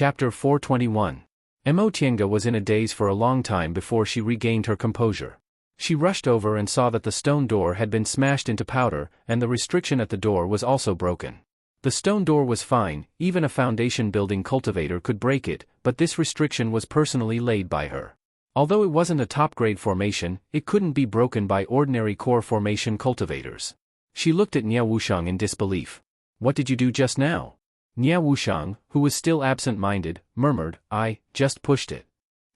Chapter 421. Tiange was in a daze for a long time before she regained her composure. She rushed over and saw that the stone door had been smashed into powder, and the restriction at the door was also broken. The stone door was fine, even a foundation-building cultivator could break it, but this restriction was personally laid by her. Although it wasn't a top-grade formation, it couldn't be broken by ordinary core formation cultivators. She looked at Nie Wuxiang in disbelief. "What did you do just now?" Nie Wuxiang, who was still absent-minded, murmured, "I just pushed it."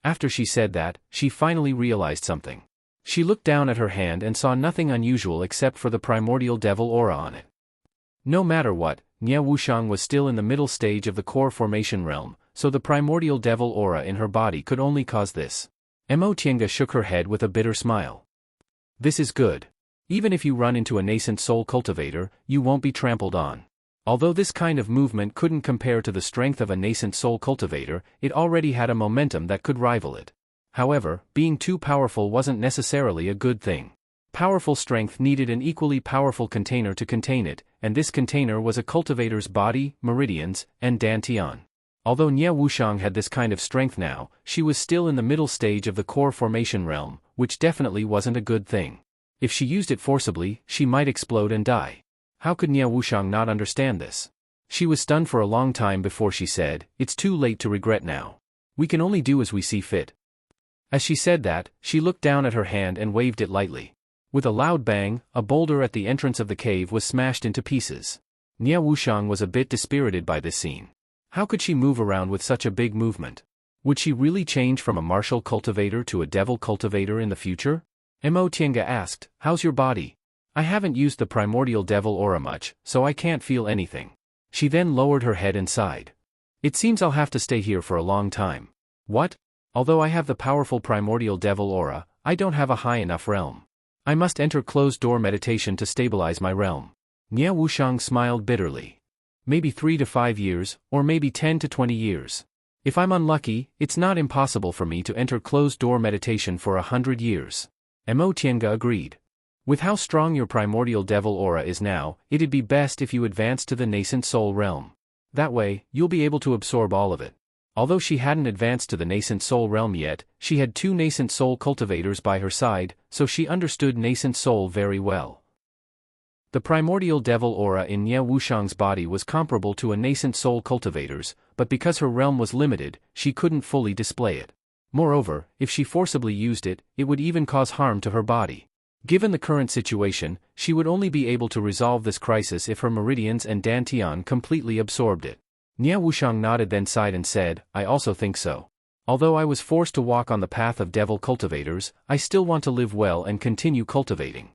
After she said that, she finally realized something. She looked down at her hand and saw nothing unusual except for the primordial devil aura on it. No matter what, Nie Wuxiang was still in the middle stage of the core formation realm, so the primordial devil aura in her body could only cause this. Tiange shook her head with a bitter smile. "This is good. Even if you run into a nascent soul cultivator, you won't be trampled on." Although this kind of movement couldn't compare to the strength of a nascent soul cultivator, it already had a momentum that could rival it. However, being too powerful wasn't necessarily a good thing. Powerful strength needed an equally powerful container to contain it, and this container was a cultivator's body, meridians, and dantian. Although Nie Wuxiang had this kind of strength now, she was still in the middle stage of the core formation realm, which definitely wasn't a good thing. If she used it forcibly, she might explode and die. How could Nie Wuxiang not understand this? She was stunned for a long time before she said, "It's too late to regret now. We can only do as we see fit." As she said that, she looked down at her hand and waved it lightly. With a loud bang, a boulder at the entrance of the cave was smashed into pieces. Nie Wuxiang was a bit dispirited by this scene. How could she move around with such a big movement? Would she really change from a martial cultivator to a devil cultivator in the future? Tiange asked, "How's your body?" "I haven't used the primordial devil aura much, so I can't feel anything." She then lowered her head and sighed. "It seems I'll have to stay here for a long time." "What? Although I have the powerful primordial devil aura, I don't have a high enough realm. I must enter closed-door meditation to stabilize my realm." Nie Wuxiang smiled bitterly. "Maybe 3 to 5 years, or maybe 10 to 20 years. If I'm unlucky, it's not impossible for me to enter closed-door meditation for 100 years. Tiange agreed. "With how strong your primordial devil aura is now, it'd be best if you advance to the nascent soul realm. That way, you'll be able to absorb all of it." Although she hadn't advanced to the nascent soul realm yet, she had 2 nascent soul cultivators by her side, so she understood nascent soul very well. The primordial devil aura in Nie Wuxiang's body was comparable to a nascent soul cultivator's, but because her realm was limited, she couldn't fully display it. Moreover, if she forcibly used it, it would even cause harm to her body. Given the current situation, she would only be able to resolve this crisis if her meridians and dantian completely absorbed it. Nie Wuxiang nodded, then sighed and said, "I also think so. Although I was forced to walk on the path of devil cultivators, I still want to live well and continue cultivating."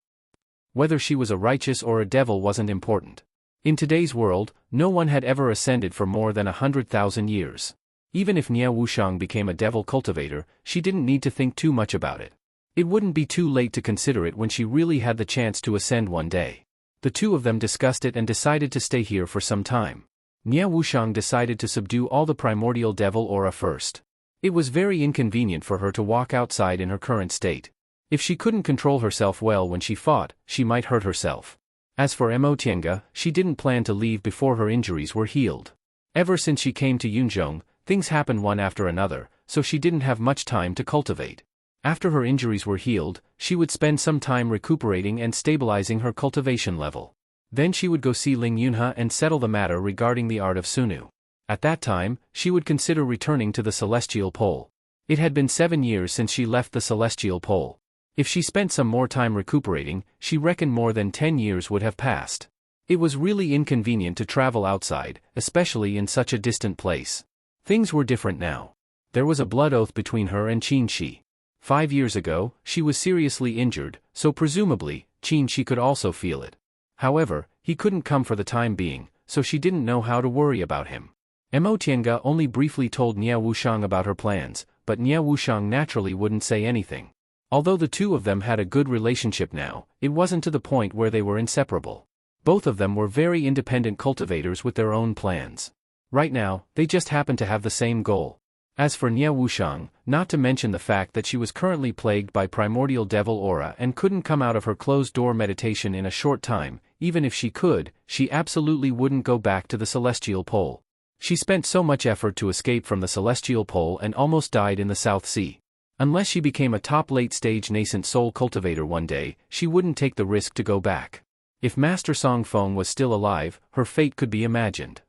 Whether she was a righteous or a devil wasn't important. In today's world, no one had ever ascended for more than 100,000 years. Even if Nie Wuxiang became a devil cultivator, she didn't need to think too much about it. It wouldn't be too late to consider it when she really had the chance to ascend one day. The two of them discussed it and decided to stay here for some time. Nie Wuxiang decided to subdue all the primordial devil aura first. It was very inconvenient for her to walk outside in her current state. If she couldn't control herself well when she fought, she might hurt herself. As for Tiange, she didn't plan to leave before her injuries were healed. Ever since she came to Yunzhong, things happened one after another, so she didn't have much time to cultivate. After her injuries were healed, she would spend some time recuperating and stabilizing her cultivation level. Then she would go see Ling Yunhe and settle the matter regarding the art of Sunu. At that time, she would consider returning to the Celestial Pole. It had been 7 years since she left the Celestial Pole. If she spent some more time recuperating, she reckoned more than 10 years would have passed. It was really inconvenient to travel outside, especially in such a distant place. Things were different now. There was a blood oath between her and Xueqi. 5 years ago, she was seriously injured, so presumably, Xueqi could also feel it. However, he couldn't come for the time being, so she didn't know how to worry about him. Tiange only briefly told Nie Wuxiang about her plans, but Nie Wuxiang naturally wouldn't say anything. Although the two of them had a good relationship now, it wasn't to the point where they were inseparable. Both of them were very independent cultivators with their own plans. Right now, they just happened to have the same goal. As for Nie Wuxiang, not to mention the fact that she was currently plagued by primordial devil aura and couldn't come out of her closed-door meditation in a short time, even if she could, she absolutely wouldn't go back to the Celestial Pole. She spent so much effort to escape from the celestial pole and almost died in the South Sea. Unless she became a top late-stage nascent soul cultivator one day, she wouldn't take the risk to go back. If Master Song Feng was still alive, her fate could be imagined.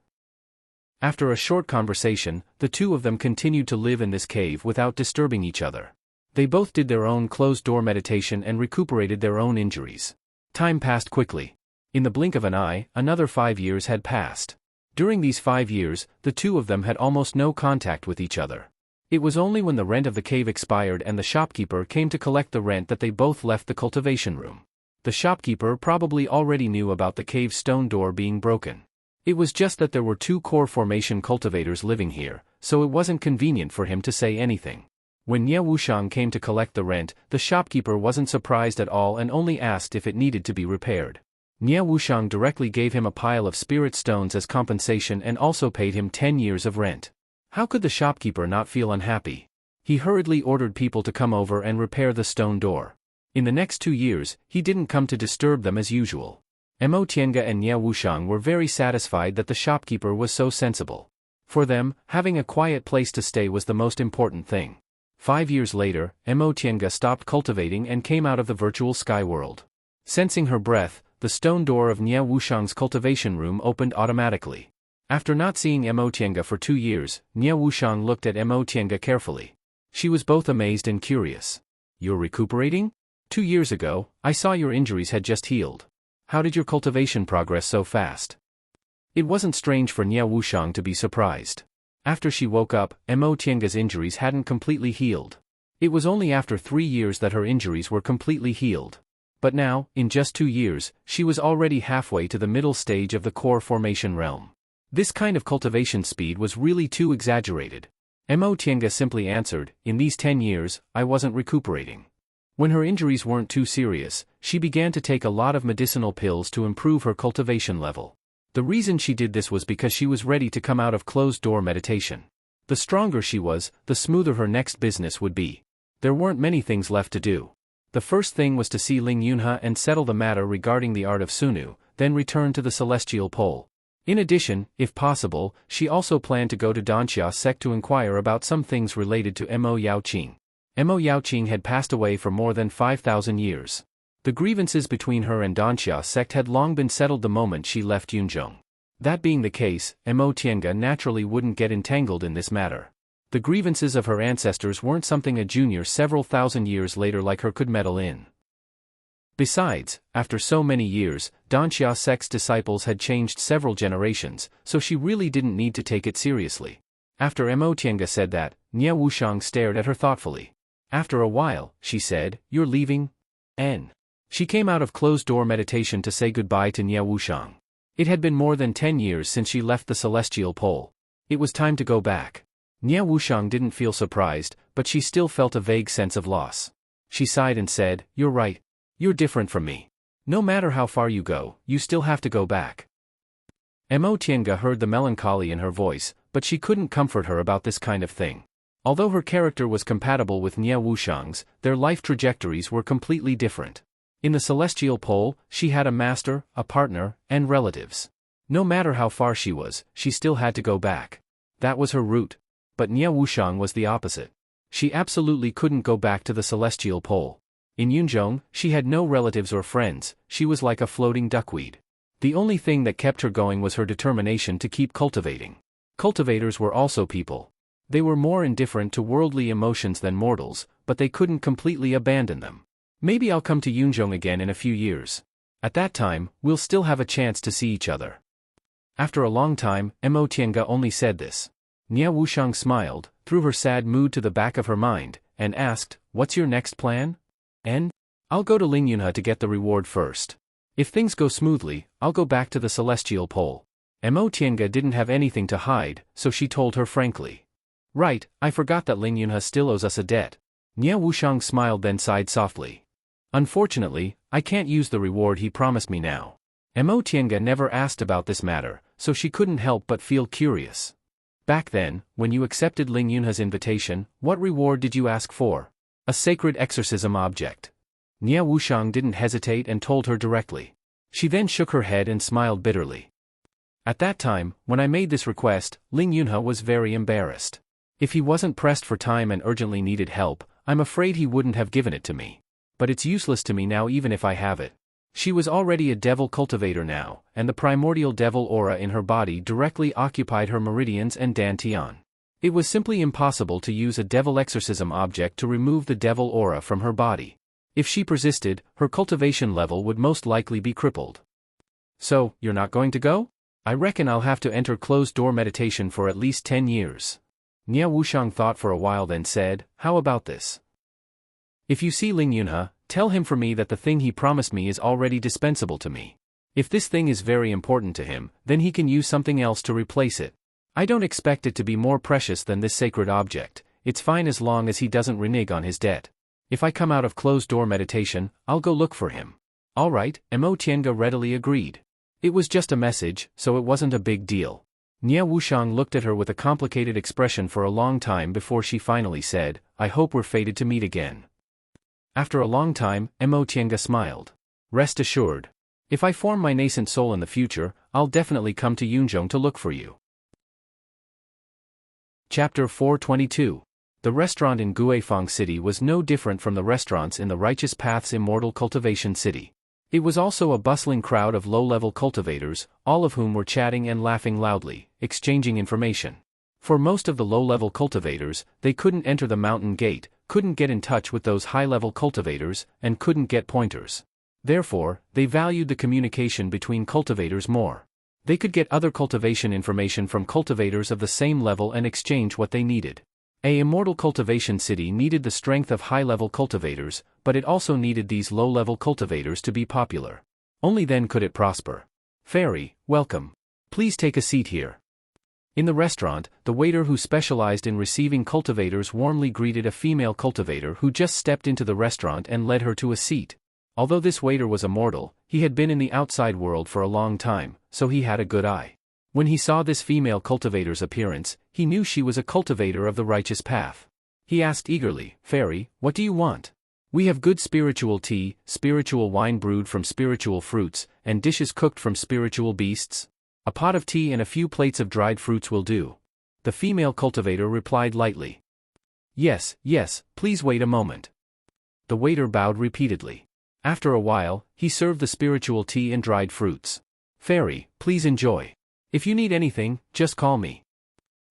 After a short conversation, the two of them continued to live in this cave without disturbing each other. They both did their own closed-door meditation and recuperated their own injuries. Time passed quickly. In the blink of an eye, another 5 years had passed. During these 5 years, the two of them had almost no contact with each other. It was only when the rent of the cave expired and the shopkeeper came to collect the rent that they both left the cultivation room. The shopkeeper probably already knew about the cave's stone door being broken. It was just that there were 2 core formation cultivators living here, so it wasn't convenient for him to say anything. When Nie Wuxiang came to collect the rent, the shopkeeper wasn't surprised at all and only asked if it needed to be repaired. Nie Wuxiang directly gave him a pile of spirit stones as compensation and also paid him 10 years of rent. How could the shopkeeper not feel unhappy? He hurriedly ordered people to come over and repair the stone door. In the next 2 years, he didn't come to disturb them as usual. Mo Tiange and Nie Wuxiang were very satisfied that the shopkeeper was so sensible. For them, having a quiet place to stay was the most important thing. 5 years later, Mo Tiange stopped cultivating and came out of the virtual sky world. Sensing her breath, the stone door of Nie Wuxiang's cultivation room opened automatically. After not seeing Mo Tiange for 2 years, Nie Wuxiang looked at Mo Tiange carefully. She was both amazed and curious. "You're recuperating? 2 years ago, I saw your injuries had just healed. How did your cultivation progress so fast?" It wasn't strange for Nie Wuxiang to be surprised. After she woke up, Mo Tiange's injuries hadn't completely healed. It was only after 3 years that her injuries were completely healed. But now, in just 2 years, she was already halfway to the middle stage of the core formation realm. This kind of cultivation speed was really too exaggerated. Mo Tiange simply answered, "In these 10 years, I wasn't recuperating." When her injuries weren't too serious, she began to take a lot of medicinal pills to improve her cultivation level. The reason she did this was because she was ready to come out of closed-door meditation. The stronger she was, the smoother her next business would be. There weren't many things left to do. The first thing was to see Ling Yunhe and settle the matter regarding the art of Sunu, then return to the celestial pole. In addition, if possible, she also planned to go to Danxia sect to inquire about some things related to Mo Yaoqing. Mo Yaoqing had passed away for more than 5,000 years. The grievances between her and Danxia sect had long been settled the moment she left Yunzhong. That being the case, Mo Tiange naturally wouldn't get entangled in this matter. The grievances of her ancestors weren't something a junior several thousand years later like her could meddle in. Besides, after so many years, Danxia sect's disciples had changed several generations, so she really didn't need to take it seriously. After Mo Tiange said that, Nie Wuxiang stared at her thoughtfully. After a while, she said, "You're leaving?" She came out of closed-door meditation to say goodbye to Nie Wuxiang. It had been more than 10 years since she left the celestial pole. It was time to go back. Nie Wuxiang didn't feel surprised, but she still felt a vague sense of loss. She sighed and said, "You're right. You're different from me. No matter how far you go, you still have to go back." Mo Tiange heard the melancholy in her voice, but she couldn't comfort her about this kind of thing. Although her character was compatible with Nie Wuxiang's, their life trajectories were completely different. In the celestial pole, she had a master, a partner, and relatives. No matter how far she was, she still had to go back. That was her route. But Nie Wuxiang was the opposite. She absolutely couldn't go back to the celestial pole. In Yunzhong, she had no relatives or friends, she was like a floating duckweed. The only thing that kept her going was her determination to keep cultivating. Cultivators were also people. They were more indifferent to worldly emotions than mortals, but they couldn't completely abandon them. "Maybe I'll come to Yunzhong again in a few years. At that time, we'll still have a chance to see each other." After a long time, Mo Tiange only said this. Nie Wuxiang smiled, threw her sad mood to the back of her mind, and asked, "What's your next plan?" "I'll go to Ling Yunhe to get the reward first. If things go smoothly, I'll go back to the celestial pole." Mo Tiange didn't have anything to hide, so she told her frankly. "Right, I forgot that Ling Yunhe still owes us a debt." Nie Wuxiang smiled then sighed softly. "Unfortunately, I can't use the reward he promised me now." Mo Tiange never asked about this matter, so she couldn't help but feel curious. "Back then, when you accepted Ling Yunhe's invitation, what reward did you ask for?" "A sacred exorcism object." Nie Wuxiang didn't hesitate and told her directly. She then shook her head and smiled bitterly. At that time, when I made this request, Ling Yunhe was very embarrassed. If he wasn't pressed for time and urgently needed help, I'm afraid he wouldn't have given it to me. But it's useless to me now even if I have it. She was already a devil cultivator now, and the primordial devil aura in her body directly occupied her meridians and dantian. It was simply impossible to use a devil exorcism object to remove the devil aura from her body. If she persisted, her cultivation level would most likely be crippled. So, you're not going to go? I reckon I'll have to enter closed-door meditation for at least 10 years. Nie Wuxiang thought for a while then said, how about this? If you see Ling Yunhe, tell him for me that the thing he promised me is already dispensable to me. If this thing is very important to him, then he can use something else to replace it. I don't expect it to be more precious than this sacred object, it's fine as long as he doesn't renege on his debt. If I come out of closed-door meditation, I'll go look for him. All right, Mo Tiange readily agreed. It was just a message, so it wasn't a big deal. Nie Wuxiang looked at her with a complicated expression for a long time before she finally said, I hope we're fated to meet again. After a long time, Mo Tiange smiled. Rest assured. If I form my nascent soul in the future, I'll definitely come to Yunzhong to look for you. Chapter 422. The restaurant in Guifang City was no different from the restaurants in the Righteous Path's Immortal Cultivation City. It was also a bustling crowd of low-level cultivators, all of whom were chatting and laughing loudly, exchanging information. For most of the low-level cultivators, they couldn't enter the mountain gate, couldn't get in touch with those high-level cultivators, and couldn't get pointers. Therefore, they valued the communication between cultivators more. They could get other cultivation information from cultivators of the same level and exchange what they needed. A immortal cultivation city needed the strength of high-level cultivators, but it also needed these low-level cultivators to be popular. Only then could it prosper. Fairy, welcome. Please take a seat here. In the restaurant, the waiter who specialized in receiving cultivators warmly greeted a female cultivator who just stepped into the restaurant and led her to a seat. Although this waiter was a mortal, he had been in the outside world for a long time, so he had a good eye. When he saw this female cultivator's appearance, he knew she was a cultivator of the righteous path. He asked eagerly, Fairy, what do you want? We have good spiritual tea, spiritual wine brewed from spiritual fruits, and dishes cooked from spiritual beasts. A pot of tea and a few plates of dried fruits will do. The female cultivator replied lightly. Yes, yes, please wait a moment. The waiter bowed repeatedly. After a while, he served the spiritual tea and dried fruits. Fairy, please enjoy. If you need anything, just call me.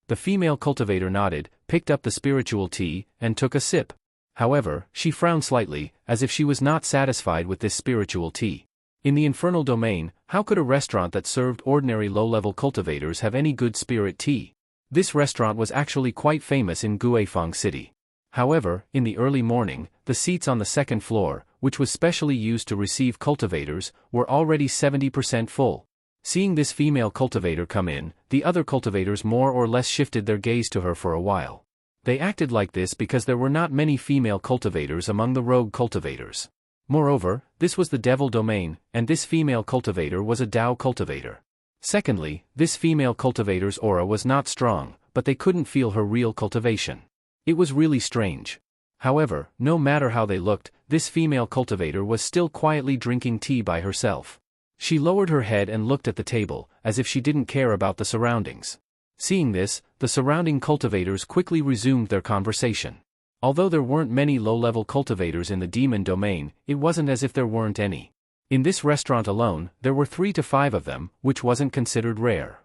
The female cultivator nodded, picked up the spiritual tea, and took a sip. However, she frowned slightly, as if she was not satisfied with this spiritual tea. In the infernal domain, how could a restaurant that served ordinary low-level cultivators have any good spirit tea? This restaurant was actually quite famous in Guifang City. However, in the early morning, the seats on the second floor, which was specially used to receive cultivators, were already 70% full. Seeing this female cultivator come in, the other cultivators more or less shifted their gaze to her for a while. They acted like this because there were not many female cultivators among the rogue cultivators. Moreover, this was the devil domain, and this female cultivator was a Dao cultivator. Secondly, this female cultivator's aura was not strong, but they couldn't feel her real cultivation. It was really strange. However, no matter how they looked, this female cultivator was still quietly drinking tea by herself. She lowered her head and looked at the table, as if she didn't care about the surroundings. Seeing this, the surrounding cultivators quickly resumed their conversation. Although there weren't many low-level cultivators in the demon domain, it wasn't as if there weren't any. In this restaurant alone, there were 3 to 5 of them, which wasn't considered rare.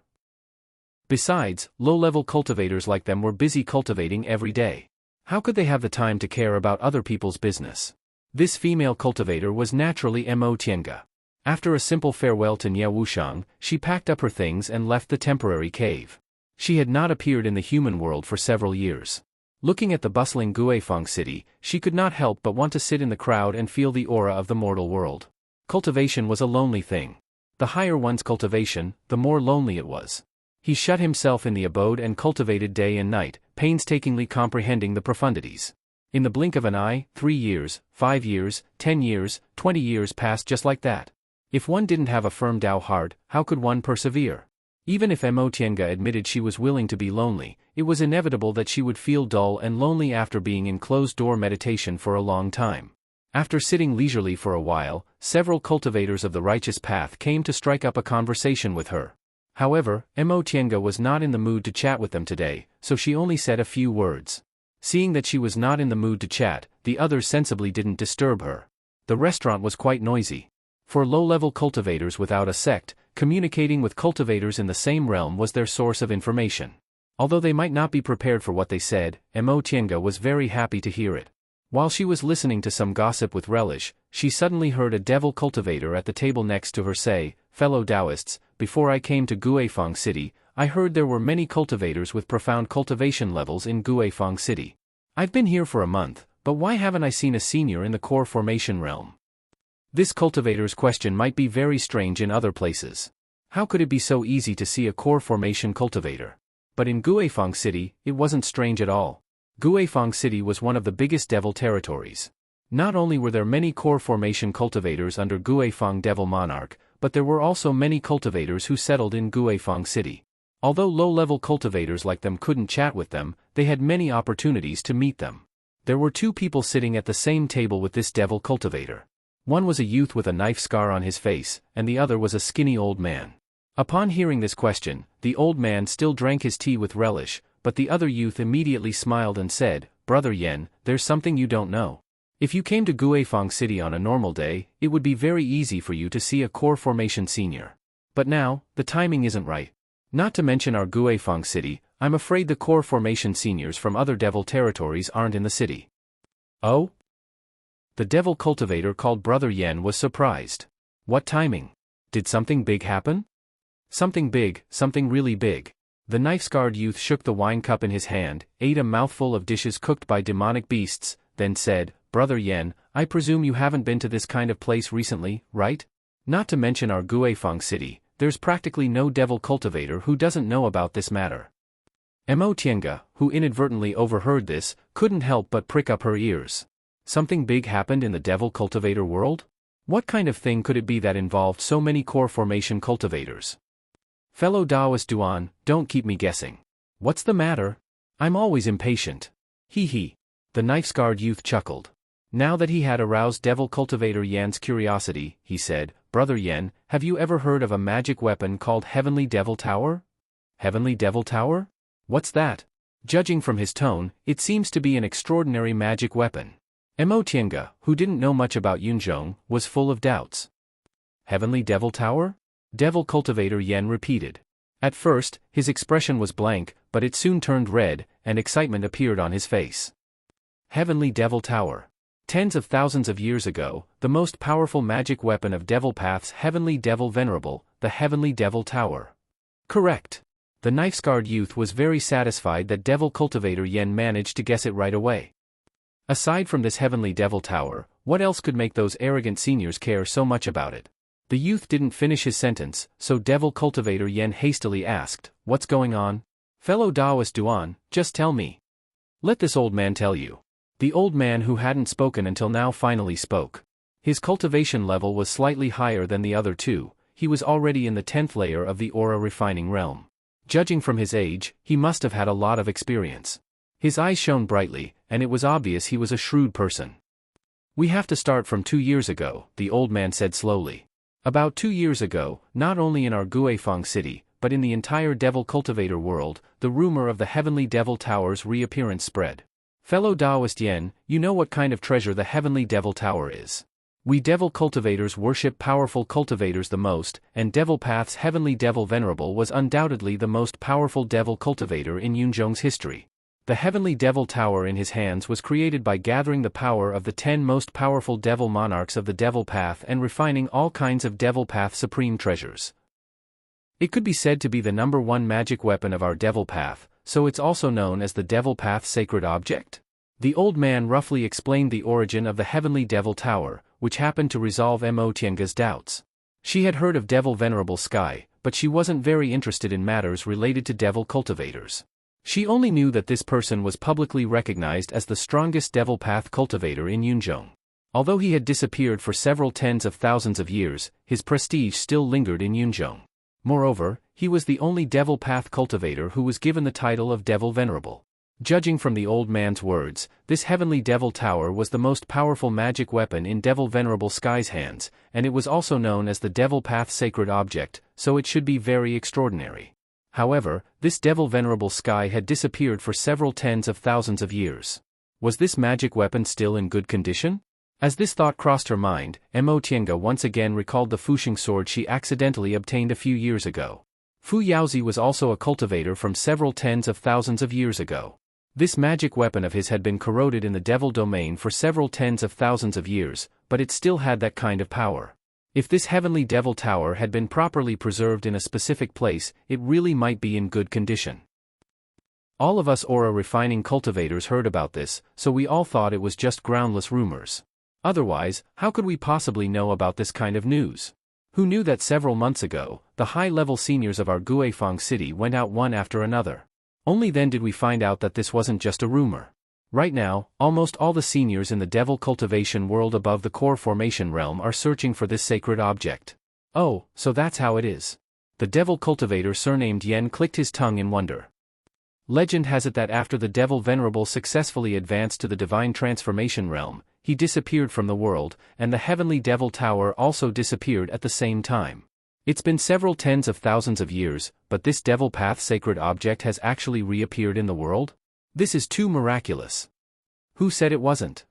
Besides, low-level cultivators like them were busy cultivating every day. How could they have the time to care about other people's business? This female cultivator was naturally Mo Tiange. After a simple farewell to Nie Wuxiang, she packed up her things and left the temporary cave. She had not appeared in the human world for several years. Looking at the bustling Guifang city, she could not help but want to sit in the crowd and feel the aura of the mortal world. Cultivation was a lonely thing. The higher one's cultivation, the more lonely it was. He shut himself in the abode and cultivated day and night, painstakingly comprehending the profundities. In the blink of an eye, 3 years, 5 years, 10 years, 20 years passed just like that. If one didn't have a firm Dao heart, how could one persevere? Even if Mo Tiange admitted she was willing to be lonely, it was inevitable that she would feel dull and lonely after being in closed-door meditation for a long time. After sitting leisurely for a while, several cultivators of the righteous path came to strike up a conversation with her. However, Mo Tienga was not in the mood to chat with them today, so she only said a few words. Seeing that she was not in the mood to chat, the others sensibly didn't disturb her. The restaurant was quite noisy. For low-level cultivators without a sect, communicating with cultivators in the same realm was their source of information. Although they might not be prepared for what they said, Mo Tienga was very happy to hear it. While she was listening to some gossip with relish, she suddenly heard a devil cultivator at the table next to her say, "Fellow Taoists, before I came to Guifang City, I heard there were many cultivators with profound cultivation levels in Guifang City. I've been here for a month, but why haven't I seen a senior in the core formation realm?" This cultivator's question might be very strange in other places. How could it be so easy to see a core formation cultivator? But in Guifang City, it wasn't strange at all. Guifang City was one of the biggest devil territories. Not only were there many core formation cultivators under Guifang Devil Monarch, but there were also many cultivators who settled in Guifang City. Although low-level cultivators like them couldn't chat with them, they had many opportunities to meet them. There were two people sitting at the same table with this devil cultivator. One was a youth with a knife scar on his face, and the other was a skinny old man. Upon hearing this question, the old man still drank his tea with relish, but the other youth immediately smiled and said, "Brother Yen, there's something you don't know. If you came to Guifang City on a normal day, it would be very easy for you to see a core formation senior. But now, the timing isn't right. Not to mention our Guifang City, I'm afraid the core formation seniors from other devil territories aren't in the city." "Oh?" The devil cultivator called Brother Yen was surprised. "What timing? Did something big happen?" "Something big, something really big." The knife-scarred youth shook the wine cup in his hand, ate a mouthful of dishes cooked by demonic beasts, then said, "Brother Yen, I presume you haven't been to this kind of place recently, right? Not to mention our Guifang City, there's practically no devil cultivator who doesn't know about this matter." Mo Tienga, who inadvertently overheard this, couldn't help but prick up her ears. Something big happened in the devil cultivator world? What kind of thing could it be that involved so many core formation cultivators? "Fellow Taoist Duan, don't keep me guessing. What's the matter? I'm always impatient." "Hee hee." The knife-scarred youth chuckled. Now that he had aroused devil cultivator Yan's curiosity, he said, "Brother Yen, have you ever heard of a magic weapon called Heavenly Devil Tower?" "Heavenly Devil Tower? What's that?" Judging from his tone, it seems to be an extraordinary magic weapon. Mo Tienga, who didn't know much about Yunzhong, was full of doubts. "Heavenly Devil Tower?" Devil cultivator Yen repeated. At first, his expression was blank, but it soon turned red, and excitement appeared on his face. Heavenly Devil Tower. Tens of thousands of years ago, the most powerful magic weapon of Devil Path's Heavenly Devil Venerable, the Heavenly Devil Tower. Correct. The knife-scarred youth was very satisfied that Devil cultivator Yen managed to guess it right away. Aside from this Heavenly Devil Tower, what else could make those arrogant seniors care so much about it? The youth didn't finish his sentence, so Devil cultivator Yen hastily asked, "What's going on? Fellow Taoist Duan, just tell me. Let this old man tell you." The old man who hadn't spoken until now finally spoke. His cultivation level was slightly higher than the other two, he was already in the 10th layer of the aura refining realm. Judging from his age, he must have had a lot of experience. His eyes shone brightly, and it was obvious he was a shrewd person. "We have to start from 2 years ago," the old man said slowly. "About 2 years ago, not only in our Guifang City, but in the entire devil cultivator world, the rumor of the Heavenly Devil Tower's reappearance spread. Fellow Taoist Yen, you know what kind of treasure the Heavenly Devil Tower is. We devil cultivators worship powerful cultivators the most, and Devil Path's Heavenly Devil Venerable was undoubtedly the most powerful devil cultivator in Yunzhong's history. The Heavenly Devil Tower in his hands was created by gathering the power of the 10 most powerful devil monarchs of the Devil Path and refining all kinds of Devil Path supreme treasures. It could be said to be the #1 magic weapon of our Devil Path, so it's also known as the Devil Path Sacred Object." The old man roughly explained the origin of the Heavenly Devil Tower, which happened to resolve Mo Tienga's doubts. She had heard of Devil Venerable Sky, but she wasn't very interested in matters related to devil cultivators. She only knew that this person was publicly recognized as the strongest Devil Path cultivator in Yunzhong. Although he had disappeared for several tens of thousands of years, his prestige still lingered in Yunzhong. Moreover, he was the only Devil Path cultivator who was given the title of Devil Venerable. Judging from the old man's words, this heavenly devil tower was the most powerful magic weapon in Devil Venerable Sky's hands, and it was also known as the Devil Path Sacred Object, so it should be very extraordinary. However, this Devil Venerable Sky had disappeared for several tens of thousands of years. Was this magic weapon still in good condition? As this thought crossed her mind, Mo Tiange once again recalled the Fuxing sword she accidentally obtained a few years ago. Fu Yaozi was also a cultivator from several tens of thousands of years ago. This magic weapon of his had been corroded in the devil domain for several tens of thousands of years, but it still had that kind of power. If this heavenly devil tower had been properly preserved in a specific place, it really might be in good condition. All of us aura refining cultivators heard about this, so we all thought it was just groundless rumors. Otherwise, how could we possibly know about this kind of news? Who knew that several months ago, the high-level seniors of our Guifang city went out one after another? Only then did we find out that this wasn't just a rumor. Right now, almost all the seniors in the devil cultivation world above the core formation realm are searching for this sacred object. Oh, so that's how it is. The devil cultivator surnamed Yen clicked his tongue in wonder. Legend has it that after the devil venerable successfully advanced to the divine transformation realm, he disappeared from the world, and the heavenly devil tower also disappeared at the same time. It's been several tens of thousands of years, but this devil path sacred object has actually reappeared in the world? This is too miraculous. Who said it wasn't?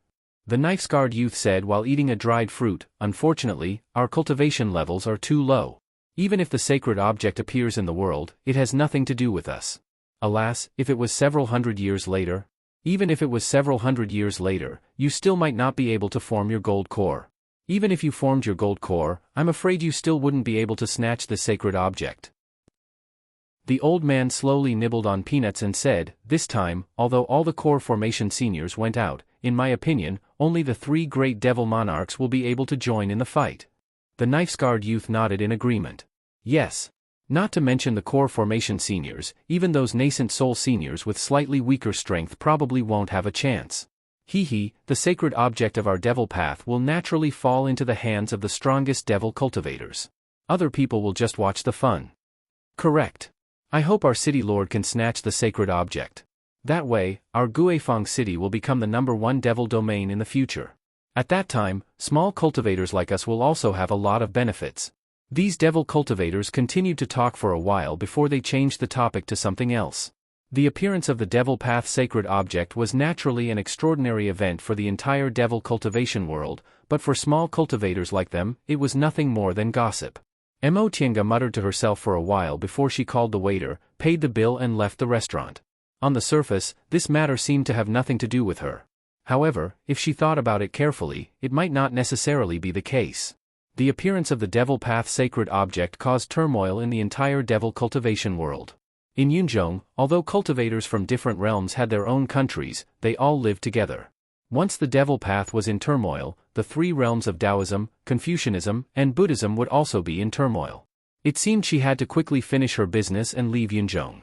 The knife-scarred youth said while eating a dried fruit. Unfortunately, our cultivation levels are too low. Even if the sacred object appears in the world, it has nothing to do with us. Alas, if it was several hundred years later? Even if it was several hundred years later, you still might not be able to form your gold core. Even if you formed your gold core, I'm afraid you still wouldn't be able to snatch the sacred object. The old man slowly nibbled on peanuts and said, this time, although all the core formation seniors went out, in my opinion, only the 3 great devil monarchs will be able to join in the fight. The knife-scarred youth nodded in agreement. Yes. Not to mention the core formation seniors, even those nascent soul seniors with slightly weaker strength probably won't have a chance. The sacred object of our devil path will naturally fall into the hands of the strongest devil cultivators. Other people will just watch the fun. Correct. I hope our city lord can snatch the sacred object. That way, our Guifang city will become the #1 devil domain in the future. At that time, small cultivators like us will also have a lot of benefits. These devil cultivators continued to talk for a while before they changed the topic to something else. The appearance of the devil path sacred object was naturally an extraordinary event for the entire devil cultivation world, but for small cultivators like them, it was nothing more than gossip. Mo Tiange muttered to herself for a while before she called the waiter, paid the bill and left the restaurant. On the surface, this matter seemed to have nothing to do with her. However, if she thought about it carefully, it might not necessarily be the case. The appearance of the devil path sacred object caused turmoil in the entire devil cultivation world. In Yunzhong, although cultivators from different realms had their own countries, they all lived together. Once the devil path was in turmoil, the 3 realms of Taoism, Confucianism, and Buddhism would also be in turmoil. It seemed she had to quickly finish her business and leave Yunzhong.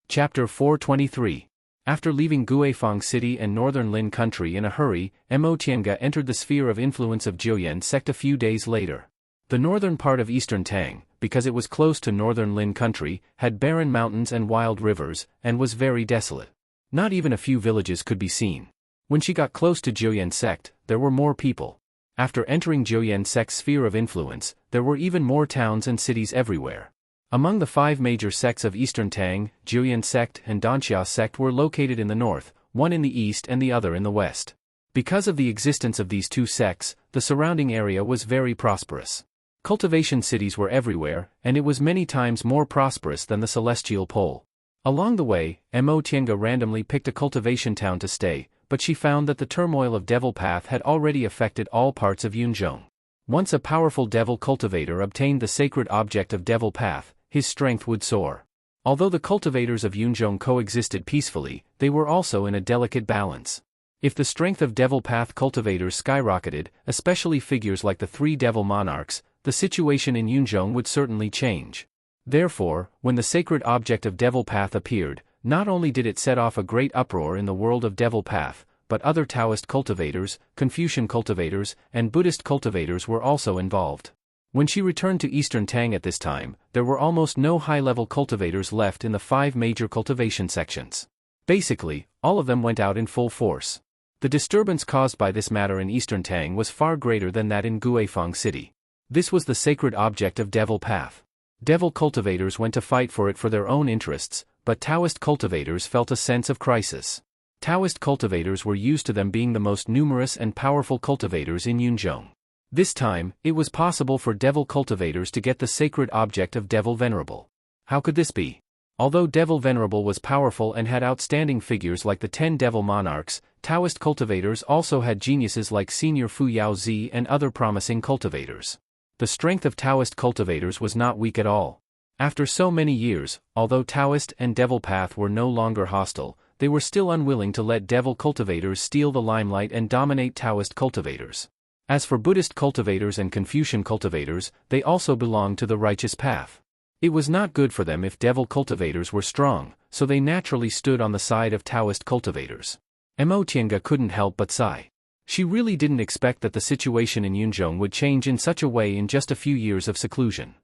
Chapter 423. After leaving Guifang City and Northern Lin Country in a hurry, Mo Tiange entered the sphere of influence of Jiuyan sect a few days later. The northern part of eastern Tang, because it was close to Northern Lin Country, had barren mountains and wild rivers, and was very desolate. Not even a few villages could be seen. When she got close to Jiuyan sect, there were more people. After entering Jiuyan sect's sphere of influence, there were even more towns and cities everywhere. Among the 5 major sects of Eastern Tang, Jiuyan sect and Danxia sect were located in the north, one in the east and the other in the west. Because of the existence of these 2 sects, the surrounding area was very prosperous. Cultivation cities were everywhere, and it was many times more prosperous than the celestial pole. Along the way, Mo Tiange randomly picked a cultivation town to stay, but she found that the turmoil of Devil Path had already affected all parts of Yunzhong. Once a powerful devil cultivator obtained the sacred object of Devil Path, his strength would soar. Although the cultivators of Yunzhong coexisted peacefully, they were also in a delicate balance. If the strength of Devil Path cultivators skyrocketed, especially figures like the 3 devil monarchs, the situation in Yunzhong would certainly change. Therefore, when the sacred object of Devil Path appeared, not only did it set off a great uproar in the world of Devil Path, but other Taoist cultivators, Confucian cultivators, and Buddhist cultivators were also involved. When she returned to Eastern Tang at this time, there were almost no high-level cultivators left in the 5 major cultivation sections. Basically, all of them went out in full force. The disturbance caused by this matter in Eastern Tang was far greater than that in Guifang City. This was the sacred object of Devil Path. Devil cultivators went to fight for it for their own interests, but Taoist cultivators felt a sense of crisis. Taoist cultivators were used to them being the most numerous and powerful cultivators in Yunzhong. This time, it was possible for devil cultivators to get the sacred object of Devil Venerable. How could this be? Although Devil Venerable was powerful and had outstanding figures like the 10 Devil Monarchs, Taoist cultivators also had geniuses like Senior Fu Yaozi and other promising cultivators. The strength of Taoist cultivators was not weak at all. After so many years, although Taoist and Devil Path were no longer hostile, they were still unwilling to let devil cultivators steal the limelight and dominate Taoist cultivators. As for Buddhist cultivators and Confucian cultivators, they also belonged to the righteous path. It was not good for them if devil cultivators were strong, so they naturally stood on the side of Taoist cultivators. Mo Tiange couldn't help but sigh. She really didn't expect that the situation in Yunzhong would change in such a way in just a few years of seclusion.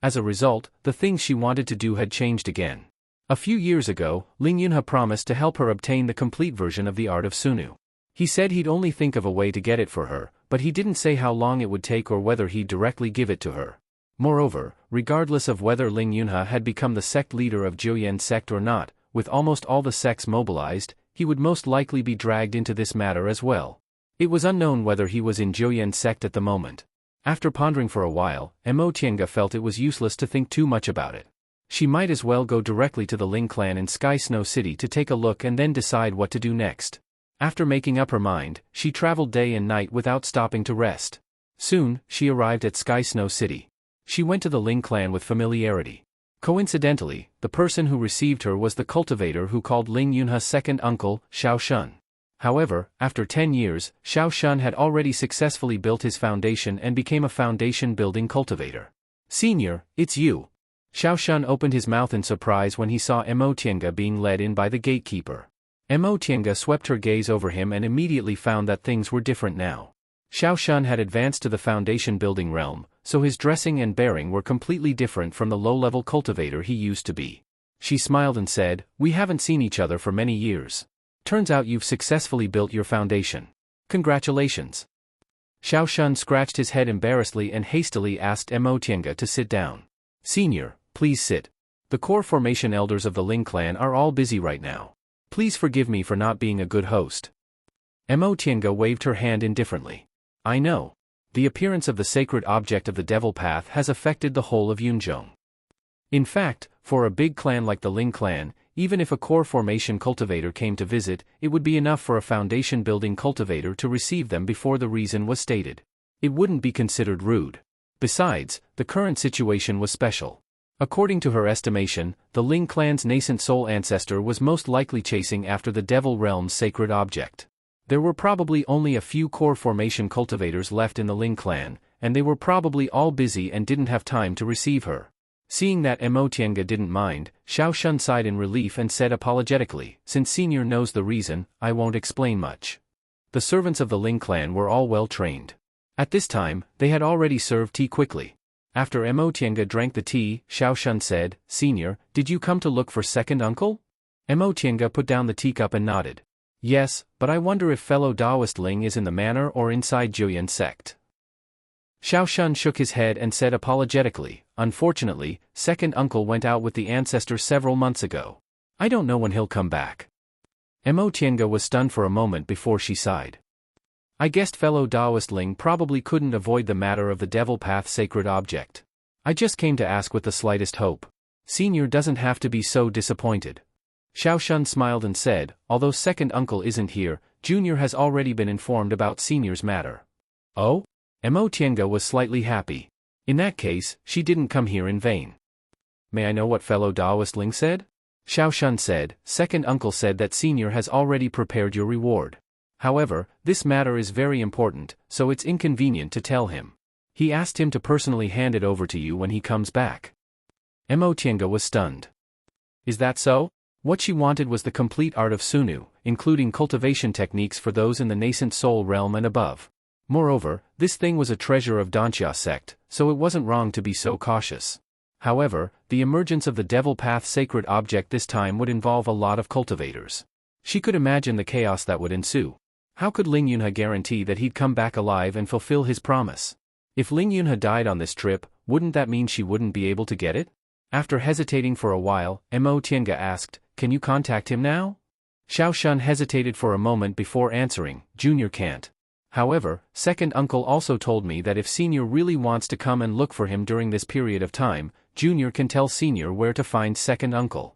As a result, the things she wanted to do had changed again. A few years ago, Ling Yunhe promised to help her obtain the complete version of the art of Sunu. He said he'd only think of a way to get it for her, but he didn't say how long it would take or whether he'd directly give it to her. Moreover, regardless of whether Ling Yunhe had become the sect leader of Jiuyan sect or not, with almost all the sects mobilized, he would most likely be dragged into this matter as well. It was unknown whether he was in Jiuyan sect at the moment. After pondering for a while, Mo Tiange felt it was useless to think too much about it. She might as well go directly to the Ling clan in Sky Snow City to take a look and then decide what to do next. After making up her mind, she traveled day and night without stopping to rest. Soon, she arrived at Sky Snow City. She went to the Ling clan with familiarity. Coincidentally, the person who received her was the cultivator who called Ling Yunhe's second uncle, Xiao Shun. However, after 10 years, Xiao Shun had already successfully built his foundation and became a foundation-building cultivator. "Senior, it's you." Xiao Shun opened his mouth in surprise when he saw Mo Tiange being led in by the gatekeeper. Mo Tiange swept her gaze over him and immediately found that things were different now. Xiao Shun had advanced to the foundation-building realm, so his dressing and bearing were completely different from the low-level cultivator he used to be. She smiled and said, "We haven't seen each other for many years. Turns out you've successfully built your foundation. Congratulations." Xiao Shun scratched his head embarrassedly and hastily asked Mo Tiange to sit down. "Senior, please sit. The core formation elders of the Ling clan are all busy right now. Please forgive me for not being a good host." Mo Tiange waved her hand indifferently. "I know. The appearance of the sacred object of the Devil Path has affected the whole of Yunzhong. In fact, for a big clan like the Ling clan, even if a core formation cultivator came to visit, it would be enough for a foundation-building cultivator to receive them before the reason was stated. It wouldn't be considered rude. Besides, the current situation was special. According to her estimation, the Ling clan's nascent soul ancestor was most likely chasing after the Devil Realm's sacred object. There were probably only a few core formation cultivators left in the Ling clan, and they were probably all busy and didn't have time to receive her. Seeing that Mo Tiange didn't mind, Xiao Shun sighed in relief and said apologetically, "Since Senior knows the reason, I won't explain much." The servants of the Ling clan were all well trained. At this time, they had already served tea quickly. After Mo Tiange drank the tea, Xiao Shun said, "Senior, did you come to look for second uncle?" Mo Tiange put down the teacup and nodded. "Yes, but I wonder if fellow Taoist Ling is in the manor or inside Jiuyan sect." Xiao Shun shook his head and said apologetically, "Unfortunately, second uncle went out with the ancestor several months ago. I don't know when he'll come back." Mo Tiange was stunned for a moment before she sighed. "I guessed fellow Taoist Ling probably couldn't avoid the matter of the Devil Path sacred object. I just came to ask with the slightest hope. Senior doesn't have to be so disappointed." Xiao Shun smiled and said, "Although second uncle isn't here, Junior has already been informed about Senior's matter." "Oh?" Mo Tiange was slightly happy. In that case, she didn't come here in vain. "May I know what fellow Taoist Ling said?" Xiao Shun said, "Second uncle said that Senior has already prepared your reward. However, this matter is very important, so it's inconvenient to tell him. He asked him to personally hand it over to you when he comes back." Mo Tiange was stunned. Is that so? What she wanted was the complete art of Sunu, including cultivation techniques for those in the nascent soul realm and above. Moreover, this thing was a treasure of Danxia sect, so it wasn't wrong to be so cautious. However, the emergence of the Devil Path sacred object this time would involve a lot of cultivators. She could imagine the chaos that would ensue. How could Ling Yunhe guarantee that he'd come back alive and fulfill his promise? If Ling Yunhe died on this trip, wouldn't that mean she wouldn't be able to get it? After hesitating for a while, Mo Tiange asked, "Can you contact him now?" Xiao Shun hesitated for a moment before answering, "Junior can't. However, second uncle also told me that if senior really wants to come and look for him during this period of time, junior can tell senior where to find second uncle."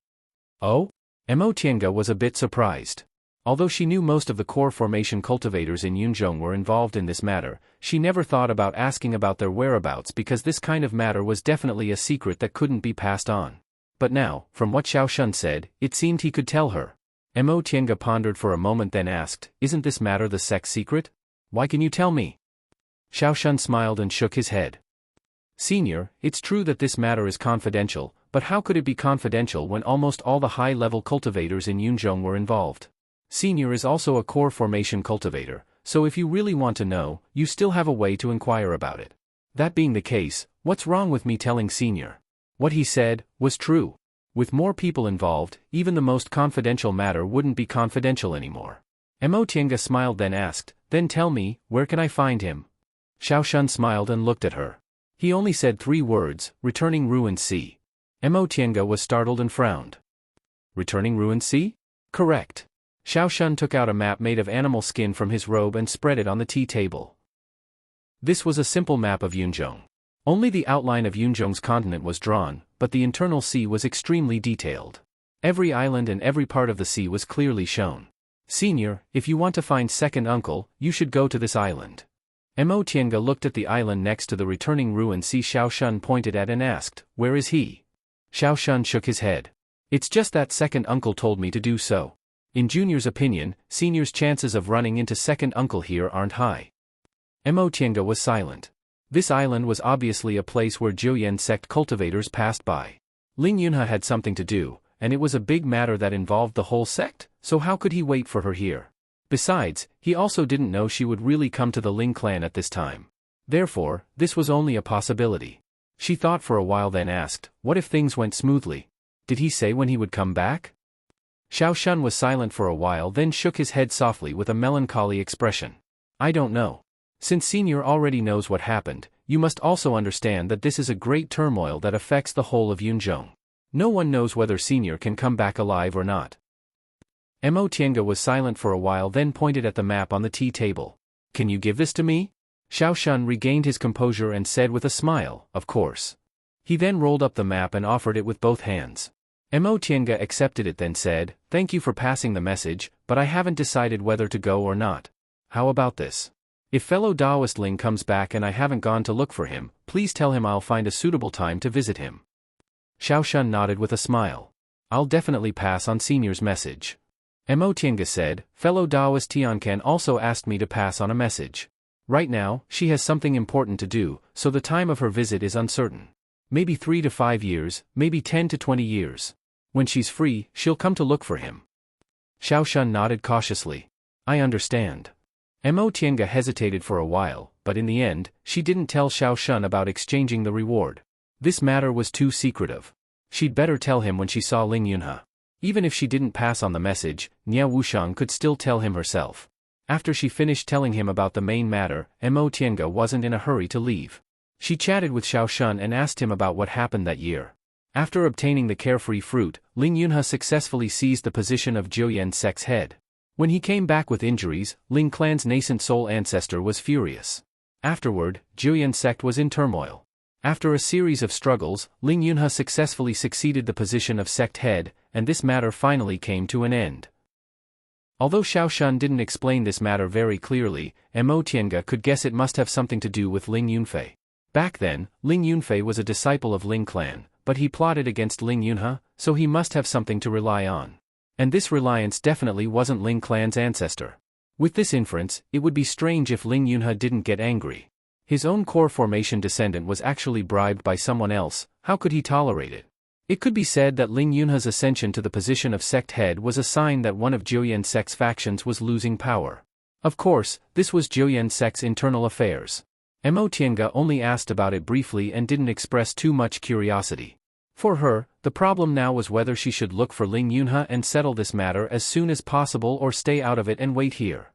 Oh? Mo Tiange was a bit surprised. Although she knew most of the core formation cultivators in Yunzhong were involved in this matter, she never thought about asking about their whereabouts because this kind of matter was definitely a secret that couldn't be passed on. But now, from what Xiao Shun said, it seemed he could tell her. Mo Tiange pondered for a moment then asked, "Isn't this matter the sect's secret? Why can you tell me?" Xiao Shun smiled and shook his head. "Senior, it's true that this matter is confidential, but how could it be confidential when almost all the high-level cultivators in Yunzhong were involved? Senior is also a core formation cultivator, so if you really want to know, you still have a way to inquire about it. That being the case, what's wrong with me telling Senior?" What he said was true. With more people involved, even the most confidential matter wouldn't be confidential anymore. Mo Tiange smiled then asked, "Then tell me, where can I find him?" Xiao Shun smiled and looked at her. He only said 3 words, "Returning Ruined Sea." Mo Tiange was startled and frowned. "Returning Ruined Sea?" "Correct." Xiao Shun took out a map made of animal skin from his robe and spread it on the tea table. This was a simple map of Yunzhong. Only the outline of Yunzhong's continent was drawn, but the internal sea was extremely detailed. Every island and every part of the sea was clearly shown. "Senior, if you want to find second uncle, you should go to this island." Mo Tiange looked at the island next to the returning ruined sea Xiao Shun pointed at and asked, "Where is he?" Xiao Shun shook his head. "It's just that second uncle told me to do so. In Junior's opinion, Senior's chances of running into second uncle here aren't high." Mo Tiange was silent. This island was obviously a place where Jueyan sect cultivators passed by. Ling Yunhe had something to do, and it was a big matter that involved the whole sect, so how could he wait for her here? Besides, he also didn't know she would really come to the Ling clan at this time. Therefore, this was only a possibility. She thought for a while then asked, "What if things went smoothly? Did he say when he would come back?" Xiao Shun was silent for a while then shook his head softly with a melancholy expression. "I don't know. Since Senior already knows what happened, you must also understand that this is a great turmoil that affects the whole of Yunzhong. No one knows whether Senior can come back alive or not." Mo Tiange was silent for a while then pointed at the map on the tea table. "Can you give this to me?" Xiao Shun regained his composure and said with a smile, "Of course." He then rolled up the map and offered it with both hands. Mo Tiange accepted it then said, "Thank you for passing the message, but I haven't decided whether to go or not. How about this? If fellow Daoist Ling comes back and I haven't gone to look for him, please tell him I'll find a suitable time to visit him." Xiao Shun nodded with a smile. "I'll definitely pass on Senior's message." Mo Tiange said, "Fellow Daoist Tiancan also asked me to pass on a message. Right now, she has something important to do, so the time of her visit is uncertain. Maybe 3 to 5 years, maybe 10 to 20 years. When she's free, she'll come to look for him." Xiao Shun nodded cautiously. "I understand." Mo Tiange hesitated for a while, but in the end, she didn't tell Xiao Shun about exchanging the reward. This matter was too secretive. She'd better tell him when she saw Ling Yunhe. Even if she didn't pass on the message, Nia Wushang could still tell him herself. After she finished telling him about the main matter, Mo Tiange wasn't in a hurry to leave. She chatted with Xiao Shun and asked him about what happened that year. After obtaining the carefree fruit, Ling Yunhe successfully seized the position of Jueyan sect's head. When he came back with injuries, Ling clan's nascent soul ancestor was furious. Afterward, Jueyan sect was in turmoil. After a series of struggles, Ling Yunhe successfully succeeded the position of sect head, and this matter finally came to an end. Although Xiao Shun didn't explain this matter very clearly, Mo Tiange could guess it must have something to do with Ling Yunfei. Back then, Ling Yunfei was a disciple of Ling clan, but he plotted against Ling Yunhe, so he must have something to rely on. And this reliance definitely wasn't Ling clan's ancestor. With this inference, it would be strange if Ling Yunhe didn't get angry. His own core formation descendant was actually bribed by someone else, how could he tolerate it? It could be said that Ling Yunhe's ascension to the position of sect head was a sign that one of Jueyan sect's factions was losing power. Of course, this was Jueyan Sek's internal affairs. Mo Tiange only asked about it briefly and didn't express too much curiosity. For her, the problem now was whether she should look for Ling Yunhe and settle this matter as soon as possible or stay out of it and wait here.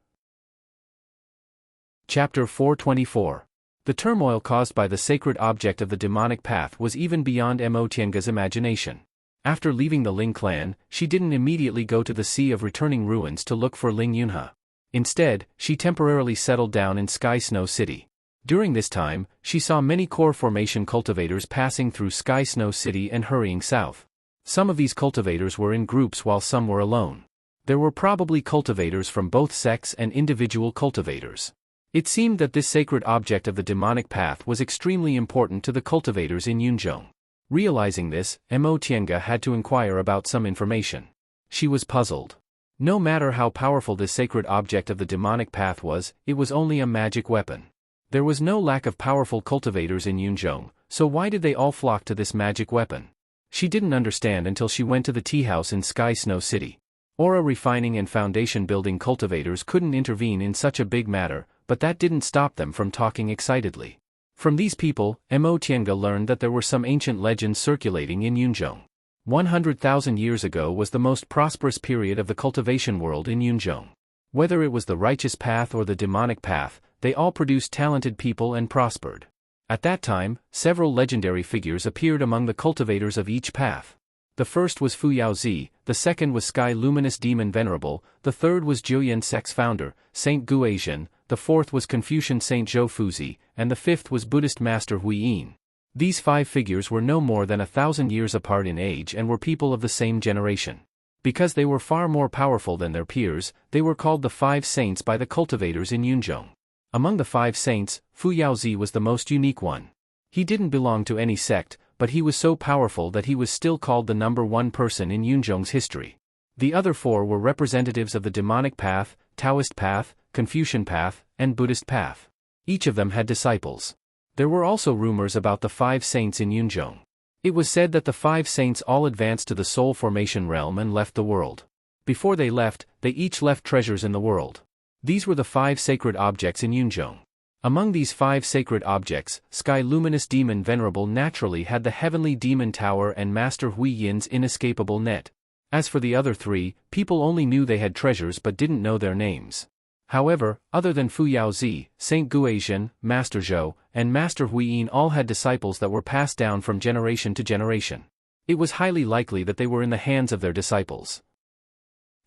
Chapter 424. The turmoil caused by the sacred object of the demonic path was even beyond Mo Tiange's imagination. After leaving the Ling clan, she didn't immediately go to the Sea of Returning Ruins to look for Ling Yunhe. Instead, she temporarily settled down in Sky Snow City. During this time, she saw many core formation cultivators passing through Sky Snow City and hurrying south. Some of these cultivators were in groups while some were alone. There were probably cultivators from both sects and individual cultivators. It seemed that this sacred object of the demonic path was extremely important to the cultivators in Yunzhong. Realizing this, Mo Tiange had to inquire about some information. She was puzzled. No matter how powerful this sacred object of the demonic path was, it was only a magic weapon. There was no lack of powerful cultivators in Yunzhong, so why did they all flock to this magic weapon? She didn't understand until she went to the tea house in Sky Snow City. Aura refining and foundation building cultivators couldn't intervene in such a big matter, but that didn't stop them from talking excitedly. From these people, Mo Tiange learned that there were some ancient legends circulating in Yunzhong. 100,000 years ago was the most prosperous period of the cultivation world in Yunzhong. Whether it was the righteous path or the demonic path, they all produced talented people and prospered. At that time, several legendary figures appeared among the cultivators of each path. The first was Fu Yaozi, the second was Sky Luminous Demon Venerable, the third was Jueyan Sek's founder, Saint Guizhen, the fourth was Confucian Saint Zhou Fuzi, and the fifth was Buddhist Master Huiyin. These 5 figures were no more than 1,000 years apart in age and were people of the same generation. Because they were far more powerful than their peers, they were called the 5 saints by the cultivators in Yunzhong. Among the 5 saints, Fu Yaozi was the most unique one. He didn't belong to any sect, but he was so powerful that he was still called the number 1 person in Yunzhong's history. The other 4 were representatives of the demonic path, Taoist path, Confucian path, and Buddhist path. Each of them had disciples. There were also rumors about the 5 saints in Yunzhong. It was said that the 5 saints all advanced to the soul formation realm and left the world. Before they left, they each left treasures in the world. These were the 5 sacred objects in Yunzhong. Among these 5 sacred objects, Sky Luminous Demon Venerable naturally had the Heavenly Demon Tower and Master Huiyin's inescapable net. As for the other 3, people only knew they had treasures but didn't know their names. However, other than Fu Yaozi, Saint Guizhen, Master Zhou, and Master Huiyin all had disciples that were passed down from generation to generation. It was highly likely that they were in the hands of their disciples.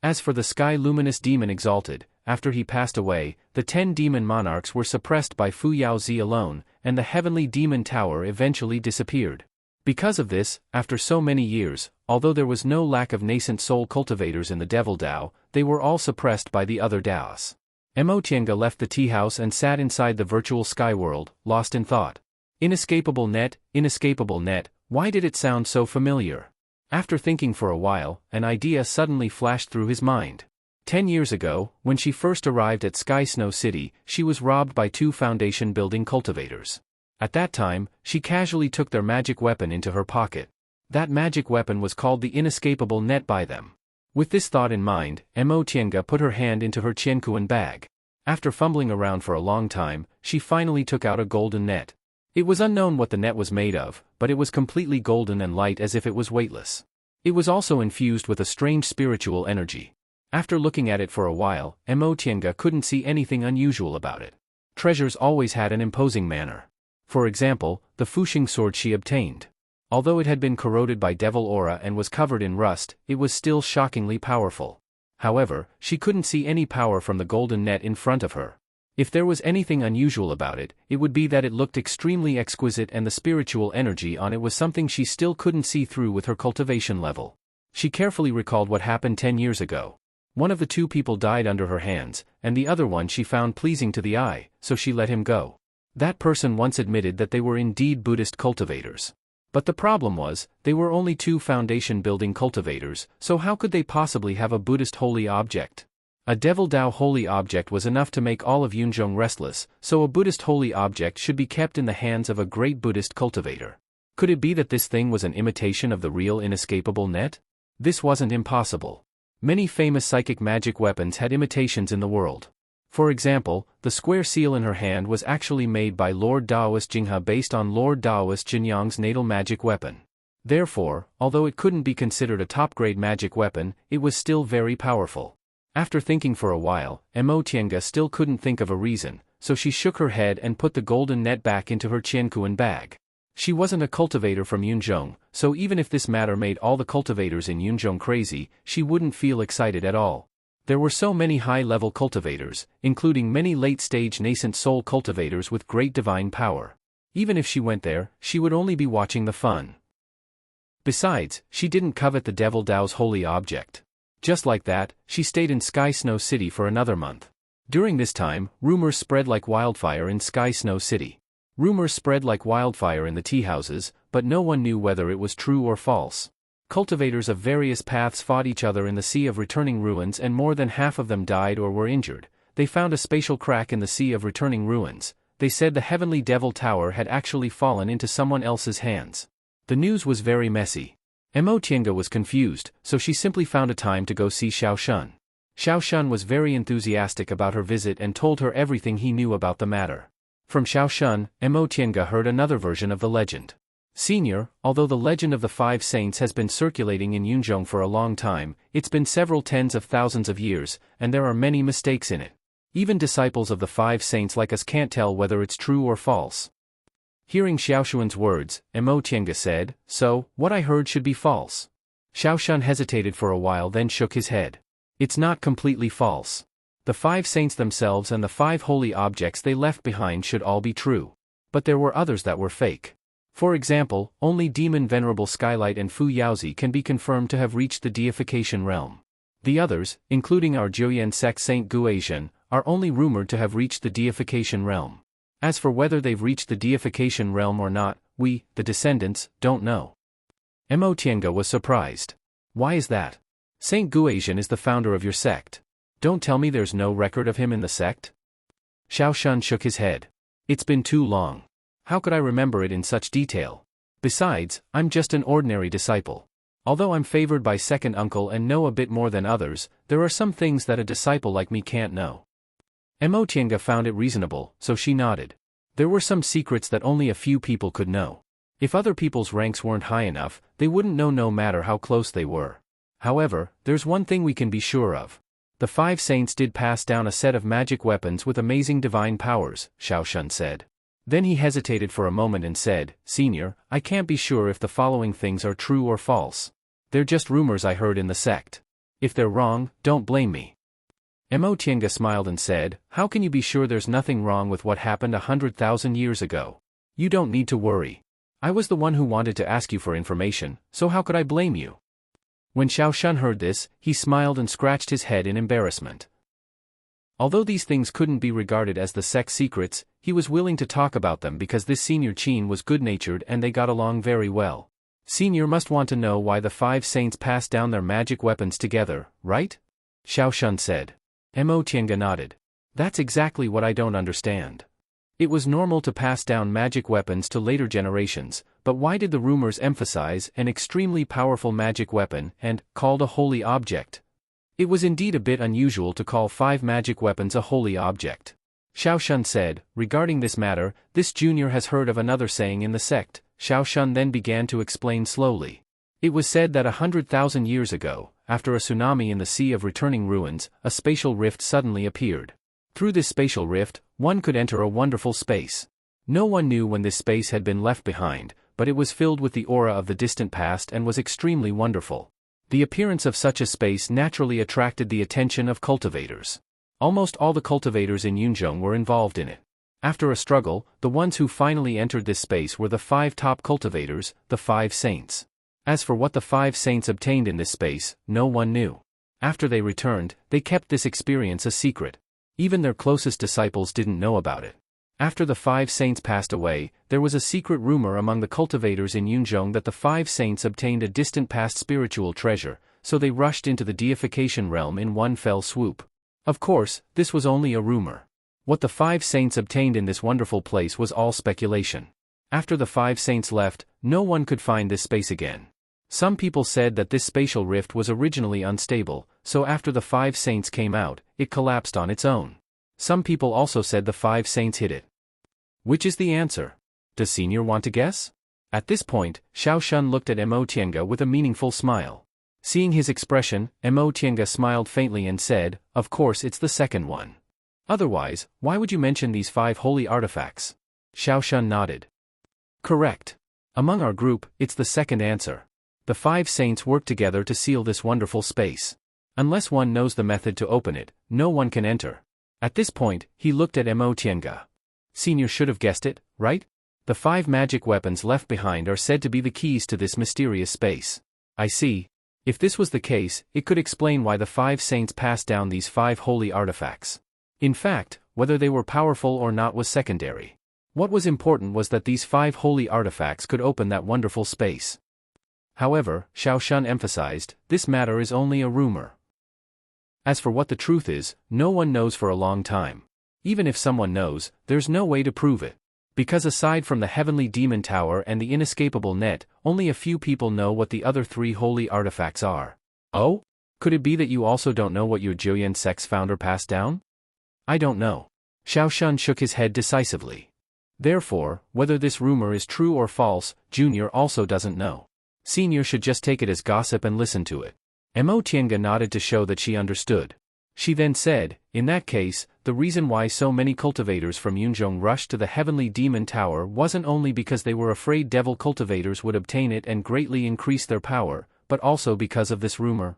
As for the Sky Luminous Demon Exalted, after he passed away, the 10 demon monarchs were suppressed by Fu Yaozi alone, and the Heavenly Demon Tower eventually disappeared. Because of this, after so many years, although there was no lack of nascent soul cultivators in the Devil Dao, they were all suppressed by the other Daos. Mo Tiange left the tea house and sat inside the virtual sky world, lost in thought. Inescapable net, why did it sound so familiar? After thinking for a while, an idea suddenly flashed through his mind. 10 years ago, when she first arrived at Sky Snow City, she was robbed by 2 foundation-building cultivators. At that time, she casually took their magic weapon into her pocket. That magic weapon was called the inescapable net by them. With this thought in mind, Mo Tiange put her hand into her Qiankuan bag. After fumbling around for a long time, she finally took out a golden net. It was unknown what the net was made of, but it was completely golden and light as if it was weightless. It was also infused with a strange spiritual energy. After looking at it for a while, Mo Tiange couldn't see anything unusual about it. Treasures always had an imposing manner. For example, the Fuxing sword she obtained. Although it had been corroded by devil aura and was covered in rust, it was still shockingly powerful. However, she couldn't see any power from the golden net in front of her. If there was anything unusual about it, it would be that it looked extremely exquisite and the spiritual energy on it was something she still couldn't see through with her cultivation level. She carefully recalled what happened 10 years ago. One of the 2 people died under her hands, and the other one she found pleasing to the eye, so she let him go. That person once admitted that they were indeed Buddhist cultivators. But the problem was, they were only 2 foundation-building cultivators, so how could they possibly have a Buddhist holy object? A Devil Dao holy object was enough to make all of Yunzhong restless, so a Buddhist holy object should be kept in the hands of a great Buddhist cultivator. Could it be that this thing was an imitation of the real inescapable net? This wasn't impossible. Many famous psychic magic weapons had imitations in the world. For example, the square seal in her hand was actually made by Lord Daoist Jinghe based on Lord Daoist Jinyang's natal magic weapon. Therefore, although it couldn't be considered a top-grade magic weapon, it was still very powerful. After thinking for a while, Mo Tiange still couldn't think of a reason, so she shook her head and put the golden net back into her Qiankuan bag. She wasn't a cultivator from Yunzhong, so even if this matter made all the cultivators in Yunzhong crazy, she wouldn't feel excited at all. There were so many high-level cultivators, including many late-stage nascent soul cultivators with great divine power. Even if she went there, she would only be watching the fun. Besides, she didn't covet the Devil Dao's holy object. Just like that, she stayed in Sky Snow City for another month. During this time, rumors spread like wildfire in Sky Snow City. Rumors spread like wildfire in the tea houses, but no one knew whether it was true or false. Cultivators of various paths fought each other in the Sea of Returning Ruins and more than half of them died or were injured. They found a spatial crack in the Sea of Returning Ruins. They said the Heavenly Devil Tower had actually fallen into someone else's hands. The news was very messy. Mo Tiange was confused, so she simply found a time to go see Xiao Shun. Xiao Shun was very enthusiastic about her visit and told her everything he knew about the matter. From Xiao Shun, Mo Tiange heard another version of the legend. Senior, although the legend of the 5 saints has been circulating in Yunzhong for a long time, it's been several tens of thousands of years, and there are many mistakes in it. Even disciples of the 5 saints like us can't tell whether it's true or false. Hearing Xiao Shun's words, Mo Tiange said, "So, what I heard should be false." Xiao Shun hesitated for a while then shook his head. "It's not completely false. The 5 saints themselves and the 5 holy objects they left behind should all be true. But there were others that were fake. For example, only Demon Venerable Skylight and Fu Yaozi can be confirmed to have reached the deification realm. The others, including our Jiuyan sect Saint Guizhen, are only rumored to have reached the deification realm. As for whether they've reached the deification realm or not, we, the descendants, don't know." Mo Tiange was surprised. "Why is that? Saint Guizhen is the founder of your sect. Don't tell me there's no record of him in the sect?" Xiao Shun shook his head. "It's been too long. How could I remember it in such detail? Besides, I'm just an ordinary disciple. Although I'm favored by second uncle and know a bit more than others, there are some things that a disciple like me can't know." Mo Tiange found it reasonable, so she nodded. There were some secrets that only a few people could know. If other people's ranks weren't high enough, they wouldn't know no matter how close they were. However, there's one thing we can be sure of. The 5 saints did pass down a set of magic weapons with amazing divine powers, Xiao Shun said. Then he hesitated for a moment and said, "Senior, I can't be sure if the following things are true or false. They're just rumors I heard in the sect. If they're wrong, don't blame me." Mo Tiange smiled and said, "How can you be sure there's nothing wrong with what happened 100,000 years ago? You don't need to worry. I was the one who wanted to ask you for information, so how could I blame you?" When Xiao Shun heard this, he smiled and scratched his head in embarrassment. Although these things couldn't be regarded as the sect's secrets, he was willing to talk about them because this Senior Qin was good-natured and they got along very well. Senior must want to know why the 5 saints passed down their magic weapons together, right? Xiao Shun said. Mo Tiange nodded. "That's exactly what I don't understand. It was normal to pass down magic weapons to later generations, but why did the rumors emphasize an extremely powerful magic weapon and called a holy object? It was indeed a bit unusual to call 5 magic weapons a holy object." Xiao Shun said, "Regarding this matter, this junior has heard of another saying in the sect." Xiao Shun then began to explain slowly. It was said that 100,000 years ago, after a tsunami in the Sea of Returning Ruins, a spatial rift suddenly appeared. Through this spatial rift, one could enter a wonderful space. No one knew when this space had been left behind, but it was filled with the aura of the distant past and was extremely wonderful. The appearance of such a space naturally attracted the attention of cultivators. Almost all the cultivators in Yunzhong were involved in it. After a struggle, the ones who finally entered this space were the 5 top cultivators, the 5 saints. As for what the 5 saints obtained in this space, no one knew. After they returned, they kept this experience a secret. Even their closest disciples didn't know about it. After the 5 saints passed away, there was a secret rumor among the cultivators in Yunzhong that the 5 saints obtained a distant past spiritual treasure, so they rushed into the deification realm in one fell swoop. Of course, this was only a rumor. What the 5 saints obtained in this wonderful place was all speculation. After the 5 saints left, no one could find this space again. Some people said that this spatial rift was originally unstable, so after the 5 saints came out, it collapsed on its own. Some people also said the 5 saints hid it. Which is the answer? Does Senior want to guess? At this point, Xiao Shun looked at Mo Tiange with a meaningful smile. Seeing his expression, Mo Tiange smiled faintly and said, "Of course it's the second one. Otherwise, why would you mention these 5 holy artifacts?" Xiao Shun nodded. "Correct. Among our group, it's the second answer. The 5 saints worked together to seal this wonderful space. Unless one knows the method to open it, no one can enter." At this point, he looked at Mo Tiange. "Senior should have guessed it, right? The 5 magic weapons left behind are said to be the keys to this mysterious space." "I see. If this was the case, it could explain why the 5 saints passed down these 5 holy artifacts. In fact, whether they were powerful or not was secondary. What was important was that these 5 holy artifacts could open that wonderful space." However, Xiao Shun emphasized, this matter is only a rumor. As for what the truth is, no one knows for a long time. Even if someone knows, there's no way to prove it. Because aside from the Heavenly Demon Tower and the inescapable net, only a few people know what the other 3 holy artifacts are. Oh? Could it be that you also don't know what your Jueyan sect's founder passed down? I don't know. Xiao Shun shook his head decisively. Therefore, whether this rumor is true or false, Junior also doesn't know. Senior should just take it as gossip and listen to it. Mo Tiange nodded to show that she understood. She then said, "In that case, the reason why so many cultivators from Yunzhong rushed to the Heavenly Demon Tower wasn't only because they were afraid devil cultivators would obtain it and greatly increase their power, but also because of this rumor?"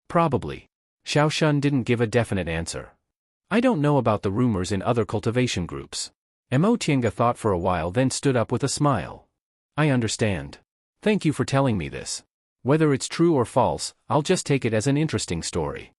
"Probably." Xiao Shun didn't give a definite answer. "I don't know about the rumors in other cultivation groups." Mo Tiange thought for a while, then stood up with a smile. "I understand. Thank you for telling me this. Whether it's true or false, I'll just take it as an interesting story."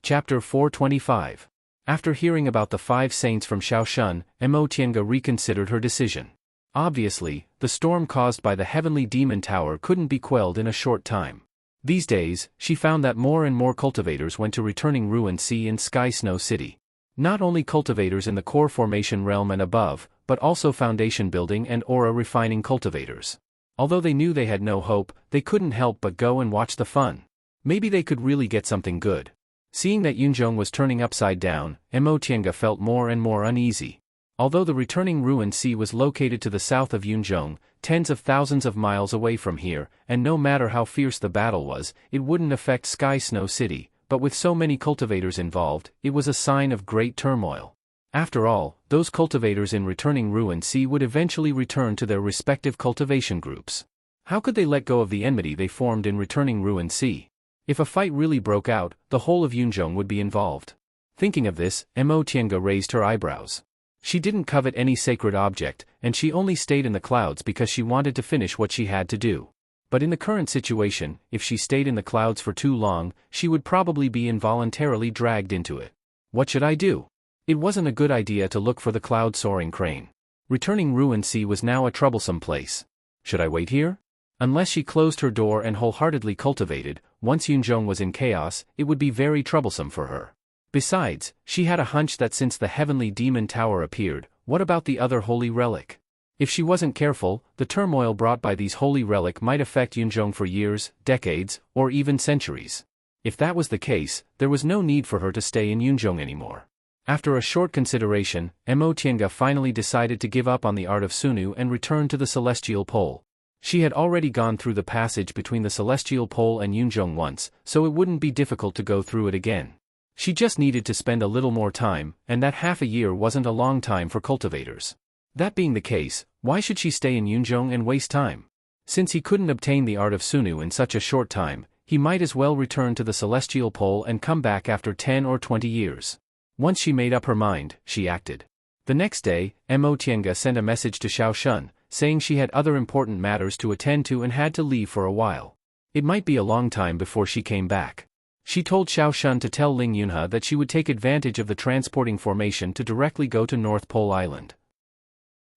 Chapter 425. After hearing about the 5 saints from Xiao Shun, Mo Tiange reconsidered her decision. Obviously, the storm caused by the Heavenly Demon Tower couldn't be quelled in a short time. These days, she found that more and more cultivators went to returning Ruin Sea in Sky Snow City. Not only cultivators in the core formation realm and above, but also foundation building and aura refining cultivators. Although they knew they had no hope, they couldn't help but go and watch the fun. Maybe they could really get something good. Seeing that Yunzhong was turning upside down, Mo Tiange felt more and more uneasy. Although the returning Ruin Sea was located to the south of Yunzhong, tens of thousands of miles away from here, and no matter how fierce the battle was, it wouldn't affect Sky Snow City, but with so many cultivators involved, it was a sign of great turmoil. After all, those cultivators in returning Ruin Sea would eventually return to their respective cultivation groups. How could they let go of the enmity they formed in returning Ruin Sea? If a fight really broke out, the whole of Yunzhong would be involved. Thinking of this, Mo Tiange raised her eyebrows. She didn't covet any sacred object, and she only stayed in the clouds because she wanted to finish what she had to do. But in the current situation, if she stayed in the clouds for too long, she would probably be involuntarily dragged into it. What should I do? It wasn't a good idea to look for the cloud-soaring crane. Returning Ruin Sea was now a troublesome place. Should I wait here? Unless she closed her door and wholeheartedly cultivated, once Yunzhong was in chaos, it would be very troublesome for her. Besides, she had a hunch that since the Heavenly Demon Tower appeared, what about the other holy relic? If she wasn't careful, the turmoil brought by these holy relic might affect Yunzhong for years, decades, or even centuries. If that was the case, there was no need for her to stay in Yunzhong anymore. After a short consideration, Mo Tiange finally decided to give up on the art of Sunu and return to the Celestial Pole. She had already gone through the passage between the Celestial Pole and Yunzhong once, so it wouldn't be difficult to go through it again. She just needed to spend a little more time, and that half a year wasn't a long time for cultivators. That being the case, why should she stay in Yunzhong and waste time? Since he couldn't obtain the art of Sunu in such a short time, he might as well return to the Celestial Pole and come back after 10 or 20 years. Once she made up her mind, she acted. The next day, Mo Tiange sent a message to Xiao Shun, saying she had other important matters to attend to and had to leave for a while. It might be a long time before she came back. She told Xiao Shun to tell Ling Yunhe that she would take advantage of the transporting formation to directly go to North Pole Island.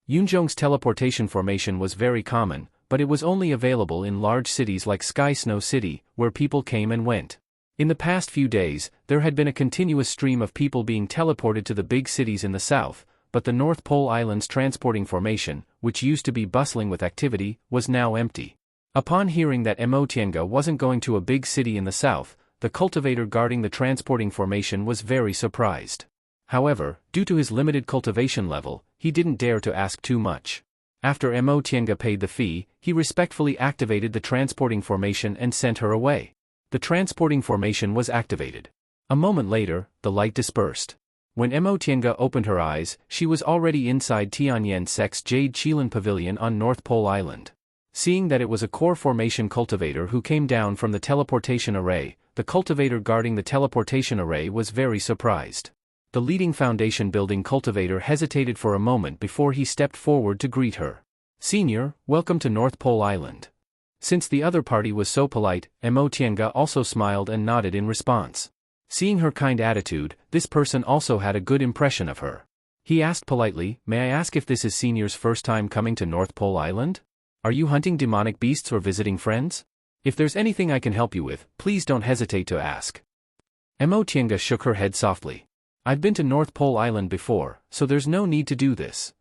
Yunzhong's teleportation formation was very common, but it was only available in large cities like Sky Snow City, where people came and went. In the past few days, there had been a continuous stream of people being teleported to the big cities in the south, but the North Pole Island's transporting formation, which used to be bustling with activity, was now empty. Upon hearing that Mo Tiange wasn't going to a big city in the south, the cultivator guarding the transporting formation was very surprised. However, due to his limited cultivation level, he didn't dare to ask too much. After Mo Tiange paid the fee, he respectfully activated the transporting formation and sent her away. The transporting formation was activated. A moment later, the light dispersed. When Mo Tiange opened her eyes, she was already inside Tianyan Sek's Jade Qilin Pavilion on North Pole Island. Seeing that it was a core formation cultivator who came down from the teleportation array, the cultivator guarding the teleportation array was very surprised. The leading foundation building cultivator hesitated for a moment before he stepped forward to greet her. "Senior, welcome to North Pole Island." Since the other party was so polite, Mo Tiange also smiled and nodded in response. Seeing her kind attitude, this person also had a good impression of her. He asked politely, "May I ask if this is Senior's first time coming to North Pole Island? Are you hunting demonic beasts or visiting friends? If there's anything I can help you with, please don't hesitate to ask." Mo Tiange shook her head softly. "I've been to North Pole Island before, so there's no need to do this."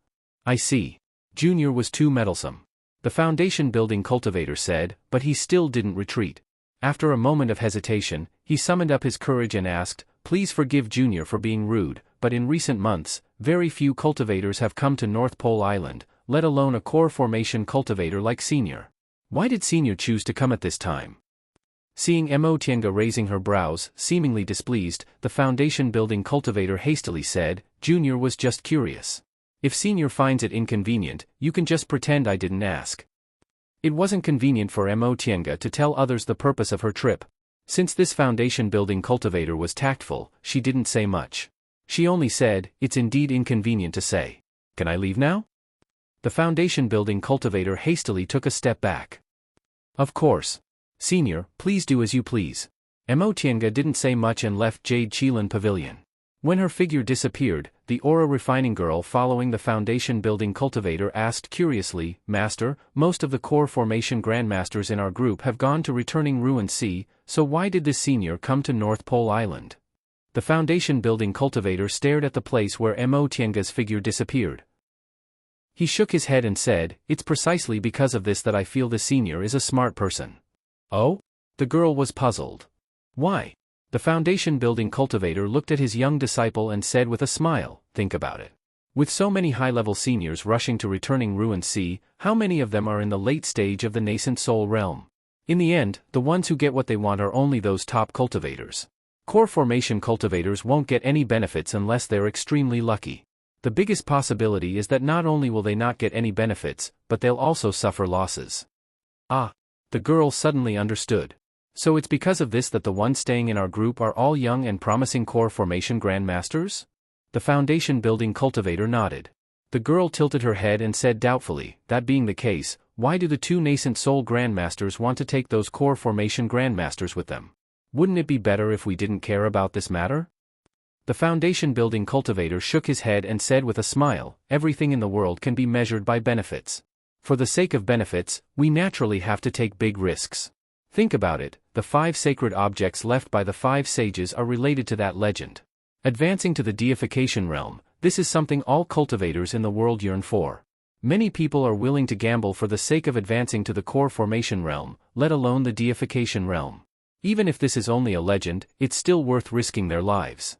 "I see." Junior was too meddlesome. The foundation building cultivator said, but he still didn't retreat. After a moment of hesitation, he summoned up his courage and asked, "Please forgive Junior for being rude, but in recent months, very few cultivators have come to North Pole Island, let alone a core formation cultivator like Senior. Why did Senior choose to come at this time?" Seeing Mo Tiange raising her brows, seemingly displeased, the foundation building cultivator hastily said, "Junior was just curious. If Senior finds it inconvenient, you can just pretend I didn't ask." It wasn't convenient for Mo Tiange to tell others the purpose of her trip. Since this foundation building cultivator was tactful, she didn't say much. She only said, "It's indeed inconvenient to say. Can I leave now?" The foundation building cultivator hastily took a step back. "Of course. Senior, please do as you please." Mo Tiange didn't say much and left Jade Qilin Pavilion. When her figure disappeared, the aura refining girl following the foundation building cultivator asked curiously, "Master, most of the core formation grandmasters in our group have gone to returning Ruin Sea, so why did this Senior come to North Pole Island?" The foundation building cultivator stared at the place where Mo Tiange's figure disappeared. He shook his head and said, "It's precisely because of this that I feel the Senior is a smart person." "Oh?" The girl was puzzled. "Why?" The foundation building cultivator looked at his young disciple and said with a smile, "Think about it. With so many high-level seniors rushing to returning Ruin Sea, how many of them are in the late stage of the nascent soul realm? In the end, the ones who get what they want are only those top cultivators. Core formation cultivators won't get any benefits unless they're extremely lucky. The biggest possibility is that not only will they not get any benefits, but they'll also suffer losses." "Ah." The girl suddenly understood. "So it's because of this that the ones staying in our group are all young and promising core formation grandmasters?" The foundation building cultivator nodded. The girl tilted her head and said doubtfully, "That being the case, why do the two nascent soul grandmasters want to take those core formation grandmasters with them? Wouldn't it be better if we didn't care about this matter?" The foundation building cultivator shook his head and said with a smile, "Everything in the world can be measured by benefits. For the sake of benefits, we naturally have to take big risks. Think about it, the 5 sacred objects left by the 5 sages are related to that legend. Advancing to the deification realm, this is something all cultivators in the world yearn for. Many people are willing to gamble for the sake of advancing to the core formation realm, let alone the deification realm. Even if this is only a legend, it's still worth risking their lives."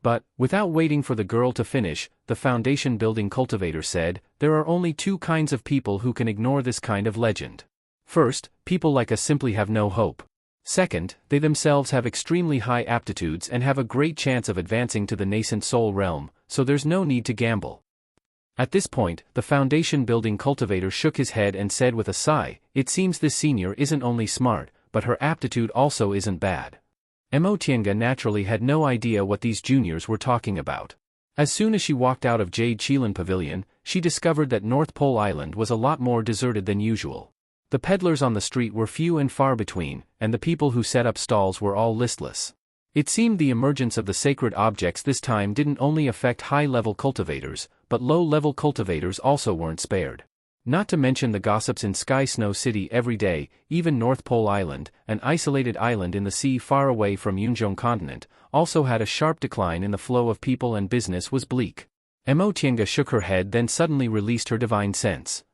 But, without waiting for the girl to finish, the foundation building cultivator said, "There are only 2 kinds of people who can ignore this kind of legend. First, people like us simply have no hope. Second, they themselves have extremely high aptitudes and have a great chance of advancing to the nascent soul realm, so there's no need to gamble." At this point, the foundation building cultivator shook his head and said with a sigh, "It seems this Senior isn't only smart, but her aptitude also isn't bad." Mo Tiange naturally had no idea what these juniors were talking about. As soon as she walked out of Jade Qilin Pavilion, she discovered that North Pole Island was a lot more deserted than usual. The peddlers on the street were few and far between, and the people who set up stalls were all listless. It seemed the emergence of the sacred objects this time didn't only affect high-level cultivators, but low-level cultivators also weren't spared. Not to mention the gossips in Sky Snow City every day, even North Pole Island, an isolated island in the sea far away from Yunzhong continent, also had a sharp decline in the flow of people and business was bleak. Mo Tiange shook her head then suddenly released her divine sense.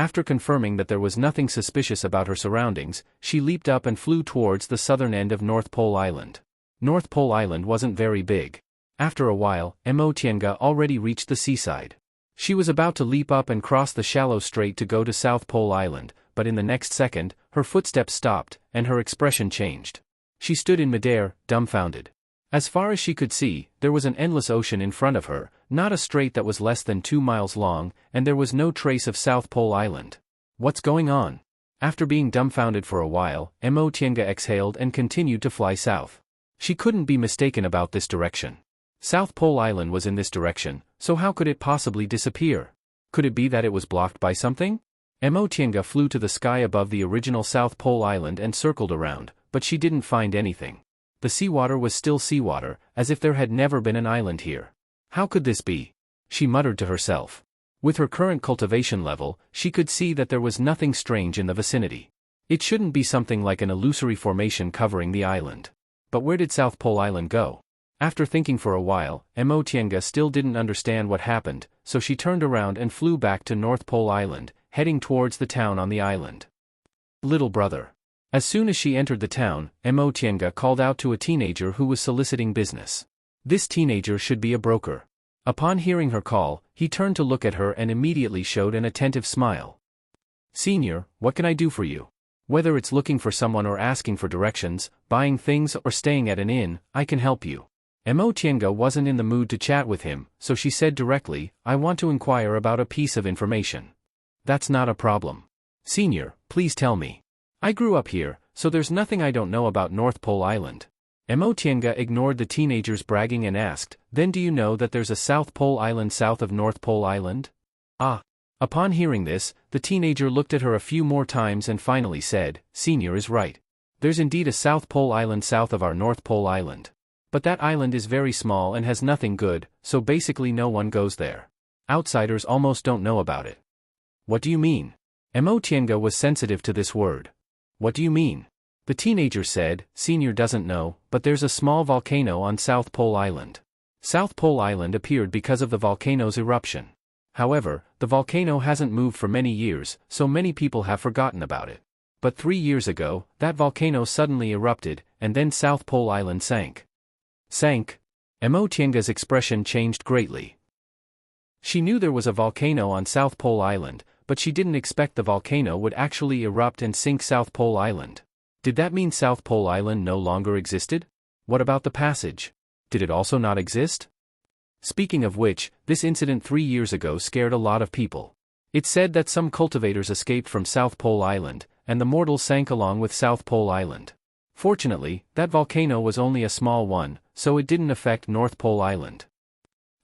After confirming that there was nothing suspicious about her surroundings, she leaped up and flew towards the southern end of North Pole Island. North Pole Island wasn't very big. After a while, Mo Tiange already reached the seaside. She was about to leap up and cross the shallow strait to go to South Pole Island, but in the next second, her footsteps stopped, and her expression changed. She stood in midair, dumbfounded. As far as she could see, there was an endless ocean in front of her, not a strait that was less than 2 miles long, and there was no trace of South Pole Island. What's going on? After being dumbfounded for a while, Mo Tiange exhaled and continued to fly south. She couldn't be mistaken about this direction. South Pole Island was in this direction, so how could it possibly disappear? Could it be that it was blocked by something? Mo Tiange flew to the sky above the original South Pole Island and circled around, but she didn't find anything. The seawater was still seawater, as if there had never been an island here. How could this be? She muttered to herself. With her current cultivation level, she could see that there was nothing strange in the vicinity. It shouldn't be something like an illusory formation covering the island. But where did South Pole Island go? After thinking for a while, Mo Tiange still didn't understand what happened, so she turned around and flew back to North Pole Island, heading towards the town on the island. Little brother. As soon as she entered the town, Mo Tiange called out to a teenager who was soliciting business. This teenager should be a broker. Upon hearing her call, he turned to look at her and immediately showed an attentive smile. Senior, what can I do for you? Whether it's looking for someone or asking for directions, buying things or staying at an inn, I can help you. Mo Tiange wasn't in the mood to chat with him, so she said directly, I want to inquire about a piece of information. That's not a problem. Senior, please tell me. I grew up here, so there's nothing I don't know about North Pole Island. Mo Tiange ignored the teenager's bragging and asked, then do you know that there's a South Pole Island south of North Pole Island? Ah. Upon hearing this, the teenager looked at her a few more times and finally said, Senior is right. There's indeed a South Pole Island south of our North Pole Island. But that island is very small and has nothing good, so basically no one goes there. Outsiders almost don't know about it. What do you mean? Mo Tiange was sensitive to this word. What do you mean? The teenager said, Senior doesn't know, but there's a small volcano on South Pole Island. South Pole Island appeared because of the volcano's eruption. However, the volcano hasn't moved for many years, so many people have forgotten about it. But 3 years ago, that volcano suddenly erupted, and then South Pole Island sank. Sank? Mo Tiange's expression changed greatly. She knew there was a volcano on South Pole Island, but she didn't expect the volcano would actually erupt and sink South Pole Island. Did that mean South Pole Island no longer existed? What about the passage? Did it also not exist? Speaking of which, this incident 3 years ago scared a lot of people. It said that some cultivators escaped from South Pole Island, and the mortals sank along with South Pole Island. Fortunately, that volcano was only a small one, so it didn't affect North Pole Island.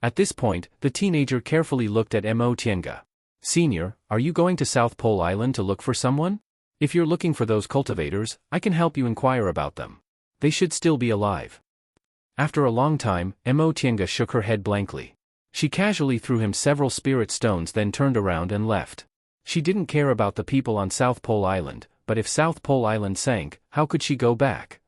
At this point, the teenager carefully looked at Mo Tiange. Senior, are you going to South Pole Island to look for someone? If you're looking for those cultivators, I can help you inquire about them. They should still be alive. After a long time, Mo Tiange shook her head blankly. She casually threw him several spirit stones then turned around and left. She didn't care about the people on South Pole Island, but if South Pole Island sank, how could she go back?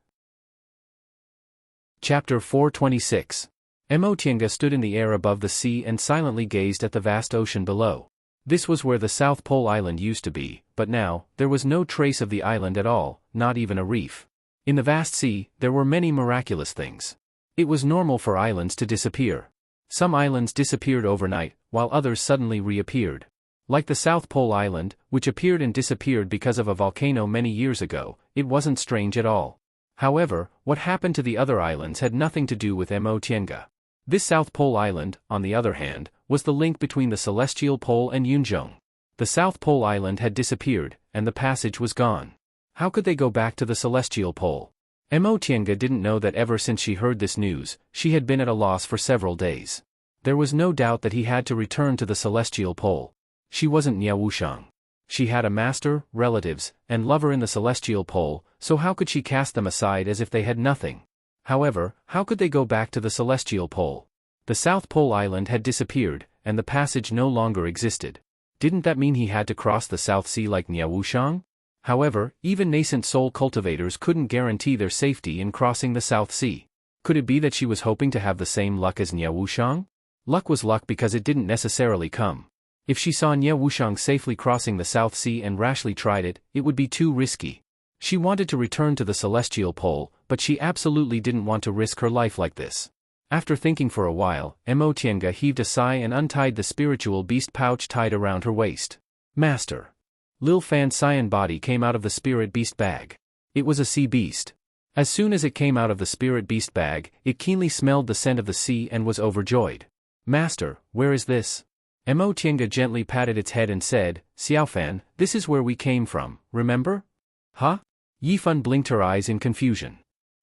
Chapter 426. Mo Tiange stood in the air above the sea and silently gazed at the vast ocean below. This was where the South Pole Island used to be, but now, there was no trace of the island at all, not even a reef. In the vast sea, there were many miraculous things. It was normal for islands to disappear. Some islands disappeared overnight, while others suddenly reappeared. Like the South Pole Island, which appeared and disappeared because of a volcano many years ago, it wasn't strange at all. However, what happened to the other islands had nothing to do with Mo Tiange. This South Pole Island, on the other hand, was the link between the Celestial Pole and Yunzhong. The South Pole Island had disappeared, and the passage was gone. How could they go back to the Celestial Pole? Mo Tiange didn't know that ever since she heard this news, she had been at a loss for several days. There was no doubt that he had to return to the Celestial Pole. She wasn't Niao Wushang. She had a master, relatives, and lover in the Celestial Pole, so how could she cast them aside as if they had nothing? However, how could they go back to the Celestial Pole? The South Pole Island had disappeared, and the passage no longer existed. Didn't that mean he had to cross the South Sea like Niao Wushang? However, even nascent soul cultivators couldn't guarantee their safety in crossing the South Sea. Could it be that she was hoping to have the same luck as Niao Wushang? Luck was luck because it didn't necessarily come. If she saw Nie Wushang safely crossing the South Sea and rashly tried it, it would be too risky. She wanted to return to the celestial pole, but she absolutely didn't want to risk her life like this. After thinking for a while, Mo Tiange heaved a sigh and untied the spiritual beast pouch tied around her waist. Master. Lil Fan's cyan body came out of the spirit beast bag. It was a sea beast. As soon as it came out of the spirit beast bag, it keenly smelled the scent of the sea and was overjoyed. Master, where is this? Mo Tiange gently patted its head and said, Xiaofan, this is where we came from, remember? Huh? Yifan blinked her eyes in confusion.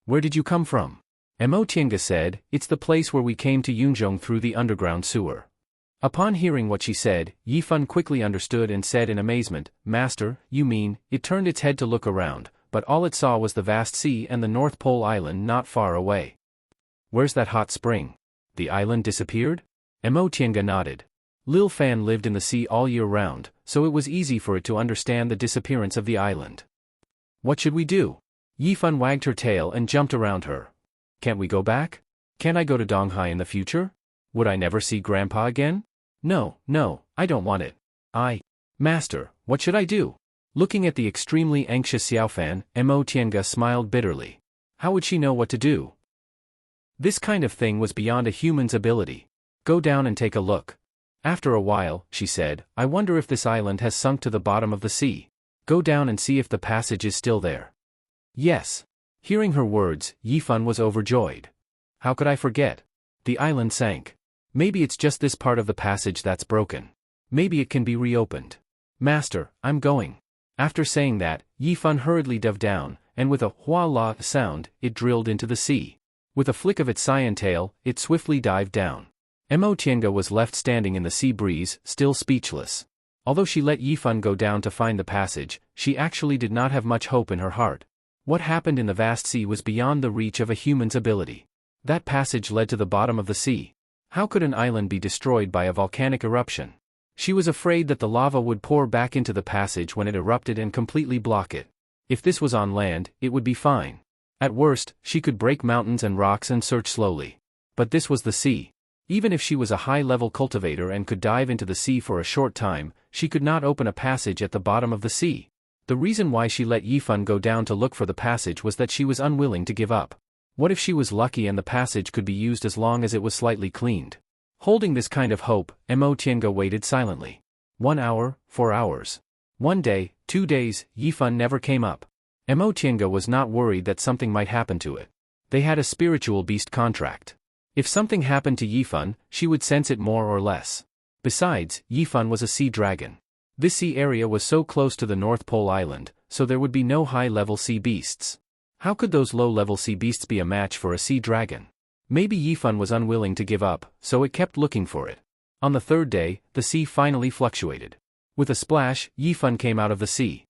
Where did you come from? Mo Tiange said, it's the place where we came to Yunzhong through the underground sewer. Upon hearing what she said, Yifan quickly understood and said in amazement, Master, you mean, it turned its head to look around, but all it saw was the vast sea and the North Pole Island not far away. Where's that hot spring? The island disappeared? Mo Tiange nodded. Lil Fan lived in the sea all year round, so it was easy for it to understand the disappearance of the island. What should we do? Yifan wagged her tail and jumped around her. Can't we go back? Can't I go to Donghai in the future? Would I never see Grandpa again? No, I don't want it. Master, what should I do? Looking at the extremely anxious Xiaofan, Mo Tiange smiled bitterly. How would she know what to do? This kind of thing was beyond a human's ability. Go down and take a look. After a while, she said, I wonder if this island has sunk to the bottom of the sea. Go down and see if the passage is still there. Yes. Hearing her words, Yifan was overjoyed. How could I forget? The island sank. Maybe it's just this part of the passage that's broken. Maybe it can be reopened. Master, I'm going. After saying that, Yifan hurriedly dove down, and with a hua-la sound, it drilled into the sea. With a flick of its cyan tail, it swiftly dived down. Mo Tiange was left standing in the sea breeze, still speechless. Although she let Yifan go down to find the passage, she actually did not have much hope in her heart. What happened in the vast sea was beyond the reach of a human's ability. That passage led to the bottom of the sea. How could an island be destroyed by a volcanic eruption? She was afraid that the lava would pour back into the passage when it erupted and completely block it. If this was on land, it would be fine. At worst, she could break mountains and rocks and search slowly. But this was the sea. Even if she was a high-level cultivator and could dive into the sea for a short time, she could not open a passage at the bottom of the sea. The reason why she let Yifan go down to look for the passage was that she was unwilling to give up. What if she was lucky and the passage could be used as long as it was slightly cleaned? Holding this kind of hope, Mo Tiange waited silently. 1 hour, 4 hours. 1 day, 2 days, Yifan never came up. Mo Tiange was not worried that something might happen to it. They had a spiritual beast contract. If something happened to Yifan, she would sense it more or less. Besides, Yifan was a sea dragon. This sea area was so close to the North Pole Island, so there would be no high-level sea beasts. How could those low-level sea beasts be a match for a sea dragon? Maybe Yifan was unwilling to give up, so it kept looking for it. On the 3rd day, the sea finally fluctuated. With a splash, Yifan came out of the sea.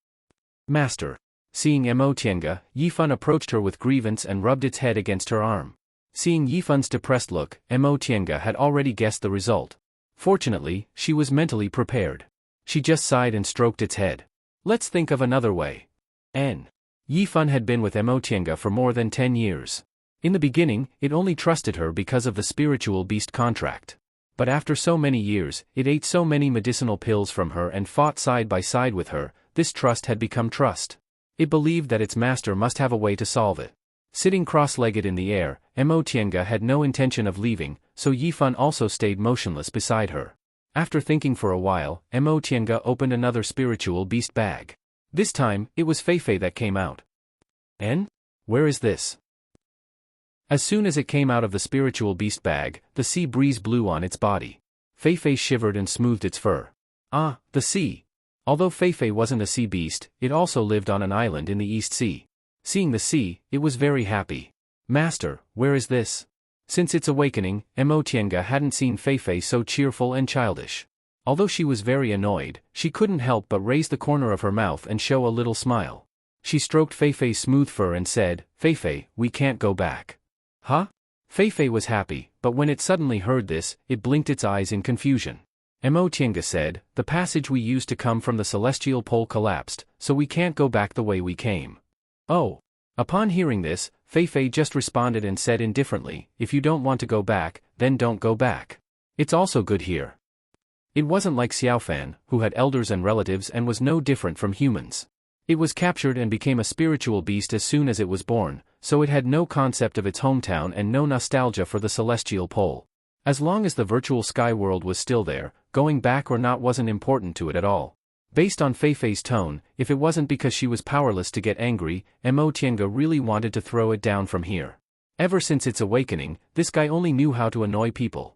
Master. Seeing Mo Tiange, Yifan approached her with grievance and rubbed its head against her arm. Seeing Yifan's depressed look, Mo Tiange had already guessed the result. Fortunately, she was mentally prepared. She just sighed and stroked its head. Let's think of another way. Yifan had been with Mo Tiange for more than 10 years. In the beginning, it only trusted her because of the spiritual beast contract. But after so many years, it ate so many medicinal pills from her and fought side by side with her, this trust had become trust. It believed that its master must have a way to solve it. Sitting cross-legged in the air, Mo Tiange had no intention of leaving, so Yifan also stayed motionless beside her. After thinking for a while, Mo Tiange opened another spiritual beast bag. This time, it was Feifei that came out. Where is this? As soon as it came out of the spiritual beast bag, the sea breeze blew on its body. Feifei shivered and smoothed its fur. Ah, the sea. Although Feifei wasn't a sea beast, it also lived on an island in the East Sea. Seeing the sea, it was very happy. Master, where is this? Since its awakening, Mo Tiange hadn't seen Feifei so cheerful and childish. Although she was very annoyed, she couldn't help but raise the corner of her mouth and show a little smile. She stroked Feifei's smooth fur and said, Feifei, we can't go back. Huh? Feifei was happy, but when it suddenly heard this, it blinked its eyes in confusion. Mo Tiange said, the passage we used to come from the celestial pole collapsed, so we can't go back the way we came. Oh. Upon hearing this, Feifei just responded and said indifferently, if you don't want to go back, then don't go back. It's also good here. It wasn't like Xiaofan, who had elders and relatives and was no different from humans. It was captured and became a spiritual beast as soon as it was born, so it had no concept of its hometown and no nostalgia for the celestial pole. As long as the virtual sky world was still there, going back or not wasn't important to it at all. Based on Feifei's tone, if it wasn't because she was powerless to get angry, Mo Tiange really wanted to throw it down from here. Ever since its awakening, this guy only knew how to annoy people.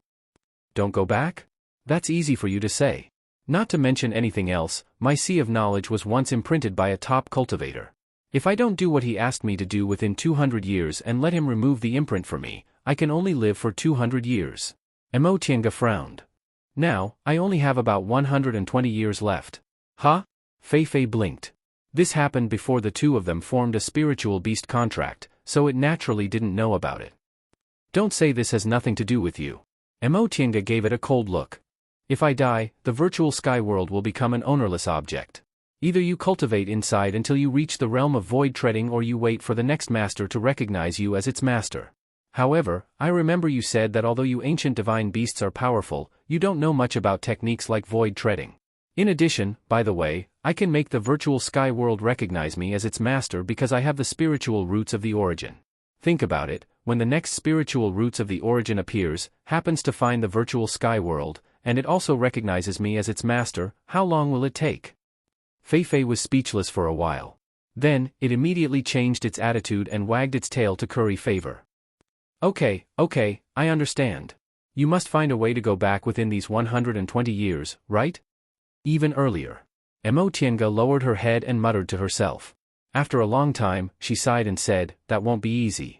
Don't go back? That's easy for you to say. Not to mention anything else, my sea of knowledge was once imprinted by a top cultivator. If I don't do what he asked me to do within 200 years and let him remove the imprint for me, I can only live for 200 years. Mo Tiange frowned. Now, I only have about 120 years left. Huh? Feifei blinked. This happened before the two of them formed a spiritual beast contract, so it naturally didn't know about it. Don't say this has nothing to do with you. Mo Tiange gave it a cold look. If I die, the virtual sky world will become an ownerless object. Either you cultivate inside until you reach the realm of void treading or you wait for the next master to recognize you as its master. However, I remember you said that although you ancient divine beasts are powerful, you don't know much about techniques like void treading. In addition, by the way, I can make the virtual sky world recognize me as its master because I have the spiritual roots of the origin. Think about it, when the next spiritual roots of the origin appears, happens to find the virtual sky world, and it also recognizes me as its master, how long will it take? Feifei was speechless for a while. Then, it immediately changed its attitude and wagged its tail to curry favor. Okay, I understand. You must find a way to go back within these 120 years, right? Even earlier. Mo Tiange lowered her head and muttered to herself. After a long time, she sighed and said, that won't be easy.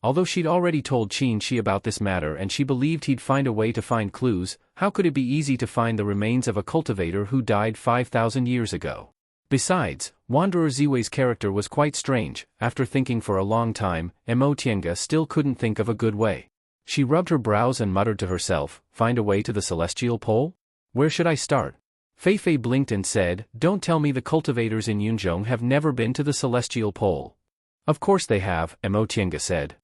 Although she'd already told Qin Shi about this matter and she believed he'd find a way to find clues, how could it be easy to find the remains of a cultivator who died 5,000 years ago? Besides, Wanderer Ziwei's character was quite strange. After thinking for a long time, Mo Tiange still couldn't think of a good way. She rubbed her brows and muttered to herself, find a way to the celestial pole? Where should I start? Feifei blinked and said, don't tell me the cultivators in Yunzhong have never been to the celestial pole. Of course they have, Mo Tiange said.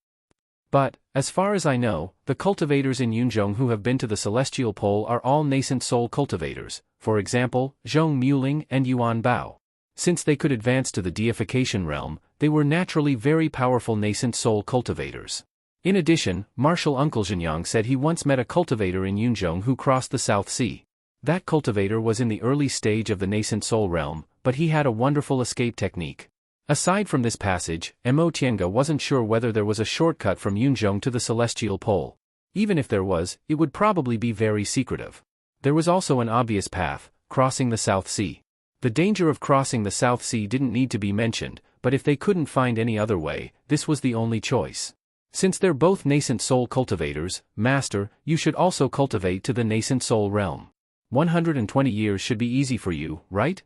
But, as far as I know, the cultivators in Yunzhong who have been to the celestial pole are all nascent soul cultivators, for example, Zhong Muling and Yuan Bao. Since they could advance to the deification realm, they were naturally very powerful nascent soul cultivators. In addition, Marshal Uncle Zhenyang said he once met a cultivator in Yunzhong who crossed the South Sea. That cultivator was in the early stage of the nascent soul realm, but he had a wonderful escape technique. Aside from this passage, Mo Tiange wasn't sure whether there was a shortcut from Yunzhong to the celestial pole. Even if there was, it would probably be very secretive. There was also an obvious path, crossing the South Sea. The danger of crossing the South Sea didn't need to be mentioned, but if they couldn't find any other way, this was the only choice. Since they're both nascent soul cultivators, Master, you should also cultivate to the nascent soul realm. 120 years should be easy for you, right?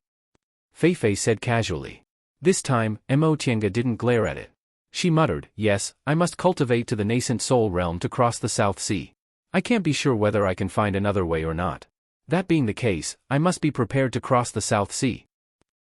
Feifei said casually. This time, Mo Tiange didn't glare at it. She muttered, yes, I must cultivate to the nascent soul realm to cross the South Sea. I can't be sure whether I can find another way or not. That being the case, I must be prepared to cross the South Sea.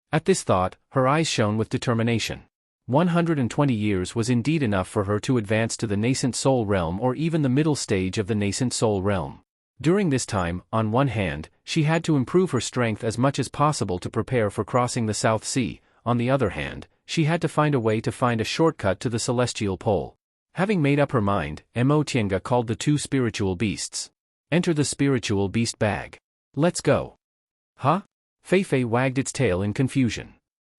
At this thought, her eyes shone with determination. 120 years was indeed enough for her to advance to the nascent soul realm or even the middle stage of the nascent soul realm. During this time, on one hand, she had to improve her strength as much as possible to prepare for crossing the South Sea. On the other hand, she had to find a way to find a shortcut to the celestial pole. Having made up her mind, Mo Tiange called the two spiritual beasts. Enter the spiritual beast bag. Let's go. Huh? Feifei wagged its tail in confusion.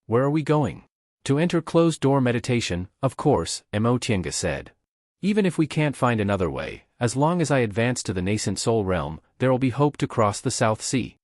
Where are we going? To enter closed-door meditation, of course, Mo Tiange said. Even if we can't find another way, as long as I advance to the nascent soul realm, there'll be hope to cross the South Sea.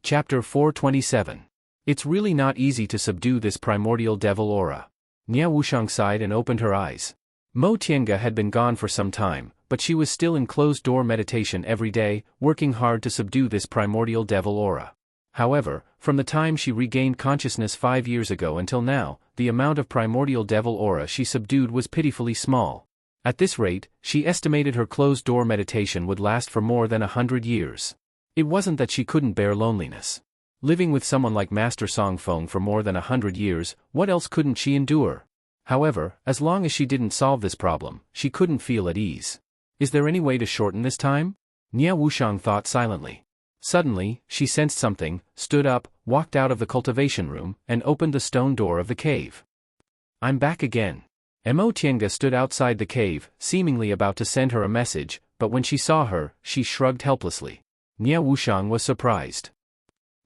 Chapter 427. It's really not easy to subdue this primordial devil aura. Nia Wushang sighed and opened her eyes. Mo Tiange had been gone for some time, but she was still in closed-door meditation every day, working hard to subdue this primordial devil aura. However, from the time she regained consciousness 5 years ago until now, the amount of primordial devil aura she subdued was pitifully small. At this rate, she estimated her closed-door meditation would last for more than 100 years. It wasn't that she couldn't bear loneliness. Living with someone like Master Songfeng for more than 100 years, what else couldn't she endure? However, as long as she didn't solve this problem, she couldn't feel at ease. Is there any way to shorten this time? Nia Wushang thought silently. Suddenly, she sensed something, stood up, walked out of the cultivation room, and opened the stone door of the cave. I'm back again. Mo Tiange stood outside the cave, seemingly about to send her a message, but when she saw her, she shrugged helplessly. Nia Wushang was surprised.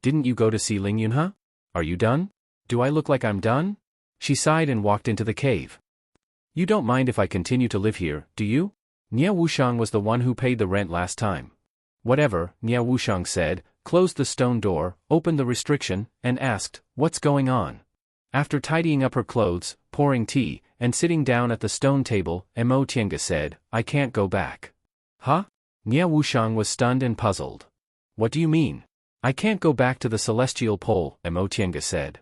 Didn't you go to see Ling Yunhe? Are you done? Do I look like I'm done? She sighed and walked into the cave. You don't mind if I continue to live here, do you? Nia Wushang was the one who paid the rent last time. Whatever, Nia Wushang said, closed the stone door, opened the restriction, and asked, what's going on? After tidying up her clothes, pouring tea, and sitting down at the stone table, Mo Tiange said, I can't go back. Huh? Nia Wushang was stunned and puzzled. What do you mean? I can't go back to the celestial pole, Mo Tiange said.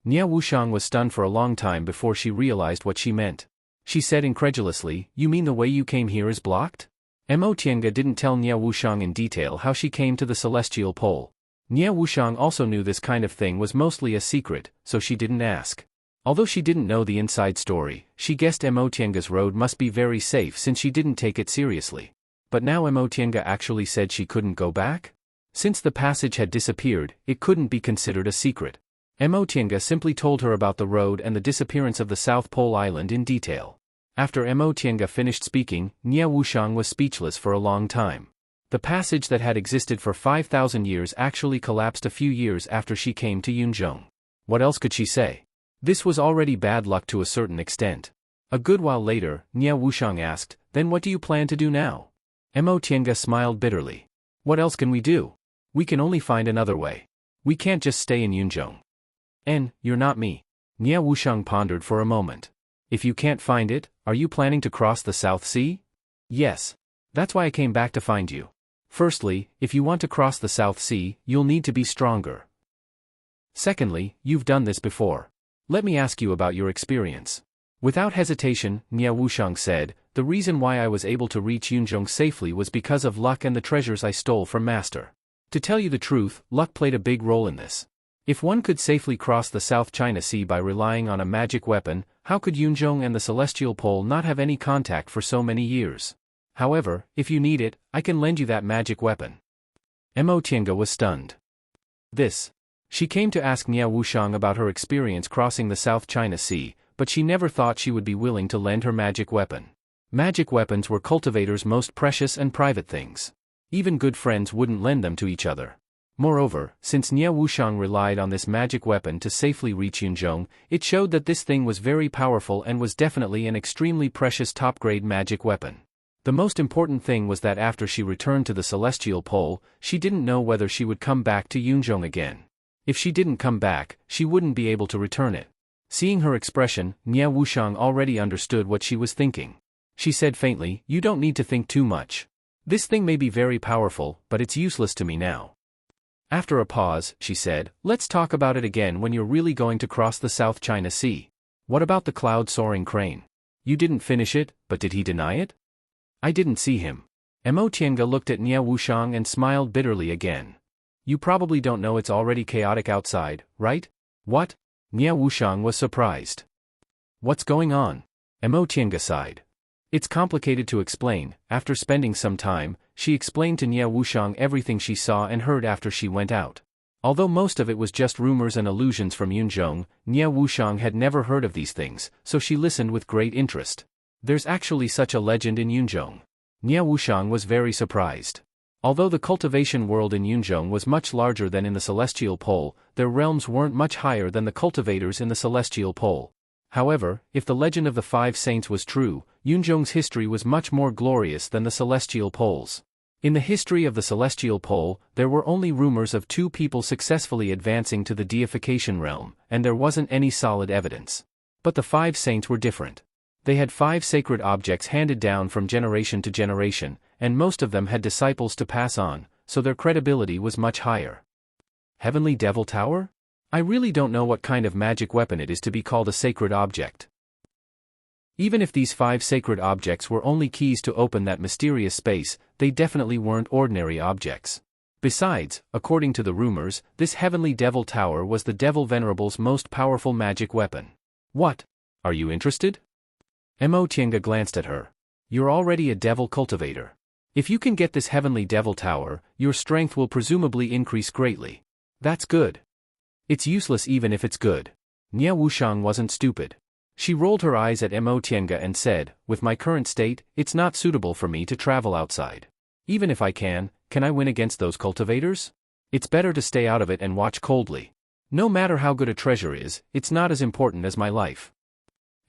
Nia Wushang was stunned for a long time before she realized what she meant. She said incredulously, you mean the way you came here is blocked? Mo Tiange didn't tell Nia Wushang in detail how she came to the celestial pole. Nia Wushang also knew this kind of thing was mostly a secret, so she didn't ask. Although she didn't know the inside story, she guessed Mo Tiange's road must be very safe since she didn't take it seriously. But now Mo Tiange actually said she couldn't go back? Since the passage had disappeared, it couldn't be considered a secret. Mo Tiange simply told her about the road and the disappearance of the South Pole Island in detail. After Mo Tiange finished speaking, Nia Wushang was speechless for a long time. The passage that had existed for 5,000 years actually collapsed a few years after she came to Yunzhong. What else could she say? This was already bad luck to a certain extent. A good while later, Nia Wushang asked, then what do you plan to do now? Mo Tiange smiled bitterly. What else can we do? We can only find another way. We can't just stay in Yunzhong. You're not me. Nia Wushang pondered for a moment. If you can't find it, are you planning to cross the South Sea? Yes. That's why I came back to find you. Firstly, if you want to cross the South Sea, you'll need to be stronger. Secondly, you've done this before. Let me ask you about your experience. Without hesitation, Nia Wushang said, the reason why I was able to reach Yunzhong safely was because of luck and the treasures I stole from Master. To tell you the truth, luck played a big role in this. If one could safely cross the South China Sea by relying on a magic weapon, how could Yunzhong and the Celestial Pole not have any contact for so many years? However, if you need it, I can lend you that magic weapon. Mo Tiange was stunned. She came to ask Nia Wushang about her experience crossing the South China Sea, but she never thought she would be willing to lend her magic weapon. Magic weapons were cultivators' most precious and private things. Even good friends wouldn't lend them to each other. Moreover, since Nia Wushang relied on this magic weapon to safely reach Yunzhong, it showed that this thing was very powerful and was definitely an extremely precious top-grade magic weapon. The most important thing was that after she returned to the Celestial Pole, she didn't know whether she would come back to Yunzhong again. If she didn't come back, she wouldn't be able to return it. Seeing her expression, Nia Wushang already understood what she was thinking. She said faintly, you don't need to think too much. This thing may be very powerful, but it's useless to me now. After a pause, she said, let's talk about it again when you're really going to cross the South China Sea. What about the cloud-soaring crane? You didn't finish it, but did he deny it? I didn't see him. Mo Tiange looked at Nia Wushang and smiled bitterly again. You probably don't know it's already chaotic outside, right? What? Nia Wushang was surprised. What's going on? Mo Tiange sighed. It's complicated to explain. After spending some time, she explained to Nia Wushang everything she saw and heard after she went out. Although most of it was just rumors and illusions from Yunzhong, Nia Wushang had never heard of these things, so she listened with great interest. There's actually such a legend in Yunzhong. Nia Wushang was very surprised. Although the cultivation world in Yunzhong was much larger than in the Celestial Pole, their realms weren't much higher than the cultivators in the Celestial Pole. However, if the legend of the 5 saints was true, Yunzhong's history was much more glorious than the Celestial Pole's. In the history of the Celestial Pole, there were only rumors of 2 people successfully advancing to the deification realm, and there wasn't any solid evidence. But the 5 saints were different. They had 5 sacred objects handed down from generation to generation, and most of them had disciples to pass on, so their credibility was much higher. Heavenly Devil Tower? I really don't know what kind of magic weapon it is to be called a sacred object. Even if these 5 sacred objects were only keys to open that mysterious space, they definitely weren't ordinary objects. Besides, according to the rumors, this Heavenly Devil Tower was the Devil Venerable's most powerful magic weapon. What? Are you interested? Mo Tiange glanced at her. You're already a devil cultivator. If you can get this heavenly devil tower, your strength will presumably increase greatly. That's good. It's useless even if it's good. Nie Wuxiang wasn't stupid. She rolled her eyes at Mo Tiange and said, with my current state, it's not suitable for me to travel outside. Even if I can I win against those cultivators? It's better to stay out of it and watch coldly. No matter how good a treasure is, it's not as important as my life.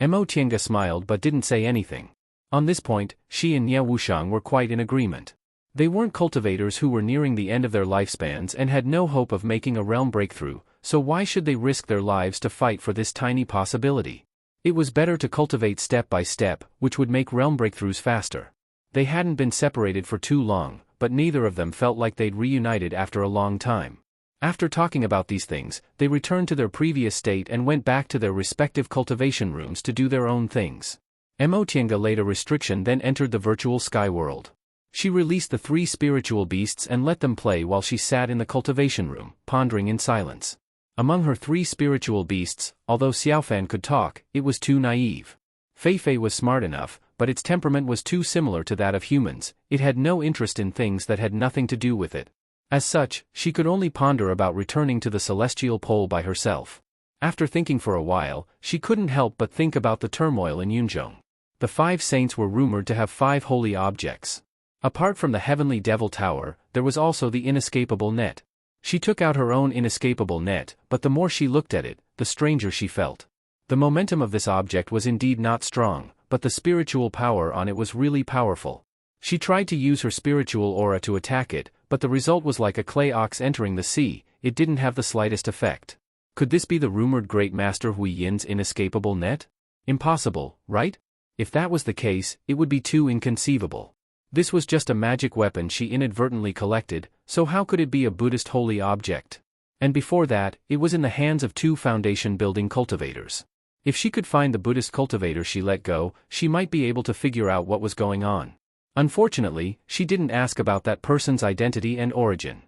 Mo Tiange smiled but didn't say anything. On this point, she and Nie Wuxiang were quite in agreement. They weren't cultivators who were nearing the end of their lifespans and had no hope of making a realm breakthrough, so why should they risk their lives to fight for this tiny possibility? It was better to cultivate step by step, which would make realm breakthroughs faster. They hadn't been separated for too long, but neither of them felt like they'd reunited after a long time. After talking about these things, they returned to their previous state and went back to their respective cultivation rooms to do their own things. Mo Tiange laid a restriction then entered the virtual sky world. She released the 3 spiritual beasts and let them play while she sat in the cultivation room, pondering in silence. Among her 3 spiritual beasts, although Xiaofan could talk, it was too naive. Feifei was smart enough, but its temperament was too similar to that of humans. It had no interest in things that had nothing to do with it. As such, she could only ponder about returning to the celestial pole by herself. After thinking for a while, she couldn't help but think about the turmoil in Yunzhong. The 5 saints were rumored to have 5 holy objects. Apart from the heavenly devil tower, there was also the inescapable net. She took out her own inescapable net, but the more she looked at it, the stranger she felt. The momentum of this object was indeed not strong, but the spiritual power on it was really powerful. She tried to use her spiritual aura to attack it, but the result was like a clay ox entering the sea. It didn't have the slightest effect. Could this be the rumored great master Hui Yin's inescapable net? Impossible, right? If that was the case, it would be too inconceivable. This was just a magic weapon she inadvertently collected, so how could it be a Buddhist holy object? And before that, it was in the hands of 2 foundation-building cultivators. If she could find the Buddhist cultivator she let go, she might be able to figure out what was going on. Unfortunately, she didn't ask about that person's identity and origin.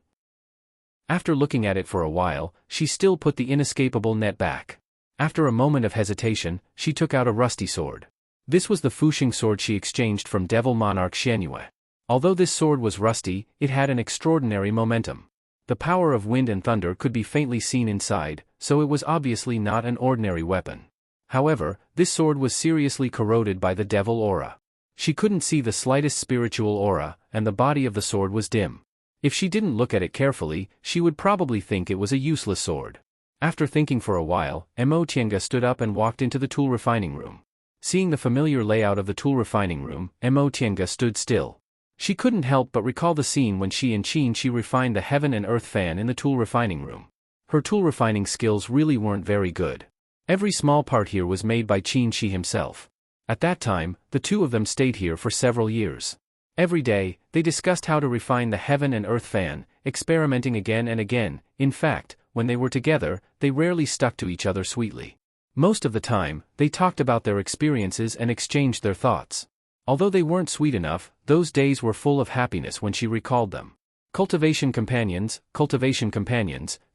After looking at it for a while, she still put the inescapable net back. After a moment of hesitation, she took out a rusty sword. This was the Fuxing sword she exchanged from Devil Monarch Xueqi. Although this sword was rusty, it had an extraordinary momentum. The power of wind and thunder could be faintly seen inside, so it was obviously not an ordinary weapon. However, this sword was seriously corroded by the devil aura. She couldn't see the slightest spiritual aura, and the body of the sword was dim. If she didn't look at it carefully, she would probably think it was a useless sword. After thinking for a while, Mo Tiange stood up and walked into the tool refining room. Seeing the familiar layout of the tool refining room, Mo Tiange stood still. She couldn't help but recall the scene when she and Xueqi refined the heaven and earth fan in the tool refining room. Her tool refining skills really weren't very good. Every small part here was made by Xueqi himself. At that time, the 2 of them stayed here for several years. Every day, they discussed how to refine the heaven and earth fan, experimenting again and again. In fact, when they were together, they rarely stuck to each other sweetly. Most of the time, they talked about their experiences and exchanged their thoughts. Although they weren't sweet enough, those days were full of happiness when she recalled them. Cultivation companions,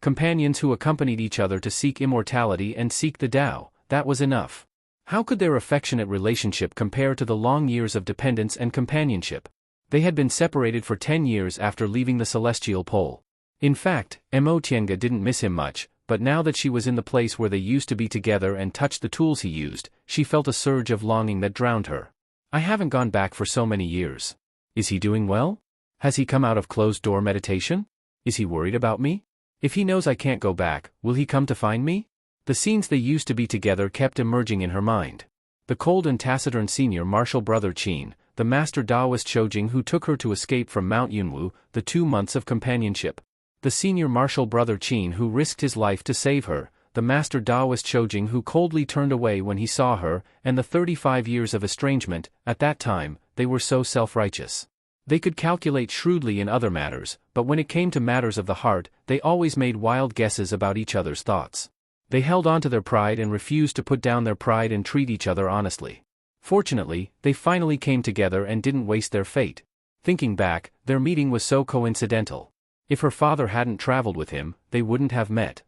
companions who accompanied each other to seek immortality and seek the Tao, that was enough. How could their affectionate relationship compare to the long years of dependence and companionship? They had been separated for 10 years after leaving the celestial pole. In fact, Mo Tiange didn't miss him much, but now that she was in the place where they used to be together and touched the tools he used, she felt a surge of longing that drowned her. I haven't gone back for so many years. Is he doing well? Has he come out of closed-door meditation? Is he worried about me? If he knows I can't go back, will he come to find me? The scenes they used to be together kept emerging in her mind. The cold and taciturn senior martial brother Qin, the master Taoist Xueqi who took her to escape from Mount Yunwu, the 2 months of companionship. The senior martial brother Qin who risked his life to save her, the master Taoist Xueqi who coldly turned away when he saw her, and the 35 years of estrangement. At that time, they were so self-righteous. They could calculate shrewdly in other matters, but when it came to matters of the heart, they always made wild guesses about each other's thoughts. They held on to their pride and refused to put down their pride and treat each other honestly. Fortunately, they finally came together and didn't waste their fate. Thinking back, their meeting was so coincidental. If her father hadn't traveled with him, they wouldn't have met.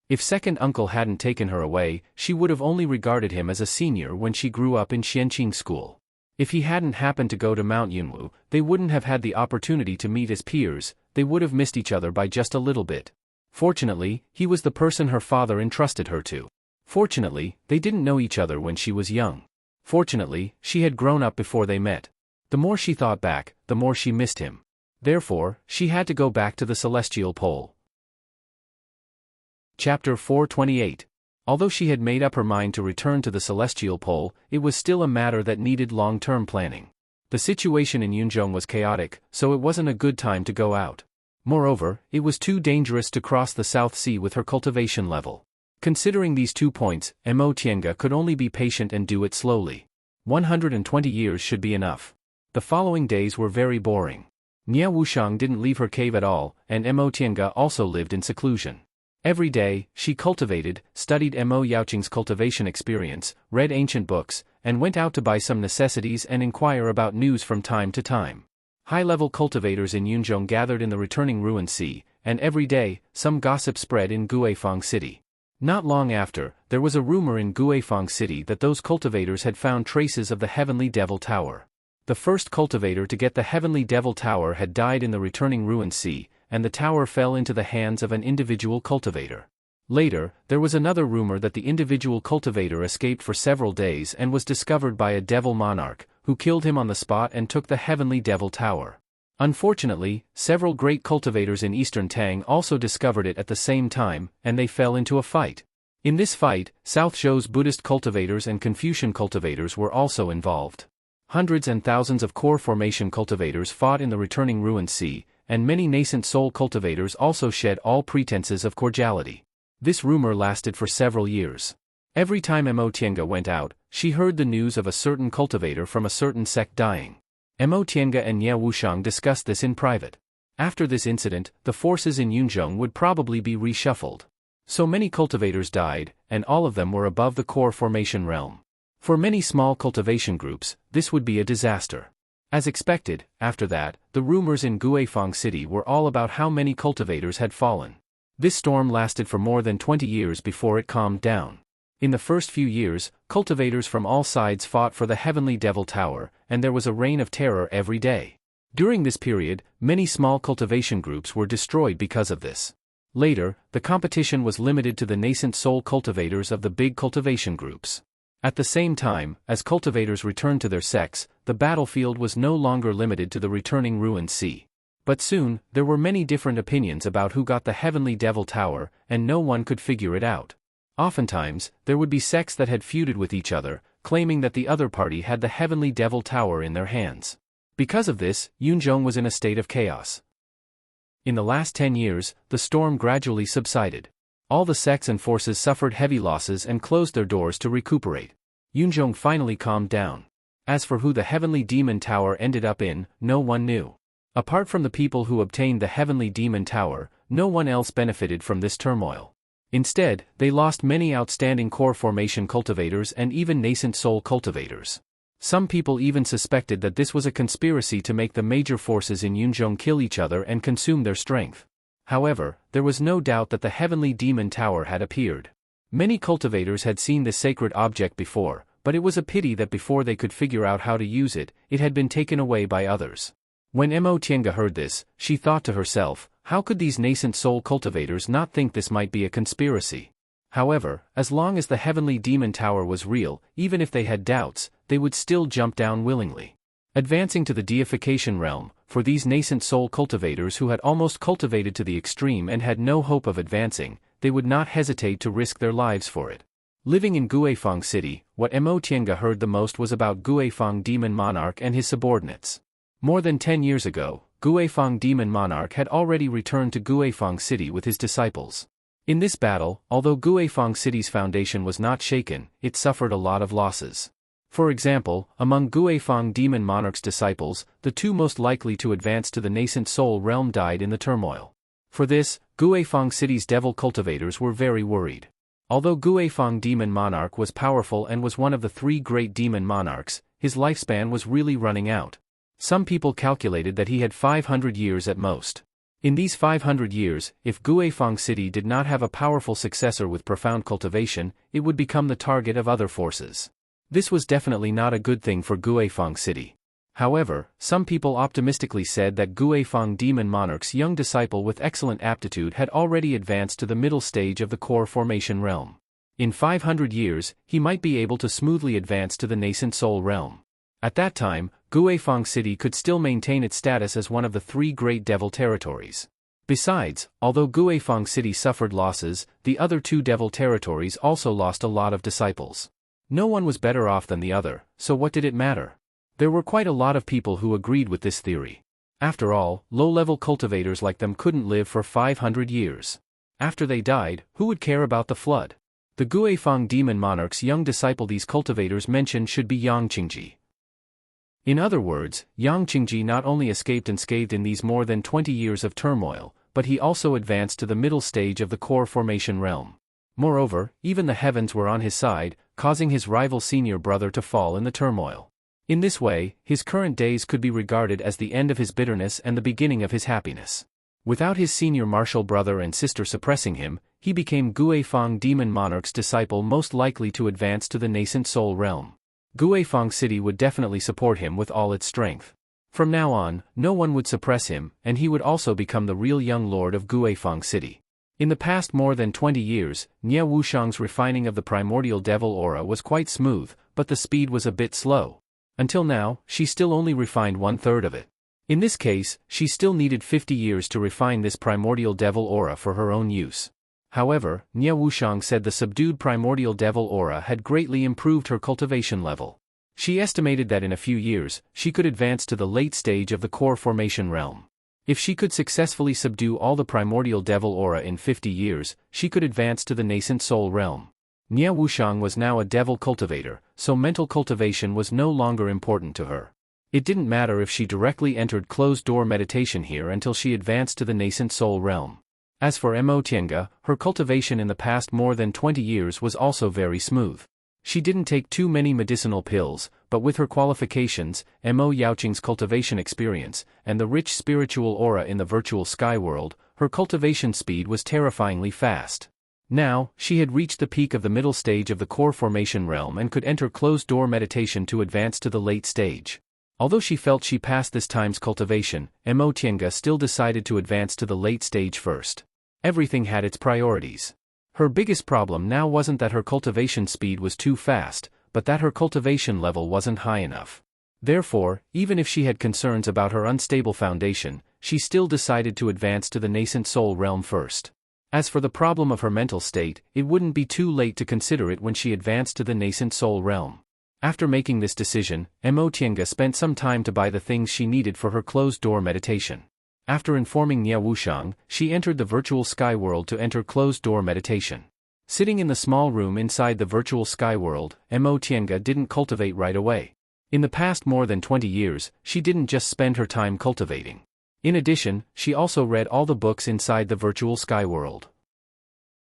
If second uncle hadn't taken her away, she would have only regarded him as a senior when she grew up in Xianqing school. If he hadn't happened to go to Mount Yunwu, they wouldn't have had the opportunity to meet as peers, they would have missed each other by just a little bit. Fortunately, he was the person her father entrusted her to. Fortunately, they didn't know each other when she was young. Fortunately, she had grown up before they met. The more she thought back, the more she missed him. Therefore, she had to go back to the celestial pole. Chapter 428. Although she had made up her mind to return to the celestial pole, it was still a matter that needed long-term planning. The situation in Yunzhong was chaotic, so it wasn't a good time to go out. Moreover, it was too dangerous to cross the South Sea with her cultivation level. Considering these 2 points, Mo Tiange could only be patient and do it slowly. 120 years should be enough. The following days were very boring. Nie Wuxiang didn't leave her cave at all, and Mo Tiange also lived in seclusion. Every day, she cultivated, studied Mo Yaoqing's cultivation experience, read ancient books, and went out to buy some necessities and inquire about news from time to time. High-level cultivators in Yunzhong gathered in the returning ruined sea, and every day, some gossip spread in Guifang City. Not long after, there was a rumor in Guifang City that those cultivators had found traces of the Heavenly Devil Tower. The first cultivator to get the Heavenly Devil Tower had died in the returning ruined sea, and the tower fell into the hands of an individual cultivator. Later, there was another rumor that the individual cultivator escaped for several days and was discovered by a devil monarch, who killed him on the spot and took the Heavenly Devil Tower. Unfortunately, several great cultivators in Eastern Tang also discovered it at the same time, and they fell into a fight. In this fight, South Zhou's Buddhist cultivators and Confucian cultivators were also involved. Hundreds and thousands of core formation cultivators fought in the returning ruined sea, and many nascent soul cultivators also shed all pretenses of cordiality. This rumor lasted for several years. Every time Mo Tiange went out, she heard the news of a certain cultivator from a certain sect dying. Mo Tiange and Nie Wuxiang discussed this in private. After this incident, the forces in Yunzhong would probably be reshuffled. So many cultivators died, and all of them were above the core formation realm. For many small cultivation groups, this would be a disaster. As expected, after that, the rumors in Guifang City were all about how many cultivators had fallen. This storm lasted for more than 20 years before it calmed down. In the first few years, cultivators from all sides fought for the Heavenly Devil Tower, and there was a reign of terror every day. During this period, many small cultivation groups were destroyed because of this. Later, the competition was limited to the nascent soul cultivators of the big cultivation groups. At the same time, as cultivators returned to their sects, the battlefield was no longer limited to the returning ruined sea. But soon, there were many different opinions about who got the Heavenly Devil Tower, and no one could figure it out. Oftentimes, there would be sects that had feuded with each other, claiming that the other party had the Heavenly Devil Tower in their hands. Because of this, Yunzhong was in a state of chaos. In the last 10 years, the storm gradually subsided. All the sects and forces suffered heavy losses and closed their doors to recuperate. Yunzhong finally calmed down. As for who the Heavenly Demon Tower ended up in, no one knew. Apart from the people who obtained the Heavenly Demon Tower, no one else benefited from this turmoil. Instead, they lost many outstanding core formation cultivators and even nascent soul cultivators. Some people even suspected that this was a conspiracy to make the major forces in Yunzhong kill each other and consume their strength. However, there was no doubt that the Heavenly Demon Tower had appeared. Many cultivators had seen this sacred object before, but it was a pity that before they could figure out how to use it, it had been taken away by others. When Mo Tiange heard this, she thought to herself, how could these nascent soul cultivators not think this might be a conspiracy? However, as long as the Heavenly Demon Tower was real, even if they had doubts, they would still jump down willingly. Advancing to the deification realm, for these nascent soul cultivators who had almost cultivated to the extreme and had no hope of advancing, they would not hesitate to risk their lives for it. Living in Guifang City, what Mo Tiange heard the most was about Guifang Demon Monarch and his subordinates. More than 10 years ago, Guifang Demon Monarch had already returned to Guifang City with his disciples. In this battle, although Guifang City's foundation was not shaken, it suffered a lot of losses. For example, among Guifang Demon Monarch's disciples, the two most likely to advance to the nascent soul realm died in the turmoil. For this, Guifang City's devil cultivators were very worried. Although Guifang Demon Monarch was powerful and was one of the 3 great demon monarchs, his lifespan was really running out. Some people calculated that he had 500 years at most. In these 500 years, if Guifang City did not have a powerful successor with profound cultivation, it would become the target of other forces. This was definitely not a good thing for Guifeng City. However, some people optimistically said that Guifeng Demon Monarch's young disciple with excellent aptitude had already advanced to the middle stage of the core formation realm. In 500 years, he might be able to smoothly advance to the nascent soul realm. At that time, Guifeng City could still maintain its status as one of the 3 great devil territories. Besides, although Guifeng City suffered losses, the other 2 devil territories also lost a lot of disciples. No one was better off than the other, so what did it matter? There were quite a lot of people who agreed with this theory. After all, low-level cultivators like them couldn't live for 500 years. After they died, who would care about the flood? The Guifeng Demon Monarch's young disciple these cultivators mentioned should be Xueqi. In other words, Xueqi not only escaped unscathed in these more than 20 years of turmoil, but he also advanced to the middle stage of the core formation realm. Moreover, even the heavens were on his side, causing his rival senior brother to fall in the turmoil. In this way, his current days could be regarded as the end of his bitterness and the beginning of his happiness. Without his senior martial brother and sister suppressing him, he became Guifeng Demon Monarch's disciple most likely to advance to the nascent soul realm. Guifeng City would definitely support him with all its strength. From now on, no one would suppress him, and he would also become the real young lord of Guifeng City. In the past more than 20 years, Nie Wuxiang's refining of the primordial devil aura was quite smooth, but the speed was a bit slow. Until now, she still only refined 1/3 of it. In this case, she still needed 50 years to refine this primordial devil aura for her own use. However, Nie Wuxiang said the subdued primordial devil aura had greatly improved her cultivation level. She estimated that in a few years, she could advance to the late stage of the core formation realm. If she could successfully subdue all the primordial devil aura in 50 years, she could advance to the nascent soul realm. Nie Wuxiang was now a devil cultivator, so mental cultivation was no longer important to her. It didn't matter if she directly entered closed-door meditation here until she advanced to the nascent soul realm. As for Mo Tiange, her cultivation in the past more than 20 years was also very smooth. She didn't take too many medicinal pills, but with her qualifications, Mo Yaoqing's cultivation experience, and the rich spiritual aura in the virtual sky world, her cultivation speed was terrifyingly fast. Now, she had reached the peak of the middle stage of the core formation realm and could enter closed-door meditation to advance to the late stage. Although she felt she passed this time's cultivation, Mo Tiange still decided to advance to the late stage first. Everything had its priorities. Her biggest problem now wasn't that her cultivation speed was too fast, but that her cultivation level wasn't high enough. Therefore, even if she had concerns about her unstable foundation, she still decided to advance to the nascent soul realm first. As for the problem of her mental state, it wouldn't be too late to consider it when she advanced to the nascent soul realm. After making this decision, Mo Tiange spent some time to buy the things she needed for her closed-door meditation. After informing Nie Wuxiang, she entered the virtual sky world to enter closed-door meditation. Sitting in the small room inside the virtual sky world, Mo Tiange didn't cultivate right away. In the past more than 20 years, she didn't just spend her time cultivating. In addition, she also read all the books inside the virtual sky world.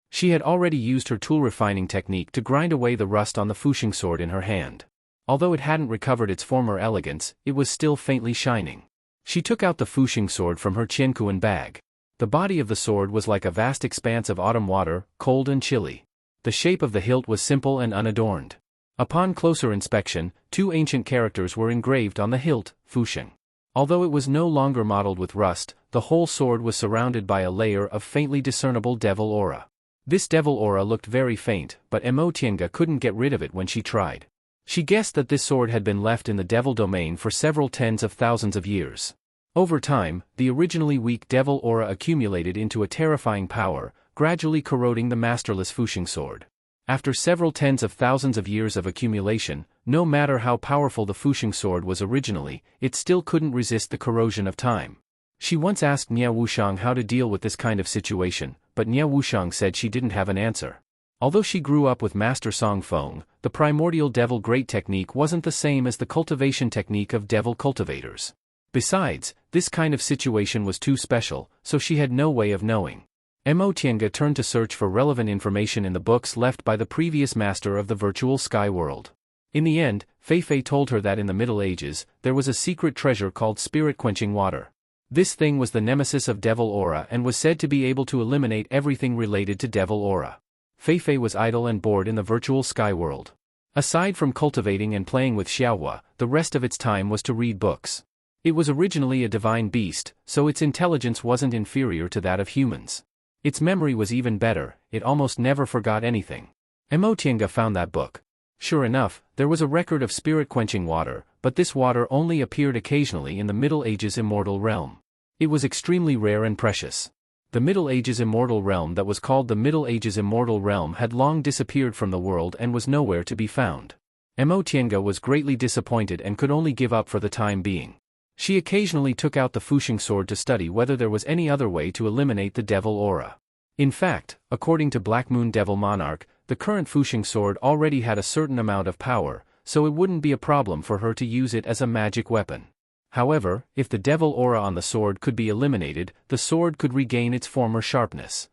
She had already used her tool refining technique to grind away the rust on the Fuxing sword in her hand. Although it hadn't recovered its former elegance, it was still faintly shining. She took out the Fuxing sword from her Qiankuan bag. The body of the sword was like a vast expanse of autumn water, cold and chilly. The shape of the hilt was simple and unadorned. Upon closer inspection, 2 ancient characters were engraved on the hilt, Fuxing. Although it was no longer mottled with rust, the whole sword was surrounded by a layer of faintly discernible devil aura. This devil aura looked very faint, but Mo Tiange couldn't get rid of it when she tried. She guessed that this sword had been left in the devil domain for several tens of thousands of years. Over time, the originally weak devil aura accumulated into a terrifying power, gradually corroding the masterless Fuxing sword. After several tens of thousands of years of accumulation, no matter how powerful the Fuxing sword was originally, it still couldn't resist the corrosion of time. She once asked Nie Wuxiang how to deal with this kind of situation, but Nie Wuxiang said she didn't have an answer. Although she grew up with Master Song Feng, the primordial devil great technique wasn't the same as the cultivation technique of devil cultivators. Besides, this kind of situation was too special, so she had no way of knowing. Mo Tiange turned to search for relevant information in the books left by the previous master of the virtual sky world. In the end, Fei told her that in the Middle Ages, there was a secret treasure called spirit-quenching water. This thing was the nemesis of devil aura and was said to be able to eliminate everything related to devil aura. Fei was idle and bored in the virtual sky world. Aside from cultivating and playing with Xueqi, the rest of its time was to read books. It was originally a divine beast, so its intelligence wasn't inferior to that of humans. Its memory was even better, it almost never forgot anything. Emotienga found that book. Sure enough, there was a record of spirit-quenching water, but this water only appeared occasionally in the Middle Ages immortal realm. It was extremely rare and precious. The Middle Ages immortal realm that was called the Middle Ages immortal realm had long disappeared from the world and was nowhere to be found. Emotienga was greatly disappointed and could only give up for the time being. She occasionally took out the Fusheng sword to study whether there was any other way to eliminate the devil aura. In fact, according to Black Moon Devil Monarch, the current Fusheng sword already had a certain amount of power, so it wouldn't be a problem for her to use it as a magic weapon. However, if the devil aura on the sword could be eliminated, the sword could regain its former sharpness.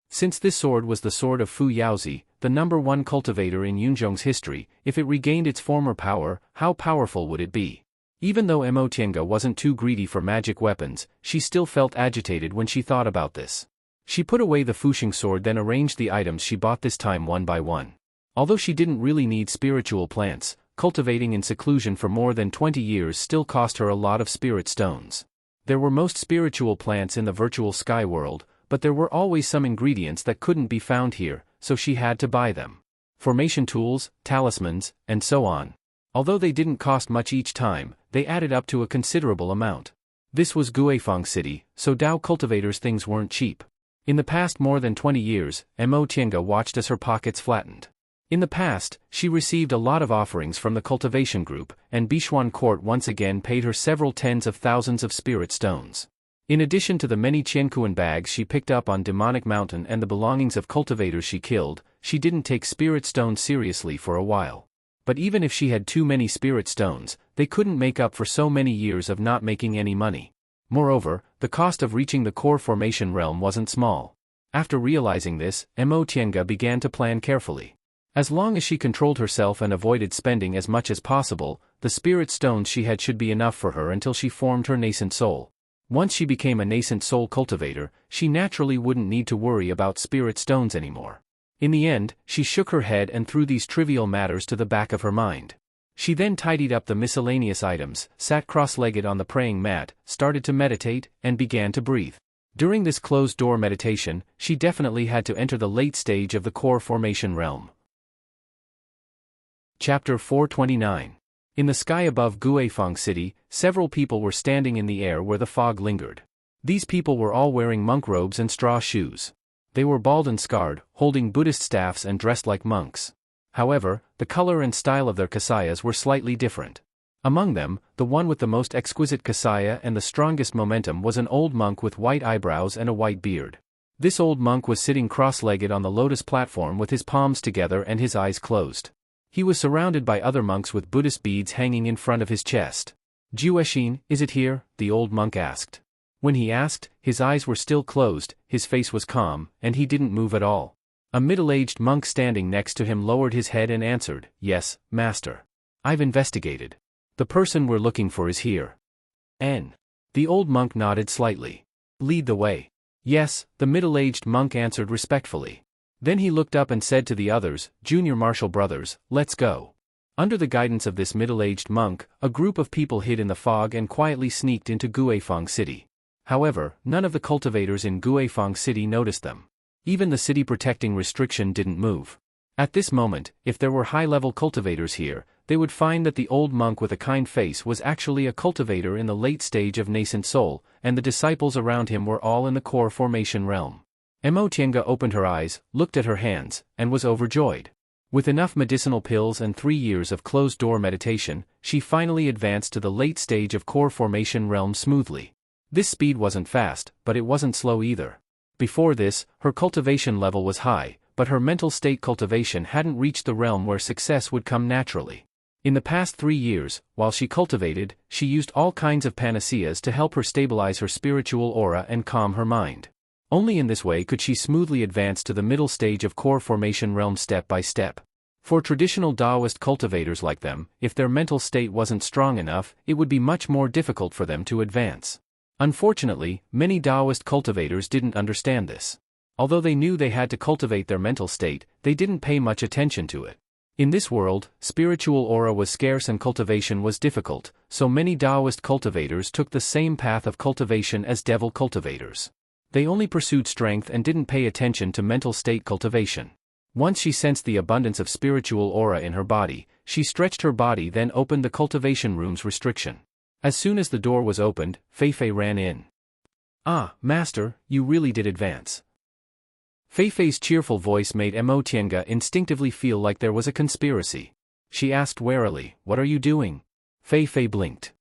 Since this sword was the sword of Fu Yaozi, the #1 cultivator in Yunzhong's history, if it regained its former power, how powerful would it be? Even though Emotienga wasn't too greedy for magic weapons, she still felt agitated when she thought about this. She put away the Fusheng sword, then arranged the items she bought this time one by one. Although she didn't really need spiritual plants, cultivating in seclusion for more than 20 years still cost her a lot of spirit stones. There were most spiritual plants in the virtual sky world, but there were always some ingredients that couldn't be found here, so she had to buy them. Formation tools, talismans, and so on. Although they didn't cost much each time, they added up to a considerable amount. This was Guifang City, so Dao cultivators' things weren't cheap. In the past more than 20 years, Emotienga watched as her pockets flattened. In the past, she received a lot of offerings from the cultivation group, and Bishuan Court once again paid her several tens of thousands of spirit stones. In addition to the many Qiankuan bags she picked up on Demonic Mountain and the belongings of cultivators she killed, she didn't take spirit stones seriously for a while. But even if she had too many spirit stones, they couldn't make up for so many years of not making any money. Moreover, the cost of reaching the core formation realm wasn't small. After realizing this, Emotienga began to plan carefully. As long as she controlled herself and avoided spending as much as possible, the spirit stones she had should be enough for her until she formed her nascent soul. Once she became a nascent soul cultivator, she naturally wouldn't need to worry about spirit stones anymore. In the end, she shook her head and threw these trivial matters to the back of her mind. She then tidied up the miscellaneous items, sat cross-legged on the praying mat, started to meditate, and began to breathe. During this closed-door meditation, she definitely had to enter the late stage of the core formation realm. Chapter 429. In the sky above Guifang City, several people were standing in the air where the fog lingered. These people were all wearing monk robes and straw shoes. They were bald and scarred, holding Buddhist staffs and dressed like monks. However, the color and style of their kasayas were slightly different. Among them, the one with the most exquisite kasaya and the strongest momentum was an old monk with white eyebrows and a white beard. This old monk was sitting cross-legged on the lotus platform with his palms together and his eyes closed. He was surrounded by other monks with Buddhist beads hanging in front of his chest. "Xueqi, is it here?" the old monk asked. When he asked, his eyes were still closed, his face was calm, and he didn't move at all. A middle-aged monk standing next to him lowered his head and answered, "Yes, master. I've investigated. The person we're looking for is here." The old monk nodded slightly. "Lead the way." "Yes," the middle-aged monk answered respectfully. Then he looked up and said to the others, "Junior martial brothers, let's go." Under the guidance of this middle-aged monk, a group of people hid in the fog and quietly sneaked into Guifang City. However, none of the cultivators in Guifang City noticed them. Even the city protecting restriction didn't move. At this moment, if there were high-level cultivators here, they would find that the old monk with a kind face was actually a cultivator in the late stage of nascent soul, and the disciples around him were all in the core formation realm. Emotienga opened her eyes, looked at her hands, and was overjoyed. With enough medicinal pills and 3 years of closed-door meditation, she finally advanced to the late stage of core formation realm smoothly. This speed wasn't fast, but it wasn't slow either. Before this, her cultivation level was high, but her mental state cultivation hadn't reached the realm where success would come naturally. In the past 3 years, while she cultivated, she used all kinds of panaceas to help her stabilize her spiritual aura and calm her mind. Only in this way could she smoothly advance to the middle stage of core formation realm step by step. For traditional Taoist cultivators like them, if their mental state wasn't strong enough, it would be much more difficult for them to advance. Unfortunately, many Taoist cultivators didn't understand this. Although they knew they had to cultivate their mental state, they didn't pay much attention to it. In this world, spiritual aura was scarce and cultivation was difficult, so many Taoist cultivators took the same path of cultivation as devil cultivators. They only pursued strength and didn't pay attention to mental state cultivation. Once she sensed the abundance of spiritual aura in her body, she stretched her body, then opened the cultivation room's restriction. As soon as the door was opened, Feifei ran in. "Ah, master, you really did advance." Feifei's cheerful voice made Emotienga instinctively feel like there was a conspiracy. She asked warily, "What are you doing?" Feifei blinked.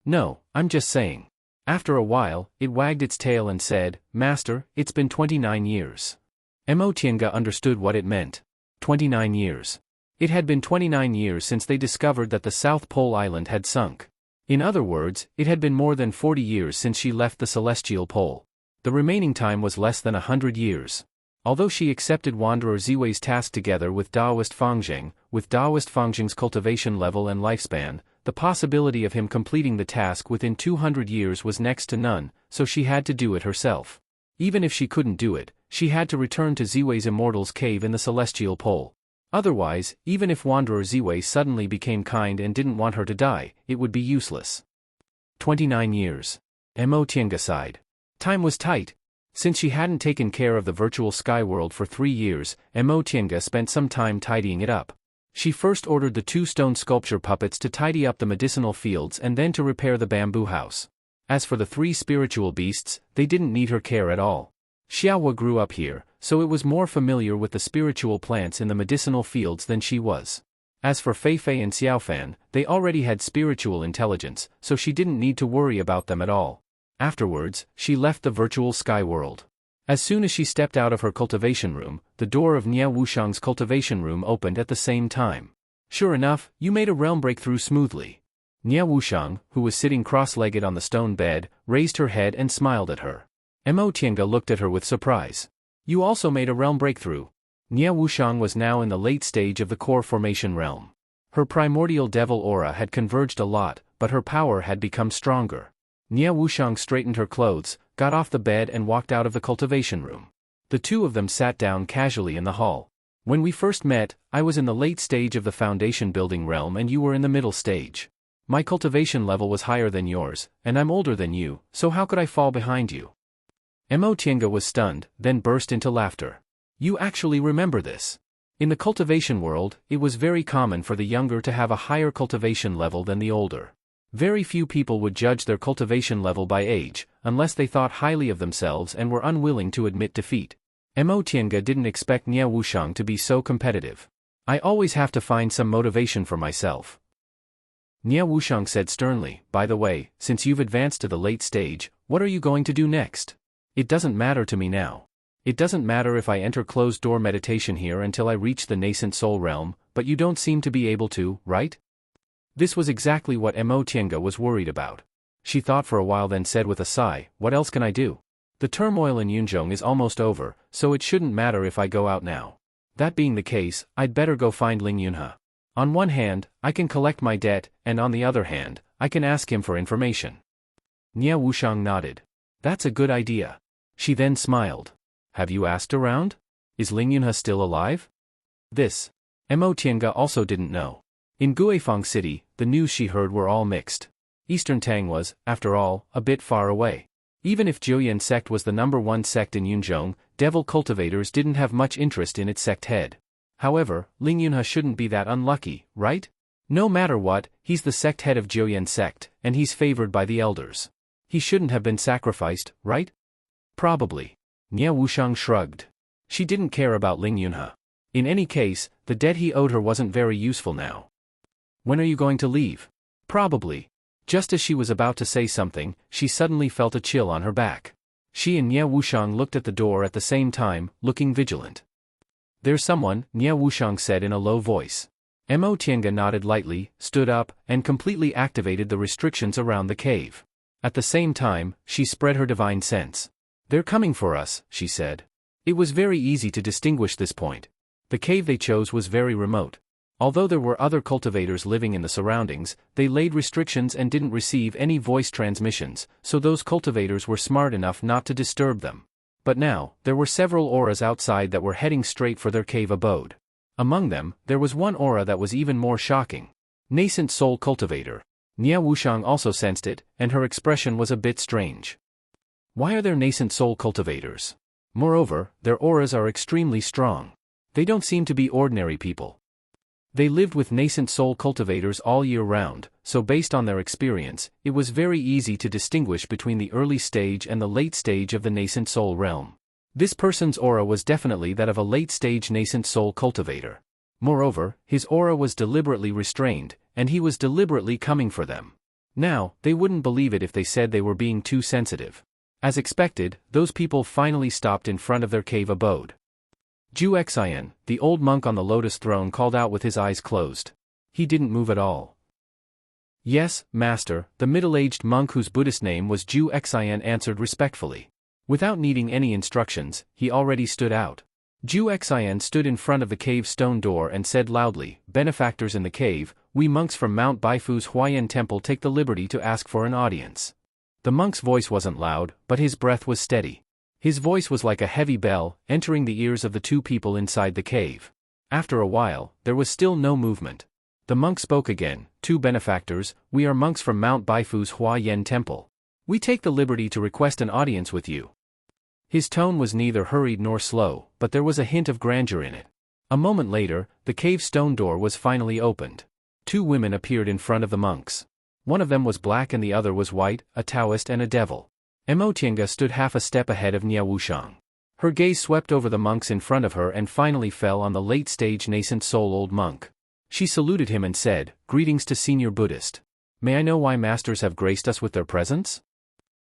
"No, I'm just saying." After a while, it wagged its tail and said, "Master, it's been 29 years. Emotienga understood what it meant. 29 years. It had been 29 years since they discovered that the South Pole Island had sunk. In other words, it had been more than 40 years since she left the celestial pole. The remaining time was less than 100 years. Although she accepted Wanderer Ziwei's task together with Taoist Fangzheng, with Taoist Fangzheng's cultivation level and lifespan, the possibility of him completing the task within 200 years was next to none, so she had to do it herself. Even if she couldn't do it, she had to return to Ziwei's Immortal's cave in the celestial pole. Otherwise, even if Wanderer Ziwei suddenly became kind and didn't want her to die, it would be useless. 29 years. Emotienga sighed. Time was tight. Since she hadn't taken care of the virtual sky world for 3 years, Emotienga spent some time tidying it up. She first ordered the 2 stone sculpture puppets to tidy up the medicinal fields and then to repair the bamboo house. As for the 3 spiritual beasts, they didn't need her care at all. Xiaohua grew up here, so it was more familiar with the spiritual plants in the medicinal fields than she was. As for Feifei and Xiaofan, they already had spiritual intelligence, so she didn't need to worry about them at all. Afterwards, she left the virtual sky world. As soon as she stepped out of her cultivation room, the door of Nie Wushang's cultivation room opened at the same time. "Sure enough, you made a realm breakthrough smoothly." Nie Wushang, who was sitting cross-legged on the stone bed, raised her head and smiled at her. Emotienga looked at her with surprise. "You also made a realm breakthrough." Nie Wushang was now in the late stage of the core formation realm. Her primordial devil aura had converged a lot, but her power had become stronger. Nie Wushang straightened her clothes, got off the bed and walked out of the cultivation room. The two of them sat down casually in the hall. "When we first met, I was in the late stage of the foundation building realm and you were in the middle stage. My cultivation level was higher than yours, and I'm older than you, so how could I fall behind you?" Emotienga was stunned, then burst into laughter. "You actually remember this?" In the cultivation world, it was very common for the younger to have a higher cultivation level than the older. Very few people would judge their cultivation level by age, unless they thought highly of themselves and were unwilling to admit defeat. Emotienga didn't expect Nie Wushang to be so competitive. "I always have to find some motivation for myself." Nie Wushang said sternly, "By the way, since you've advanced to the late stage, what are you going to do next?" "It doesn't matter to me now. It doesn't matter if I enter closed-door meditation here until I reach the nascent soul realm, but you don't seem to be able to, right?" This was exactly what Emotienga was worried about. She thought for a while, then said with a sigh, "What else can I do? The turmoil in Yunzhong is almost over, so it shouldn't matter if I go out now. That being the case, I'd better go find Ling Yunhe. On one hand, I can collect my debt, and on the other hand, I can ask him for information." Nie Wushang nodded. "That's a good idea." She then smiled. "Have you asked around? Is Ling Yunhe still alive?" This Emotienga also didn't know. In Guifang City, the news she heard were all mixed. Eastern Tang was, after all, a bit far away. Even if Jiuyan sect was the #1 sect in Yunzhong, devil cultivators didn't have much interest in its sect head. However, Ling Yunhe shouldn't be that unlucky, right? No matter what, he's the sect head of Jiuyan sect, and he's favored by the elders. He shouldn't have been sacrificed, right? Probably. Nie Wushang shrugged. She didn't care about Ling Yunhe. In any case, the debt he owed her wasn't very useful now. "When are you going to leave?" "Probably." Just as she was about to say something, she suddenly felt a chill on her back. She and Nie Wushang looked at the door at the same time, looking vigilant. "There's someone," Nie Wushang said in a low voice. Emotienga nodded lightly, stood up, and completely activated the restrictions around the cave. At the same time, she spread her divine sense. "They're coming for us," she said. It was very easy to distinguish this point. The cave they chose was very remote. Although there were other cultivators living in the surroundings, they laid restrictions and didn't receive any voice transmissions, so those cultivators were smart enough not to disturb them. But now, there were several auras outside that were heading straight for their cave abode. Among them, there was one aura that was even more shocking. Nascent Soul Cultivator. Nia Wushang also sensed it, and her expression was a bit strange. Why are there nascent soul cultivators? Moreover, their auras are extremely strong. They don't seem to be ordinary people. They lived with nascent soul cultivators all year round, so based on their experience, it was very easy to distinguish between the early stage and the late stage of the nascent soul realm. This person's aura was definitely that of a late-stage nascent soul cultivator. Moreover, his aura was deliberately restrained, and he was deliberately coming for them. Now, they wouldn't believe it if they said they were being too sensitive. As expected, those people finally stopped in front of their cave abode. Xueqi, the old monk on the lotus throne, called out with his eyes closed. He didn't move at all. Yes, master, the middle-aged monk whose Buddhist name was Xueqi answered respectfully. Without needing any instructions, he already stood out. Xueqi stood in front of the cave stone door and said loudly, "Benefactors in the cave, we monks from Mount Baifu's Huayan Temple take the liberty to ask for an audience." The monk's voice wasn't loud, but his breath was steady. His voice was like a heavy bell, entering the ears of the two people inside the cave. After a while, there was still no movement. The monk spoke again, "Two benefactors, we are monks from Mount Baifu's Huayan Temple. We take the liberty to request an audience with you." His tone was neither hurried nor slow, but there was a hint of grandeur in it. A moment later, the cave stone door was finally opened. Two women appeared in front of the monks. One of them was black and the other was white, a Taoist and a devil. Emotienga stood half a step ahead of Nia Wushang. Her gaze swept over the monks in front of her and finally fell on the late-stage nascent soul old monk. She saluted him and said, "Greetings to Senior Buddhist. May I know why masters have graced us with their presence?"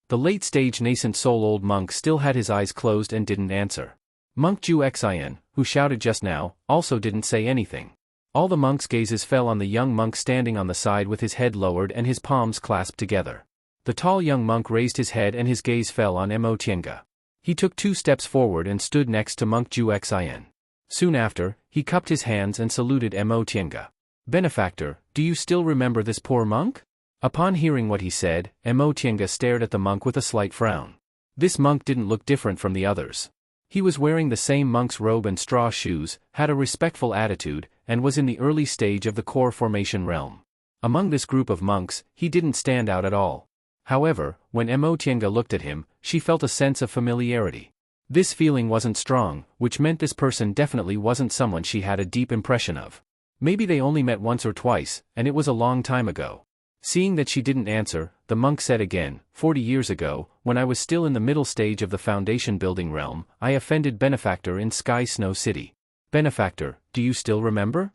The late-stage nascent soul old monk still had his eyes closed and didn't answer. Monk Xueqi, who shouted just now, also didn't say anything. All the monks' gazes fell on the young monk standing on the side with his head lowered and his palms clasped together. The tall young monk raised his head and his gaze fell on Emotienga. He took 2 steps forward and stood next to monk Xueqi. Soon after, he cupped his hands and saluted Emotienga. "Benefactor, do you still remember this poor monk?" Upon hearing what he said, Emotienga stared at the monk with a slight frown. This monk didn't look different from the others. He was wearing the same monk's robe and straw shoes, had a respectful attitude, and was in the early stage of the core formation realm. Among this group of monks, he didn't stand out at all. However, when Emotienga looked at him, she felt a sense of familiarity. This feeling wasn't strong, which meant this person definitely wasn't someone she had a deep impression of. Maybe they only met once or twice, and it was a long time ago. Seeing that she didn't answer, the monk said again, 40 years ago, when I was still in the middle stage of the foundation building realm, I offended Benefactor in Sky Snow City. Benefactor, do you still remember?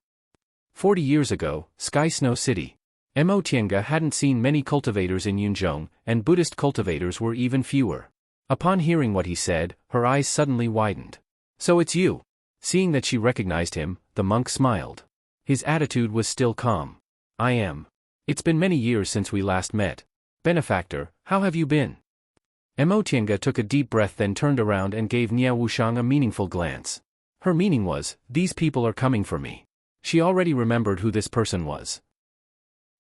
40 years ago, Sky Snow City. Emotienga hadn't seen many cultivators in Yunzhong, and Buddhist cultivators were even fewer. Upon hearing what he said, her eyes suddenly widened. "So it's you." Seeing that she recognized him, the monk smiled. His attitude was still calm. "I am. It's been many years since we last met. Benefactor, how have you been?" Emotienga took a deep breath, then turned around and gave Nia Wushang a meaningful glance. Her meaning was, "These people are coming for me." She already remembered who this person was.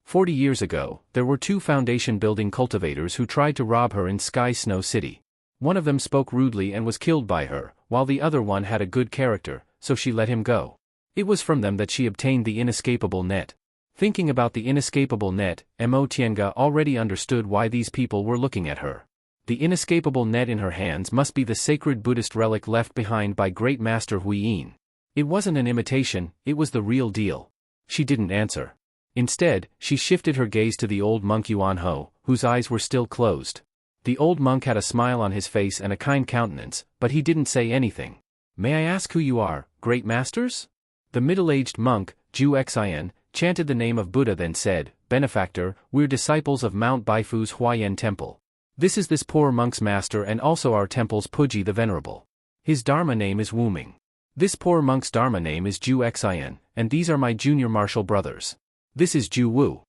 40 years ago, there were 2 foundation building cultivators who tried to rob her in Sky Snow City. One of them spoke rudely and was killed by her, while the other one had a good character, so she let him go. It was from them that she obtained the inescapable net. Thinking about the inescapable net, Emotienga already understood why these people were looking at her. The inescapable net in her hands must be the sacred Buddhist relic left behind by Great Master Huiyin. It wasn't an imitation, it was the real deal. She didn't answer. Instead, she shifted her gaze to the old monk Yuanho, whose eyes were still closed. The old monk had a smile on his face and a kind countenance, but he didn't say anything. "May I ask who you are, Great Masters?" The middle-aged monk, Xueqi, chanted the name of Buddha, then said, "Benefactor, we're disciples of Mount Baifu's Huayan Temple. This is this poor monk's master and also our temple's Puji the Venerable. His Dharma name is Wuming. This poor monk's Dharma name is Xueqi, and these are my junior martial brothers. This is Ju Wu."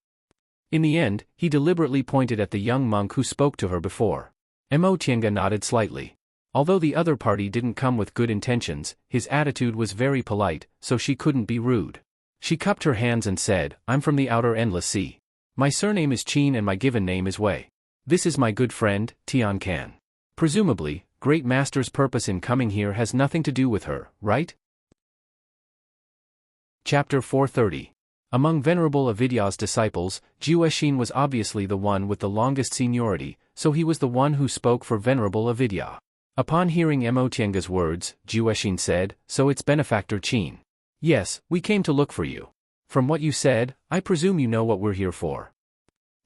In the end, he deliberately pointed at the young monk who spoke to her before. Emotienga nodded slightly. Although the other party didn't come with good intentions, his attitude was very polite, so she couldn't be rude. She cupped her hands and said, "I'm from the outer endless sea. My surname is Qin and my given name is Wei. This is my good friend, Tian Kan. Presumably, Great Master's purpose in coming here has nothing to do with her, right?" Chapter 430. Among Venerable Avidya's disciples, Xueqi was obviously the one with the longest seniority, so he was the one who spoke for Venerable Avidya. Upon hearing Emotienga's words, Xueqi said, "So it's Benefactor Qin." "Yes, we came to look for you. From what you said, I presume you know what we're here for."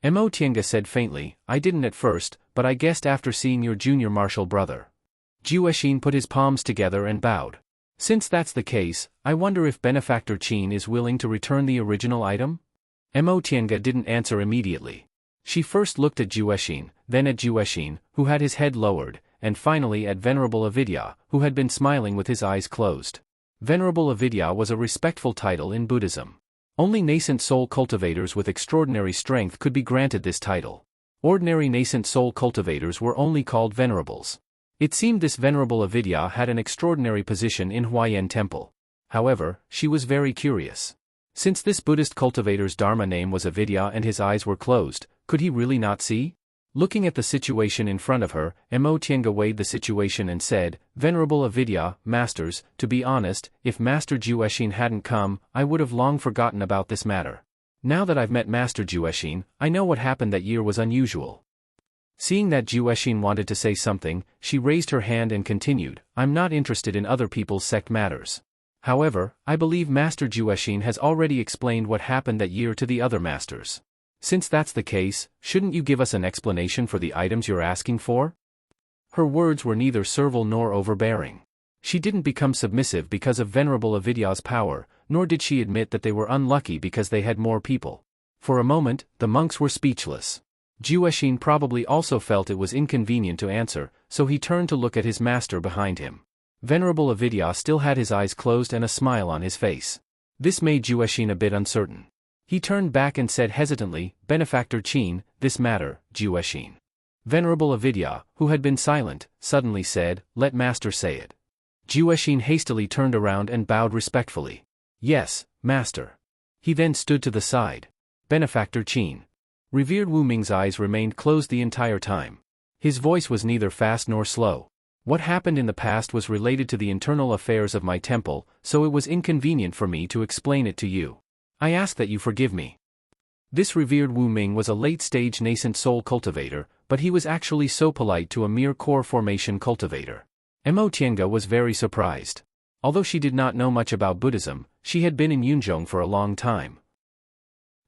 Emotienga said faintly, "I didn't at first, but I guessed after seeing your junior martial brother." Xueqi put his palms together and bowed. "Since that's the case, I wonder if Benefactor Qin is willing to return the original item?" Emotienga didn't answer immediately. She first looked at Xueqi, then at Xueqi, who had his head lowered, and finally at Venerable Avidya, who had been smiling with his eyes closed. Venerable Avidya was a respectful title in Buddhism. Only nascent soul cultivators with extraordinary strength could be granted this title. Ordinary nascent soul cultivators were only called venerables. It seemed this Venerable Avidya had an extraordinary position in Huayan Temple. However, she was very curious. Since this Buddhist cultivator's Dharma name was Avidya and his eyes were closed, could he really not see? Looking at the situation in front of her, Emotienga weighed the situation and said, "Venerable Avidya, Masters, to be honest, if Master Xueqi hadn't come, I would have long forgotten about this matter. Now that I've met Master Xueqi, I know what happened that year was unusual." Seeing that Xueqi wanted to say something, she raised her hand and continued, "I'm not interested in other people's sect matters. However, I believe Master Xueqi has already explained what happened that year to the other masters. Since that's the case, shouldn't you give us an explanation for the items you're asking for?" Her words were neither servile nor overbearing. She didn't become submissive because of Venerable Avidya's power, nor did she admit that they were unlucky because they had more people. For a moment, the monks were speechless. Xueqi probably also felt it was inconvenient to answer, so he turned to look at his master behind him. Venerable Avidya still had his eyes closed and a smile on his face. This made Xueqi a bit uncertain. He turned back and said hesitantly, "Benefactor Qin, this matter, Xueqi." Venerable Avidya, who had been silent, suddenly said, "Let Master say it." Xueqi hastily turned around and bowed respectfully. "Yes, Master." He then stood to the side. "Benefactor Qin." Revered Wu Ming's eyes remained closed the entire time. His voice was neither fast nor slow. "What happened in the past was related to the internal affairs of my temple, so it was inconvenient for me to explain it to you. I ask that you forgive me." This revered Wu Ming was a late-stage nascent soul cultivator, but he was actually so polite to a mere core formation cultivator. Emotienga was very surprised. Although she did not know much about Buddhism, she had been in Yunzhong for a long time.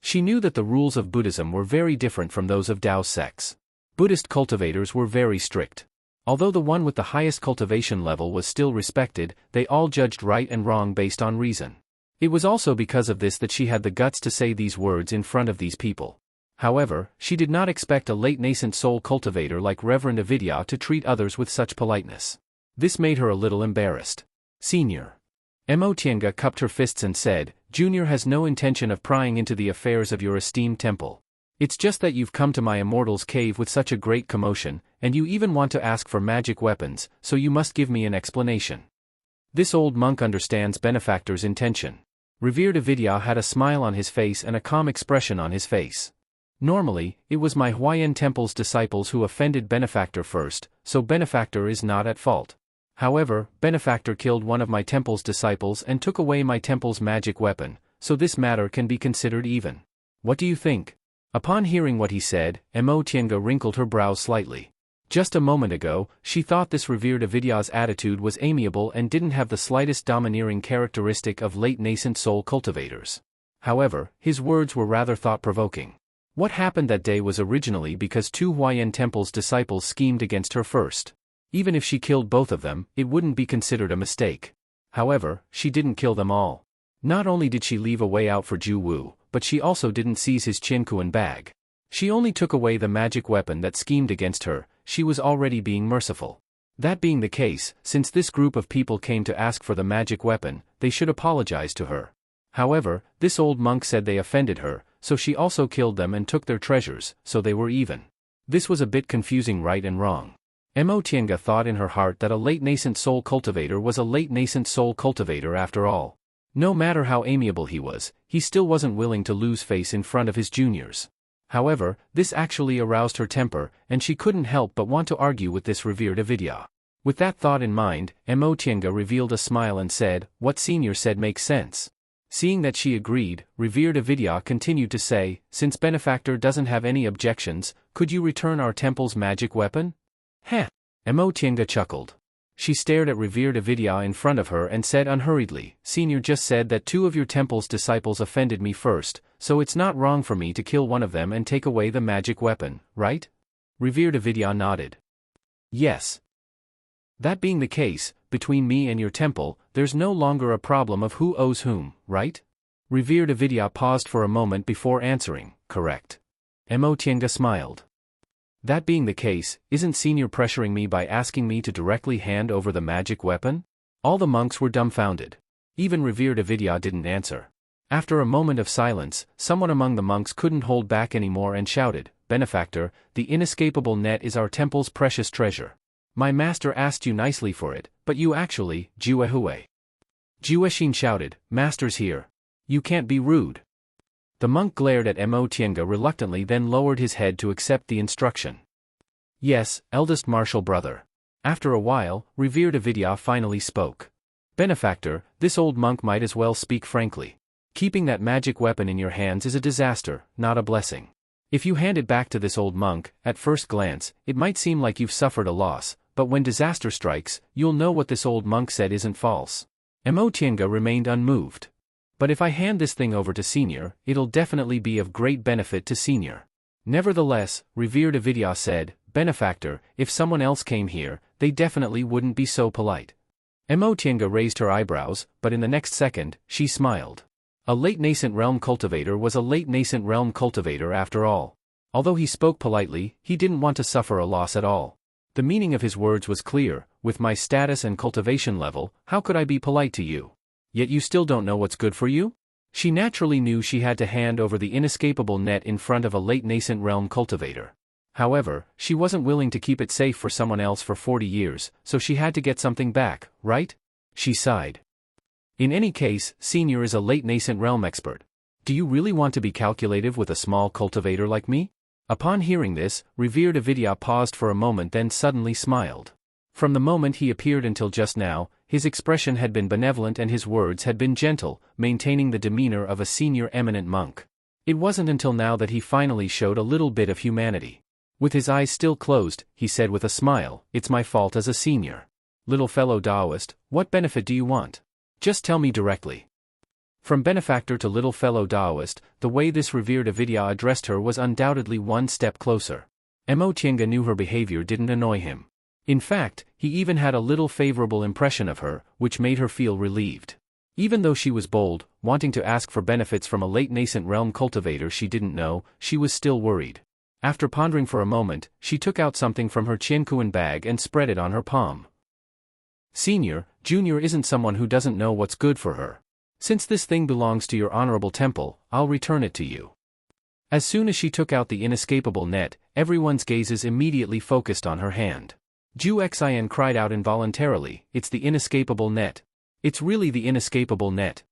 She knew that the rules of Buddhism were very different from those of Tao's sects. Buddhist cultivators were very strict. Although the one with the highest cultivation level was still respected, they all judged right and wrong based on reason. It was also because of this that she had the guts to say these words in front of these people. However, she did not expect a late nascent soul cultivator like Reverend Avidya to treat others with such politeness. This made her a little embarrassed. "Senior." Emotienga cupped her fists and said, "Junior has no intention of prying into the affairs of your esteemed temple. It's just that you've come to my immortal's cave with such a great commotion, and you even want to ask for magic weapons, so you must give me an explanation." This old monk understands Benefactor's intention. Revered Avidya had a smile on his face and a calm expression on his face. "Normally, it was my Huayan Temple's disciples who offended Benefactor first, so Benefactor is not at fault. However, Benefactor killed one of my temple's disciples and took away my temple's magic weapon, so this matter can be considered even. What do you think?" Upon hearing what he said, Emotienga wrinkled her brows slightly. Just a moment ago, she thought this revered Avidya's attitude was amiable and didn't have the slightest domineering characteristic of late nascent soul cultivators. However, his words were rather thought-provoking. What happened that day was originally because two Huayan Temple's disciples schemed against her first. Even if she killed both of them, it wouldn't be considered a mistake. However, she didn't kill them all. Not only did she leave a way out for Ju Wu, but she also didn't seize his Qinkuan bag. She only took away the magic weapon that schemed against her. She was already being merciful. That being the case, since this group of people came to ask for the magic weapon, they should apologize to her. However, this old monk said they offended her, so she also killed them and took their treasures, so they were even. This was a bit confusing, right and wrong. Emotienga thought in her heart that a late nascent soul cultivator was a late nascent soul cultivator after all. No matter how amiable he was, he still wasn't willing to lose face in front of his juniors. However, this actually aroused her temper, and she couldn't help but want to argue with this revered Avidya. With that thought in mind, Emotienga revealed a smile and said, "What Senior said makes sense. Seeing that she agreed, revered Avidya continued to say, since Benefactor doesn't have any objections, could you return our temple's magic weapon? Heh. Emotienga chuckled. She stared at revered Avidya in front of her and said unhurriedly, Senior just said that 2 of your temple's disciples offended me first, so it's not wrong for me to kill one of them and take away the magic weapon, right? Revered Avidya nodded. Yes. That being the case, between me and your temple, there's no longer a problem of who owes whom, right? Revered Avidya paused for a moment before answering, correct. Emotienga smiled. That being the case, isn't Senior pressuring me by asking me to directly hand over the magic weapon? All the monks were dumbfounded. Even revered Avidya didn't answer. After a moment of silence, someone among the monks couldn't hold back anymore and shouted, Benefactor, the inescapable net is our temple's precious treasure. My master asked you nicely for it, but you actually, Xueqi. Xueqi shouted, Master's here. You can't be rude. The monk glared at Emotienga reluctantly, then lowered his head to accept the instruction. Yes, eldest martial brother. After a while, revered Avidya finally spoke. Benefactor, this old monk might as well speak frankly. Keeping that magic weapon in your hands is a disaster, not a blessing. If you hand it back to this old monk, at first glance, it might seem like you've suffered a loss, but when disaster strikes, you'll know what this old monk said isn't false. Emotienga remained unmoved. But if I hand this thing over to Senior, it'll definitely be of great benefit to Senior. Nevertheless, revered Avidya said, Benefactor, if someone else came here, they definitely wouldn't be so polite. Emotienga raised her eyebrows, but in the next second, she smiled. A late nascent realm cultivator was a late nascent realm cultivator after all. Although he spoke politely, he didn't want to suffer a loss at all. The meaning of his words was clear, with my status and cultivation level, how could I be polite to you? Yet you still don't know what's good for you? She naturally knew she had to hand over the inescapable net in front of a late nascent realm cultivator. However, she wasn't willing to keep it safe for someone else for 40 years, so she had to get something back, right? She sighed. In any case, Senior is a late nascent realm expert. Do you really want to be calculative with a small cultivator like me? Upon hearing this, revered Avidya paused for a moment, then suddenly smiled. From the moment he appeared until just now, his expression had been benevolent and his words had been gentle, maintaining the demeanor of a senior eminent monk. It wasn't until now that he finally showed a little bit of humanity. With his eyes still closed, he said with a smile, It's my fault as a senior. Little fellow Taoist, what benefit do you want? Just tell me directly. From benefactor to little fellow Taoist, the way this revered Avidya addressed her was undoubtedly one step closer. Emotienga knew her behavior didn't annoy him. In fact, he even had a little favorable impression of her, which made her feel relieved. Even though she was bold, wanting to ask for benefits from a late nascent realm cultivator she didn't know, she was still worried. After pondering for a moment, she took out something from her Qianquan bag and spread it on her palm. Senior, Junior isn't someone who doesn't know what's good for her. Since this thing belongs to your honorable temple, I'll return it to you. As soon as she took out the inescapable net, everyone's gazes immediately focused on her hand. Xueqi cried out involuntarily, It's the inescapable net. It's really the inescapable net.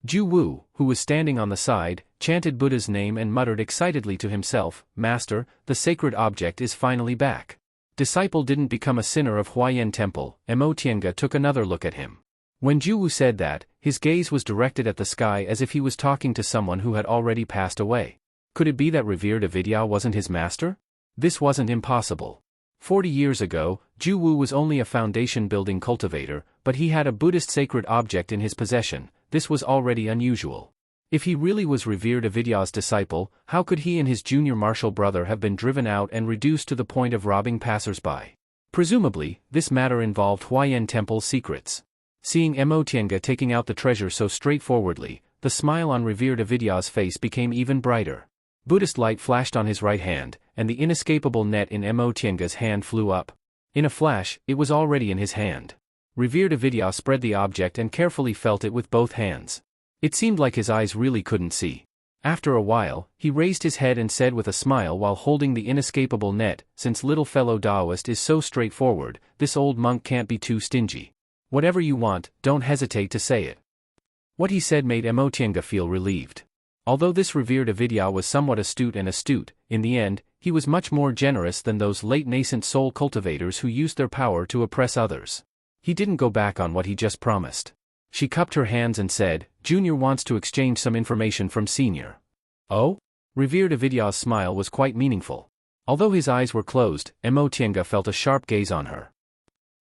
Ju Wu, who was standing on the side, chanted Buddha's name and muttered excitedly to himself, Master, the sacred object is finally back. Disciple didn't become a sinner of Huayan Temple. Emotienga took another look at him. When Ju Wu said that, his gaze was directed at the sky as if he was talking to someone who had already passed away. Could it be that revered Avidya wasn't his master? This wasn't impossible. 40 years ago, Ju Wu was only a foundation-building cultivator, but he had a Buddhist sacred object in his possession. This was already unusual. If he really was revered Avidya's disciple, how could he and his junior martial brother have been driven out and reduced to the point of robbing passers-by? Presumably, this matter involved Huayan Temple's secrets. Seeing Emotienga taking out the treasure so straightforwardly, the smile on revered Avidya's face became even brighter. Buddhist light flashed on his right hand, and the inescapable net in Emotienga's hand flew up. In a flash, it was already in his hand. Revered Avidya spread the object and carefully felt it with both hands. It seemed like his eyes really couldn't see. After a while, he raised his head and said with a smile while holding the inescapable net, Since little fellow Taoist is so straightforward, this old monk can't be too stingy. Whatever you want, don't hesitate to say it. What he said made Emotienga feel relieved. Although this revered Avidya was somewhat astute, in the end, he was much more generous than those late nascent soul cultivators who used their power to oppress others. He didn't go back on what he just promised. She cupped her hands and said, Junior wants to exchange some information from Senior. Oh? Revered Avidya's smile was quite meaningful. Although his eyes were closed, Mo Tiange felt a sharp gaze on her.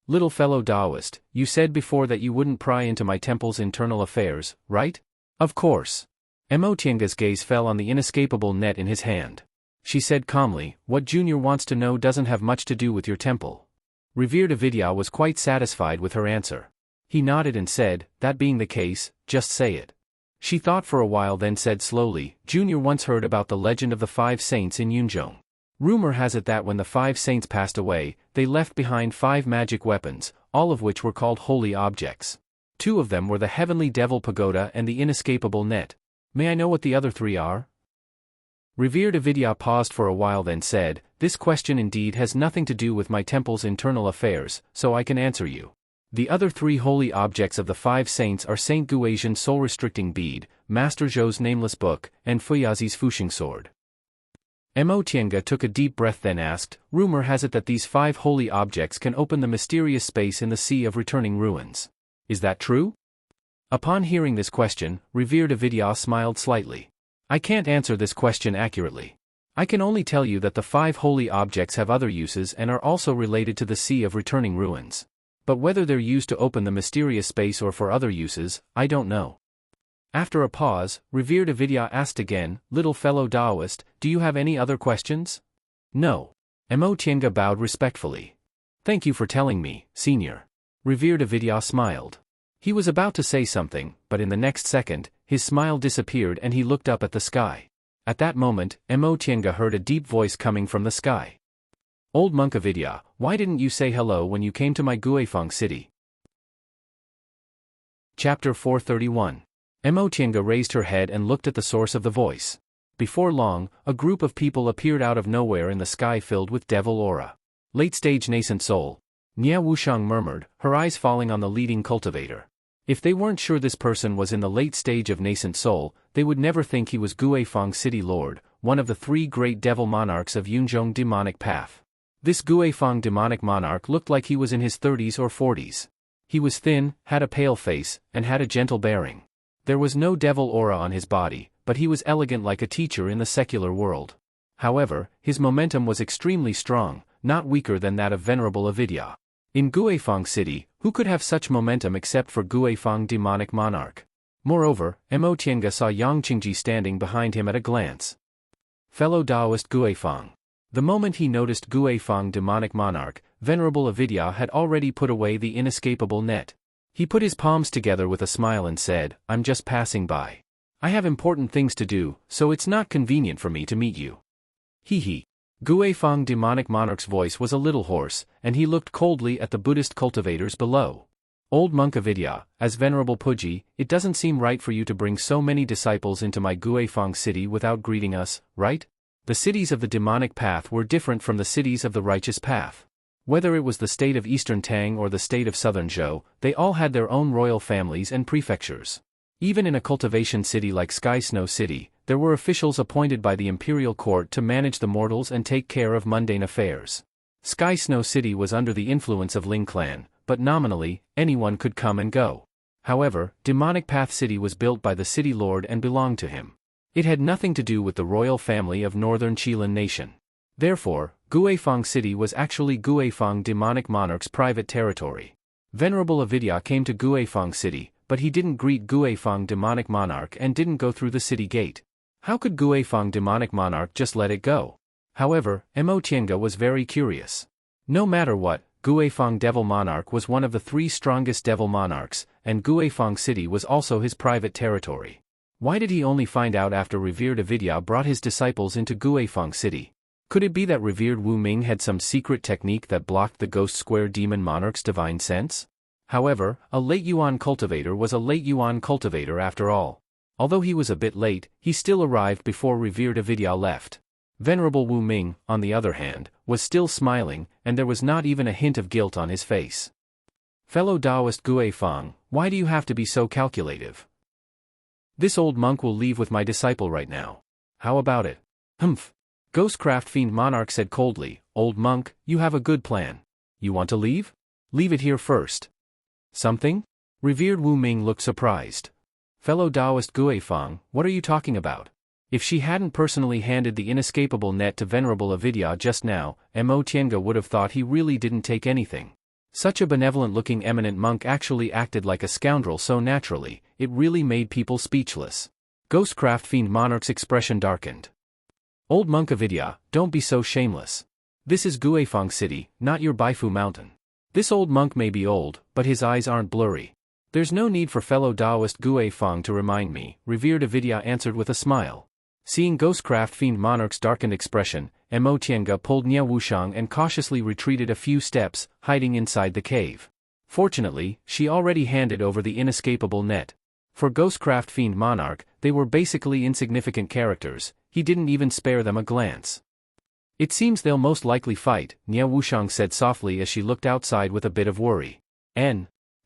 Little fellow Taoist, you said before that you wouldn't pry into my temple's internal affairs, right? Of course. Mo Tiange's gaze fell on the inescapable net in his hand. She said calmly, what Junior wants to know doesn't have much to do with your temple. Revered Avidya was quite satisfied with her answer. He nodded and said, that being the case, just say it. She thought for a while then said slowly, Junior once heard about the legend of the 5 saints in Yunzhong. Rumor has it that when the 5 saints passed away, they left behind 5 magic weapons, all of which were called holy objects. 2 of them were the heavenly devil pagoda and the inescapable net. May I know what the other 3 are? Revered Avidya paused for a while then said, this question indeed has nothing to do with my temple's internal affairs, so I can answer you. The other 3 holy objects of the 5 saints are Saint Guazian's soul-restricting bead, Master Zhou's nameless book, and Fuyazi's Fuxing sword. Mo Tiange took a deep breath then asked, rumor has it that these 5 holy objects can open the mysterious space in the sea of returning ruins. Is that true? Upon hearing this question, Revered Avidya smiled slightly. I can't answer this question accurately. I can only tell you that the 5 holy objects have other uses and are also related to the Sea of Returning Ruins. But whether they're used to open the mysterious space or for other uses, I don't know. After a pause, Revered Avidya asked again, little fellow Taoist, do you have any other questions? No. Mo Tiange bowed respectfully. Thank you for telling me, Senior. Revered Avidya smiled. He was about to say something, but in the next second, his smile disappeared and he looked up at the sky. At that moment, Mo Tiange heard a deep voice coming from the sky. Old monk Avidya, why didn't you say hello when you came to my Guifeng city? Chapter 431. Mo Tiange raised her head and looked at the source of the voice. Before long, a group of people appeared out of nowhere in the sky filled with devil aura. Late-stage nascent soul. Nia Wushang murmured, her eyes falling on the leading cultivator. If they weren't sure this person was in the late stage of nascent soul, they would never think he was Guifeng City Lord, one of the 3 great devil monarchs of Yunzhong demonic path. This Guifeng demonic monarch looked like he was in his 30s or 40s. He was thin, had a pale face, and had a gentle bearing. There was no devil aura on his body, but he was elegant like a teacher in the secular world. However, his momentum was extremely strong, not weaker than that of Venerable Avidya. In Guifeng City, who could have such momentum except for Guifeng demonic monarch? Moreover, Mo Tiange saw Yang Qingji standing behind him at a glance. Fellow Taoist Guifeng. The moment he noticed Guifeng demonic monarch, Venerable Avidya had already put away the inescapable net. He put his palms together with a smile and said, I'm just passing by. I have important things to do, so it's not convenient for me to meet you. Hee. Guifeng demonic monarch's voice was a little hoarse, and he looked coldly at the Buddhist cultivators below. Old monk Avidya, as Venerable Puji, it doesn't seem right for you to bring so many disciples into my Guifeng city without greeting us, right? The cities of the demonic path were different from the cities of the righteous path. Whether it was the state of Eastern Tang or the state of Southern Zhou, they all had their own royal families and prefectures. Even in a cultivation city like Sky Snow City, there were officials appointed by the imperial court to manage the mortals and take care of mundane affairs. Sky Snow City was under the influence of Ling Clan, but nominally, anyone could come and go. However, Demonic Path City was built by the city lord and belonged to him. It had nothing to do with the royal family of Northern Qilin Nation. Therefore, Guifeng City was actually Guifeng demonic monarch's private territory. Venerable Avidya came to Guifeng City, but he didn't greet Guifeng demonic monarch and didn't go through the city gate. How could Guifeng demonic monarch just let it go? However, Mo Tiange was very curious. No matter what, Guifeng devil monarch was one of the 3 strongest devil monarchs, and Guifeng City was also his private territory. Why did he only find out after revered Avidya brought his disciples into Guifeng City? Could it be that revered Wu Ming had some secret technique that blocked the Ghost Square demon monarch's divine sense? However, a late Yuan cultivator was a late Yuan cultivator after all. Although he was a bit late, he still arrived before revered Avidya left. Venerable Wu Ming, on the other hand, was still smiling, and there was not even a hint of guilt on his face. Fellow Taoist Guifeng, why do you have to be so calculative? This old monk will leave with my disciple right now. How about it? Humph. Ghostcraft Fiend Monarch said coldly, Old monk, you have a good plan. You want to leave? Leave it here first. Something? Revered Wu Ming looked surprised. Fellow Taoist Guifeng, what are you talking about? If she hadn't personally handed the inescapable net to Venerable Avidya just now, Mo Tiange would have thought he really didn't take anything. Such a benevolent-looking eminent monk actually acted like a scoundrel so naturally, it really made people speechless. Ghostcraft Fiend Monarch's expression darkened. Old monk Avidya, don't be so shameless. This is Guifeng City, not your Baifu Mountain. This old monk may be old, but his eyes aren't blurry. There's no need for fellow Taoist Guifeng to remind me, revered Avidya answered with a smile. Seeing Ghostcraft Fiend Monarch's darkened expression, Mo Tiange pulled Nia Wushang and cautiously retreated a few steps, hiding inside the cave. Fortunately, she already handed over the inescapable net. For Ghostcraft Fiend Monarch, they were basically insignificant characters, he didn't even spare them a glance. It seems they'll most likely fight, Nia Wushang said softly as she looked outside with a bit of worry.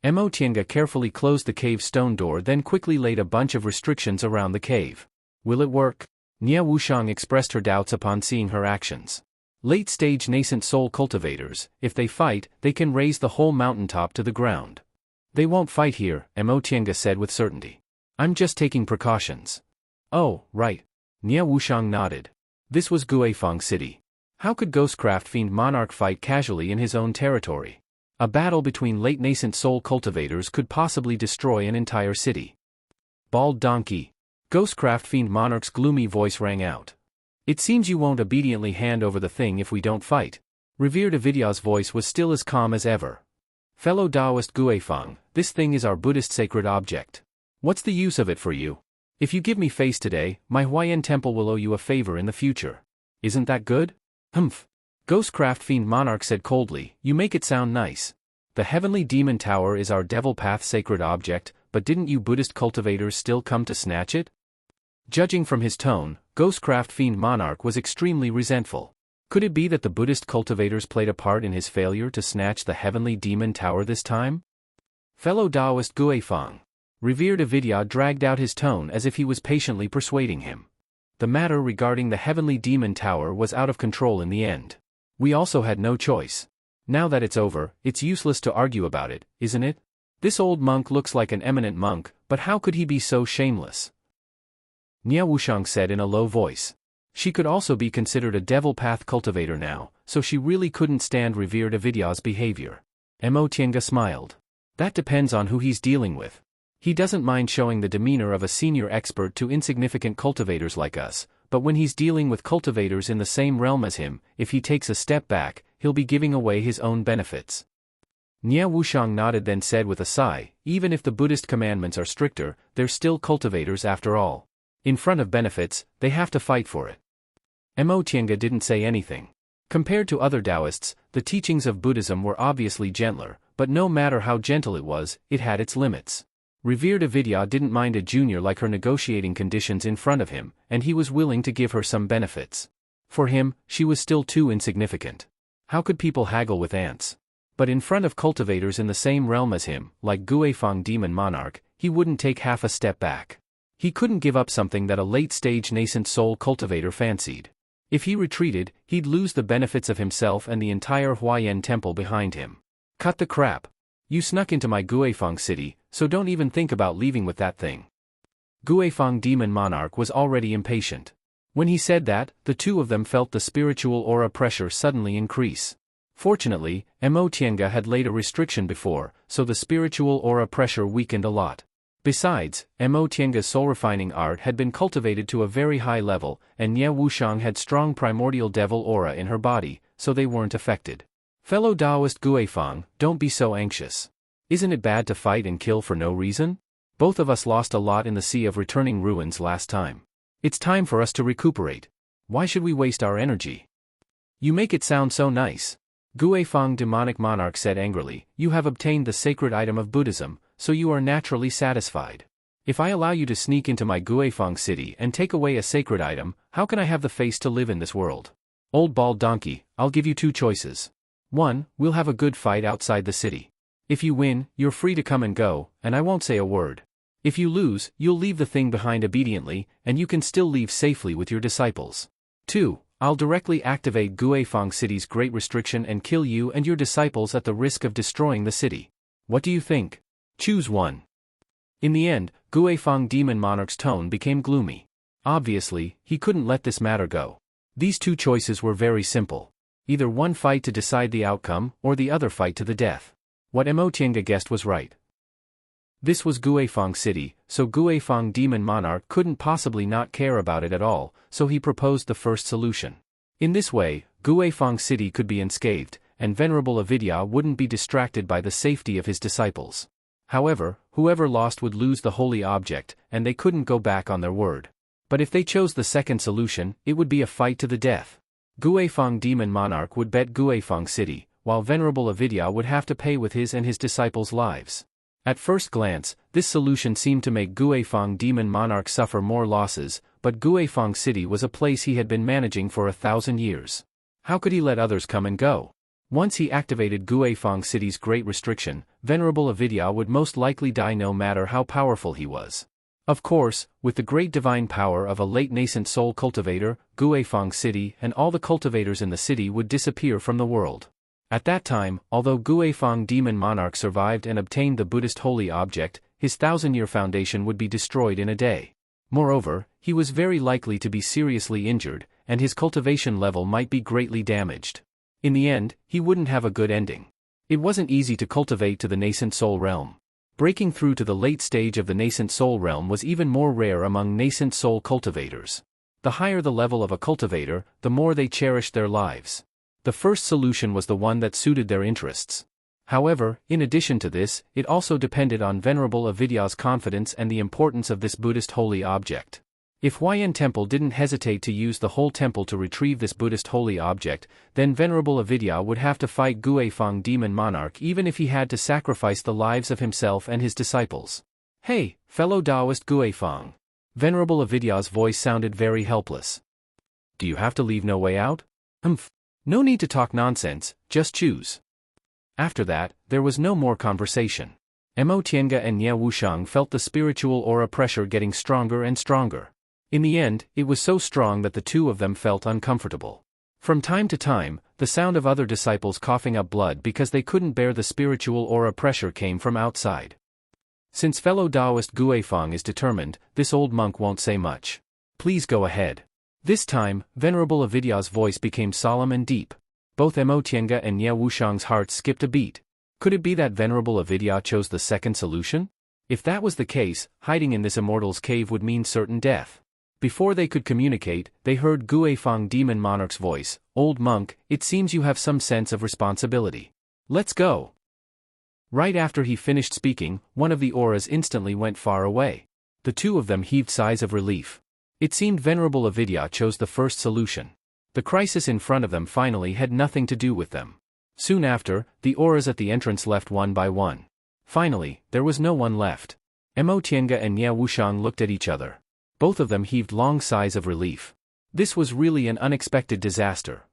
Mo Tiange carefully closed the cave stone door then quickly laid a bunch of restrictions around the cave. Will it work? Nia Wushang expressed her doubts upon seeing her actions. Late-stage nascent soul cultivators, if they fight, they can raise the whole mountaintop to the ground. They won't fight here, Mo Tiange said with certainty. I'm just taking precautions. Oh, right. Nia Wushang nodded. This was Guifeng City. How could Ghostcraft Fiend Monarch fight casually in his own territory? A battle between late nascent soul cultivators could possibly destroy an entire city. Bald donkey. Ghostcraft Fiend Monarch's gloomy voice rang out. It seems you won't obediently hand over the thing if we don't fight. Revered Avidya's voice was still as calm as ever. Fellow Taoist Guifeng, this thing is our Buddhist sacred object. What's the use of it for you? If you give me face today, my Huayan temple will owe you a favor in the future. Isn't that good? Humph. Ghostcraft Fiend Monarch said coldly, you make it sound nice. The Heavenly Demon Tower is our Devil Path sacred object, but didn't you Buddhist cultivators still come to snatch it? Judging from his tone, Ghostcraft Fiend Monarch was extremely resentful. Could it be that the Buddhist cultivators played a part in his failure to snatch the Heavenly Demon Tower this time? Fellow Taoist Guifeng. Revered Avidya dragged out his tone as if he was patiently persuading him. The matter regarding the Heavenly Demon Tower was out of control in the end. We also had no choice. Now that it's over, it's useless to argue about it, isn't it? This old monk looks like an eminent monk, but how could he be so shameless? Nia Wushang said in a low voice. She could also be considered a devil path cultivator now, so she really couldn't stand revered Avidya's behavior. Mo Tiange smiled. That depends on who he's dealing with. He doesn't mind showing the demeanor of a senior expert to insignificant cultivators like us, but when he's dealing with cultivators in the same realm as him, if he takes a step back, he'll be giving away his own benefits. Nia Wushang nodded then said with a sigh, even if the Buddhist commandments are stricter, they're still cultivators after all. In front of benefits, they have to fight for it. Mo Tiange didn't say anything. Compared to other Taoists, the teachings of Buddhism were obviously gentler, but no matter how gentle it was, it had its limits. Revered Avidya didn't mind a junior like her negotiating conditions in front of him, and he was willing to give her some benefits. For him, she was still too insignificant. How could people haggle with ants? But in front of cultivators in the same realm as him, like Guifeng Demon Monarch, he wouldn't take half a step back. He couldn't give up something that a late-stage nascent soul cultivator fancied. If he retreated, he'd lose the benefits of himself and the entire Huayan temple behind him. Cut the crap. You snuck into my Guifeng city, so don't even think about leaving with that thing. Guifeng Demon Monarch was already impatient. When he said that, the two of them felt the spiritual aura pressure suddenly increase. Fortunately, Mo Tiange had laid a restriction before, so the spiritual aura pressure weakened a lot. Besides, Mo Tiange's soul-refining art had been cultivated to a very high level, and Nia Wushang had strong primordial devil aura in her body, so they weren't affected. Fellow Taoist Guifeng, don't be so anxious. Isn't it bad to fight and kill for no reason? Both of us lost a lot in the Sea of Returning Ruins last time. It's time for us to recuperate. Why should we waste our energy? You make it sound so nice. Guifeng Demonic Monarch said angrily, you have obtained the sacred item of Buddhism, so you are naturally satisfied. If I allow you to sneak into my Guifeng city and take away a sacred item, how can I have the face to live in this world? Old bald donkey, I'll give you two choices. 1, we'll have a good fight outside the city. If you win, you're free to come and go, and I won't say a word. If you lose, you'll leave the thing behind obediently, and you can still leave safely with your disciples. 2, I'll directly activate Guifeng City's great restriction and kill you and your disciples at the risk of destroying the city. What do you think? Choose one. In the end, Guifang Demon Monarch's tone became gloomy. Obviously, he couldn't let this matter go. These two choices were very simple. Either one fight to decide the outcome, or the other fight to the death. What Emotienga guessed was right. This was Guifang City, so Guifang Demon Monarch couldn't possibly not care about it at all, so he proposed the first solution. In this way, Guifang City could be unscathed, and Venerable Avidya wouldn't be distracted by the safety of his disciples. However, whoever lost would lose the holy object, and they couldn't go back on their word. But if they chose the second solution, it would be a fight to the death. Guifang Demon Monarch would bet Guifang City, while Venerable Avidya would have to pay with his and his disciples' lives. At first glance, this solution seemed to make Guifang Demon Monarch suffer more losses, but Guifang City was a place he had been managing for 1,000 years. How could he let others come and go? Once he activated Guifang City's great restriction, Venerable Avidya would most likely die no matter how powerful he was. Of course, with the great divine power of a late nascent soul cultivator, Guifang City and all the cultivators in the city would disappear from the world. At that time, although Guifang Demon Monarch survived and obtained the Buddhist holy object, his 1,000-year foundation would be destroyed in a day. Moreover, he was very likely to be seriously injured, and his cultivation level might be greatly damaged. In the end, he wouldn't have a good ending. It wasn't easy to cultivate to the nascent soul realm. Breaking through to the late stage of the nascent soul realm was even more rare among nascent soul cultivators. The higher the level of a cultivator, the more they cherished their lives. The first solution was the one that suited their interests. However, in addition to this, it also depended on Venerable Avidya's confidence and the importance of this Buddhist holy object. If Huayan Temple didn't hesitate to use the whole temple to retrieve this Buddhist holy object, then Venerable Avidya would have to fight Guifang Demon Monarch even if he had to sacrifice the lives of himself and his disciples. "Hey, fellow Taoist Guifang." Venerable Avidya's voice sounded very helpless. "Do you have to leave no way out? No need to talk nonsense, just choose." After that, there was no more conversation. Emotienga and Nie Wushang felt the spiritual aura pressure getting stronger and stronger. In the end, it was so strong that the two of them felt uncomfortable. From time to time, the sound of other disciples coughing up blood because they couldn't bear the spiritual aura pressure came from outside. Since fellow Taoist Guifang is determined, this old monk won't say much. "Please go ahead." This time, Venerable Avidya's voice became solemn and deep. Both Emotienga and Nie Wushang's hearts skipped a beat. Could it be that Venerable Avidya chose the second solution? If that was the case, hiding in this immortal's cave would mean certain death. Before they could communicate, they heard Guifang Demon Monarch's voice. "Old monk, it seems you have some sense of responsibility. Let's go." Right after he finished speaking, one of the auras instantly went far away. The two of them heaved sighs of relief. It seemed Venerable Avidya chose the first solution. The crisis in front of them finally had nothing to do with them. Soon after, the auras at the entrance left one by one. Finally, there was no one left. Emotienga and Nie Wushang looked at each other. Both of them heaved long sighs of relief. This was really an unexpected disaster.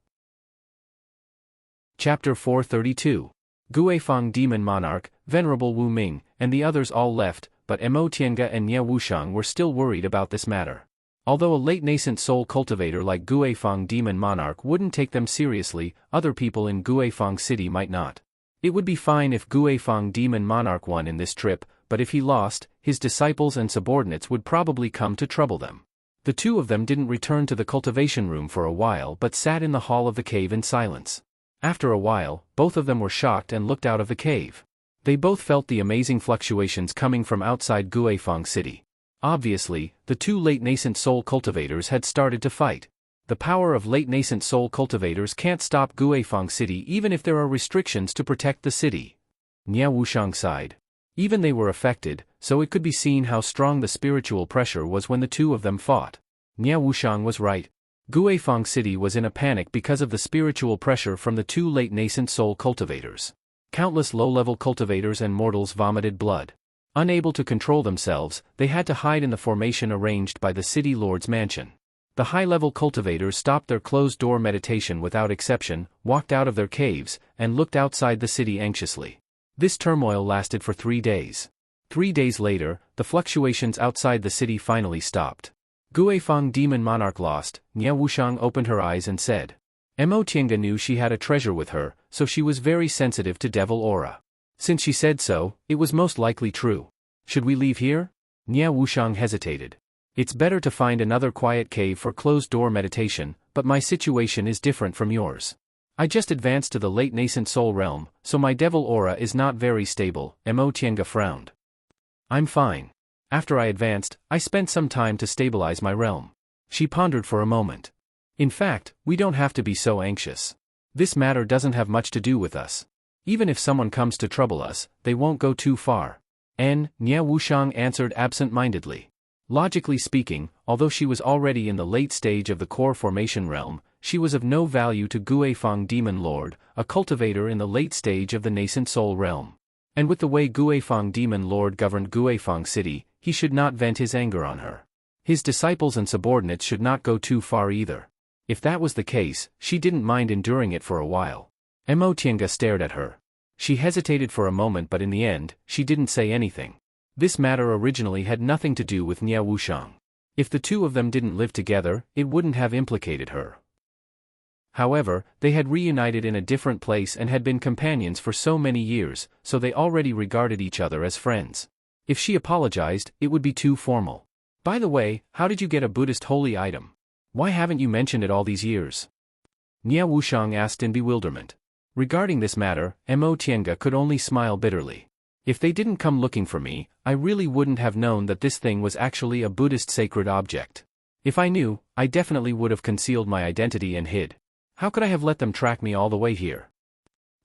Chapter 432. Guifang Demon Monarch, Venerable Wu Ming, and the others all left, but Emotienga and Nie Wushang were still worried about this matter. Although a late nascent soul cultivator like Guifang Demon Monarch wouldn't take them seriously, other people in Guifang City might not. It would be fine if Guifang Demon Monarch won in this trip, but if he lost, his disciples and subordinates would probably come to trouble them. The two of them didn't return to the cultivation room for a while but sat in the hall of the cave in silence. After a while, both of them were shocked and looked out of the cave. They both felt the amazing fluctuations coming from outside Guifang City. Obviously, the two late nascent soul cultivators had started to fight. The power of late nascent soul cultivators can't stop Guifang City even if there are restrictions to protect the city. Nie Wushang sighed. Even they were affected, so it could be seen how strong the spiritual pressure was when the two of them fought. Nie Wushang was right. Guifang City was in a panic because of the spiritual pressure from the two late nascent soul cultivators. Countless low-level cultivators and mortals vomited blood. Unable to control themselves, they had to hide in the formation arranged by the city lord's mansion. The high-level cultivators stopped their closed-door meditation without exception, walked out of their caves, and looked outside the city anxiously. This turmoil lasted for 3 days. 3 days later, the fluctuations outside the city finally stopped. Guifang Demon Monarch lost. Nie Wushang opened her eyes and said. Emotienga knew she had a treasure with her, so she was very sensitive to devil aura. Since she said so, it was most likely true. Should we leave here? Nia Wushang hesitated. It's better to find another quiet cave for closed-door meditation, but my situation is different from yours. I just advanced to the late nascent soul realm, so my devil aura is not very stable, Mo Tiange frowned. I'm fine. After I advanced, I spent some time to stabilize my realm. She pondered for a moment. In fact, we don't have to be so anxious. This matter doesn't have much to do with us. Even if someone comes to trouble us, they won't go too far. Nia Wushang answered absent-mindedly. Logically speaking, although she was already in the late stage of the core formation realm, she was of no value to Guifeng Demon Lord, a cultivator in the late stage of the nascent soul realm. And with the way Guifeng Demon Lord governed Guifeng City, he should not vent his anger on her. His disciples and subordinates should not go too far either. If that was the case, she didn't mind enduring it for a while. Mo Tiange stared at her. She hesitated for a moment, but in the end, she didn't say anything. This matter originally had nothing to do with Nia Wushang. If the two of them didn't live together, it wouldn't have implicated her. However, they had reunited in a different place and had been companions for so many years, so they already regarded each other as friends. If she apologized, it would be too formal. By the way, how did you get a Buddhist holy item? Why haven't you mentioned it all these years? Nia Wushang asked in bewilderment. Regarding this matter, Mo Tiange could only smile bitterly. If they didn't come looking for me, I really wouldn't have known that this thing was actually a Buddhist sacred object. If I knew, I definitely would have concealed my identity and hid. How could I have let them track me all the way here?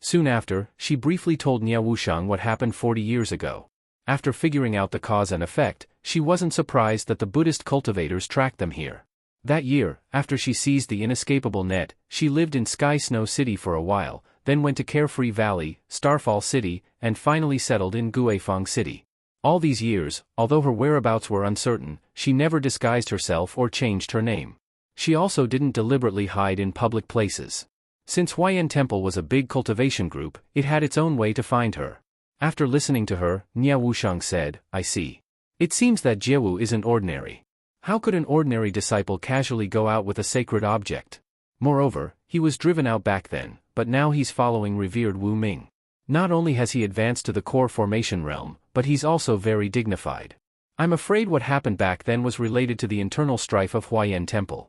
Soon after, she briefly told Nia Wushang what happened 40 years ago. After figuring out the cause and effect, she wasn't surprised that the Buddhist cultivators tracked them here. That year, after she seized the inescapable net, she lived in Sky Snow City for a while, then went to Carefree Valley, Starfall City, and finally settled in Guifeng City. All these years, although her whereabouts were uncertain, she never disguised herself or changed her name. She also didn't deliberately hide in public places. Since Huayan Temple was a big cultivation group, it had its own way to find her. After listening to her, Nia Wushang said, I see. It seems that Jiewu isn't ordinary. How could an ordinary disciple casually go out with a sacred object? Moreover, he was driven out back then, but now he's following revered Wu Ming. Not only has he advanced to the core formation realm, but he's also very dignified. I'm afraid what happened back then was related to the internal strife of Huayan Temple.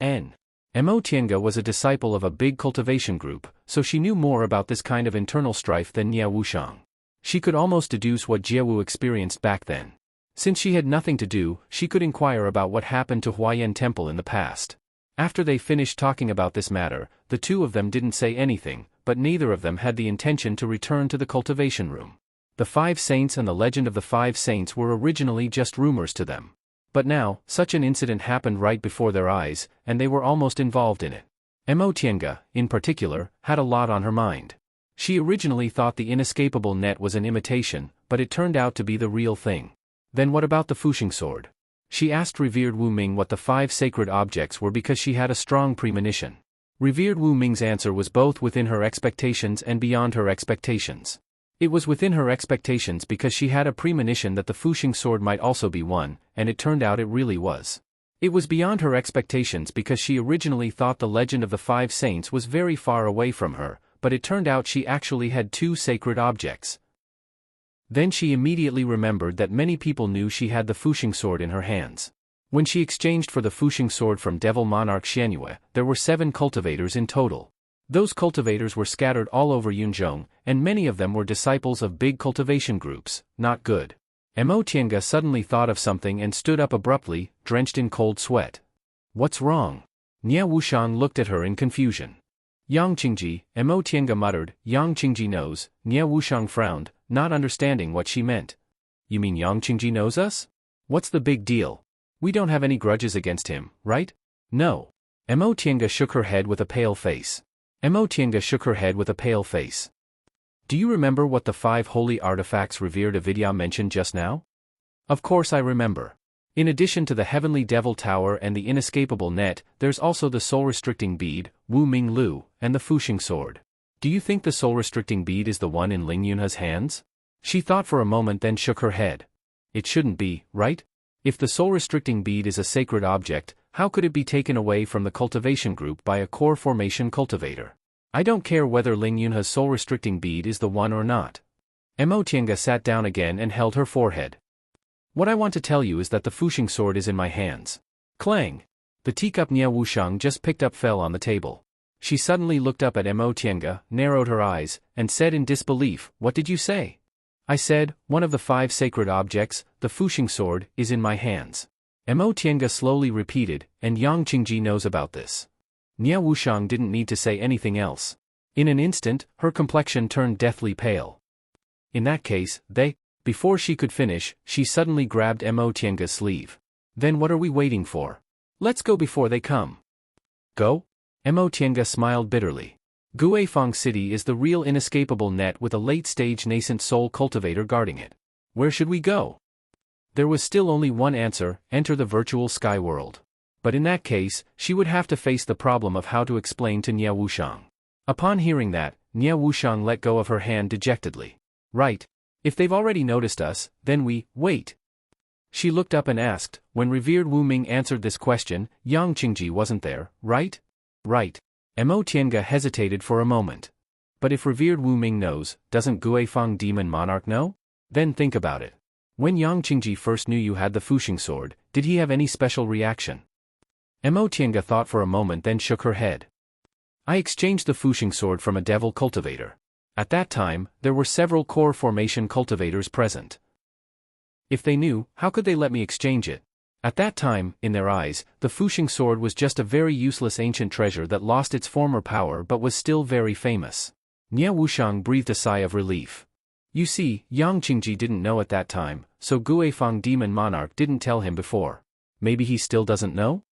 Mo Tiange was a disciple of a big cultivation group, so she knew more about this kind of internal strife than Nia Wushang. She could almost deduce what Jiewu experienced back then. Since she had nothing to do, she could inquire about what happened to Huayan Temple in the past. After they finished talking about this matter, the two of them didn't say anything, but neither of them had the intention to return to the cultivation room. The 5 saints and the legend of the 5 saints were originally just rumors to them. But now, such an incident happened right before their eyes, and they were almost involved in it. Mo Tiange, in particular, had a lot on her mind. She originally thought the inescapable net was an imitation, but it turned out to be the real thing. Then what about the Fuxing sword? She asked revered Wu Ming what the 5 sacred objects were because she had a strong premonition. Revered Wu Ming's answer was both within her expectations and beyond her expectations. It was within her expectations because she had a premonition that the Fuxing sword might also be one, and it turned out it really was. It was beyond her expectations because she originally thought the legend of the 5 saints was very far away from her, but it turned out she actually had 2 sacred objects. Then she immediately remembered that many people knew she had the Fuxing sword in her hands. When she exchanged for the Fuxing sword from Devil Monarch Xueqi, there were 7 cultivators in total. Those cultivators were scattered all over Yunzhong, and many of them were disciples of big cultivation groups. Not good. Mo Tiange suddenly thought of something and stood up abruptly, drenched in cold sweat. What's wrong? Nia Wushang looked at her in confusion. Yang Qingji, Mo Tiange muttered. Yang Qingji knows. Nia Wushang frowned, not understanding what she meant. You mean Yang Qingji knows us? What's the big deal? We don't have any grudges against him, right? No. Mo Tiange shook her head with a pale face. Mo Tiange shook her head with a pale face. Do you remember what the 5 holy artifacts revered Avidya mentioned just now? Of course I remember. In addition to the Heavenly Devil Tower and the inescapable net, there's also the soul-restricting bead, Wu Ming Lu, and the Fuxing sword. Do you think the soul-restricting bead is the one in Ling Yunhe's hands? She thought for a moment then shook her head. It shouldn't be, right? If the soul-restricting bead is a sacred object, how could it be taken away from the cultivation group by a core formation cultivator? I don't care whether Ling Yunhe's soul-restricting bead is the one or not. Mo Tiange sat down again and held her forehead. What I want to tell you is that the Fuxing sword is in my hands. Clang! The teacup Nia Wushang just picked up fell on the table. She suddenly looked up at Mo Tiange, narrowed her eyes, and said in disbelief, "What did you say?" "I said, one of the 5 sacred objects, the Fuxing sword, is in my hands." Mo Tiange slowly repeated, "And Yang Qingji knows about this." Nia Wushang didn't need to say anything else. In an instant, her complexion turned deathly pale. "In that case, Before she could finish, she suddenly grabbed Mo Tiange's sleeve. "Then what are we waiting for? Let's go before they come." "Go?" Mo Tiange smiled bitterly. Guifang City is the real inescapable net with a late-stage nascent soul cultivator guarding it. Where should we go? There was still only one answer: enter the virtual sky world. But in that case, she would have to face the problem of how to explain to Nia Wushang. Upon hearing that, Nia Wushang let go of her hand dejectedly. "Right. If they've already noticed us, then wait." She looked up and asked, when revered Wu Ming answered this question, "Yang Qingji wasn't there, right?" "Right." Mo Tiange hesitated for a moment. "But if revered Wu Ming knows, doesn't Guifang Demon Monarch know? Then think about it. When Yang Qingji first knew you had the Fuxing sword, did he have any special reaction?" Mo Tiange thought for a moment, then shook her head. "I exchanged the Fuxing sword from a devil cultivator. At that time, there were several core formation cultivators present. If they knew, how could they let me exchange it? At that time, in their eyes, the Fuxing sword was just a very useless ancient treasure that lost its former power but was still very famous." Nia Wushang breathed a sigh of relief. You see, Yang Qingji didn't know at that time, so Guifang Demon Monarch didn't tell him before. Maybe he still doesn't know?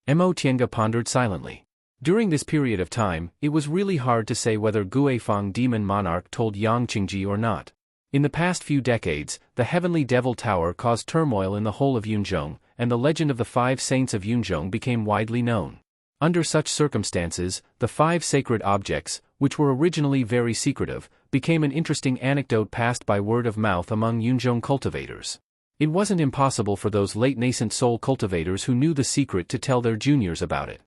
Mo Tiange pondered silently. During this period of time, it was really hard to say whether Guifang Demon Monarch told Yang Qingji or not. In the past few decades, the Heavenly Devil Tower caused turmoil in the whole of Yunzhong, and the legend of the 5 saints of Yunzhong became widely known. Under such circumstances, the 5 sacred objects, which were originally very secretive, became an interesting anecdote passed by word of mouth among Yunzhong cultivators. It wasn't impossible for those late nascent soul cultivators who knew the secret to tell their juniors about it.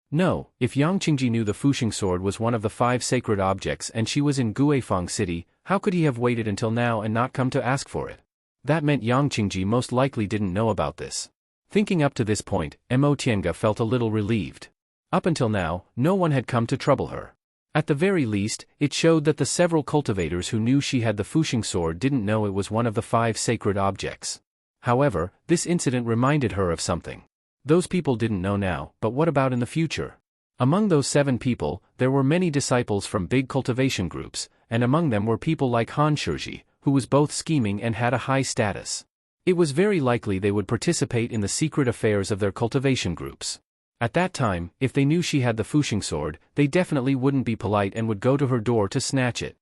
No, if Yang Qingji knew the Fuxing sword was one of the 5 sacred objects and she was in Guifang City, how could he have waited until now and not come to ask for it? That meant Yang Qingji most likely didn't know about this. Thinking up to this point, Mo Tiange felt a little relieved. Up until now, no one had come to trouble her. At the very least, it showed that the several cultivators who knew she had the Fuxing sword didn't know it was one of the 5 sacred objects. However, this incident reminded her of something. Those people didn't know now, but what about in the future? Among those 7 people, there were many disciples from big cultivation groups, and among them were people like Han Xueqi, who was both scheming and had a high status. It was very likely they would participate in the secret affairs of their cultivation groups. At that time, if they knew she had the Fuxing sword, they definitely wouldn't be polite and would go to her door to snatch it.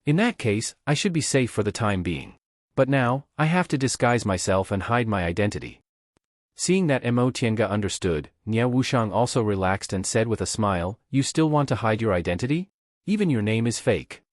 In that case, I should be safe for the time being. But now, I have to disguise myself and hide my identity. Seeing that Mo Tiange understood, Nia Wushang also relaxed and said with a smile, "You still want to hide your identity? Even your name is fake."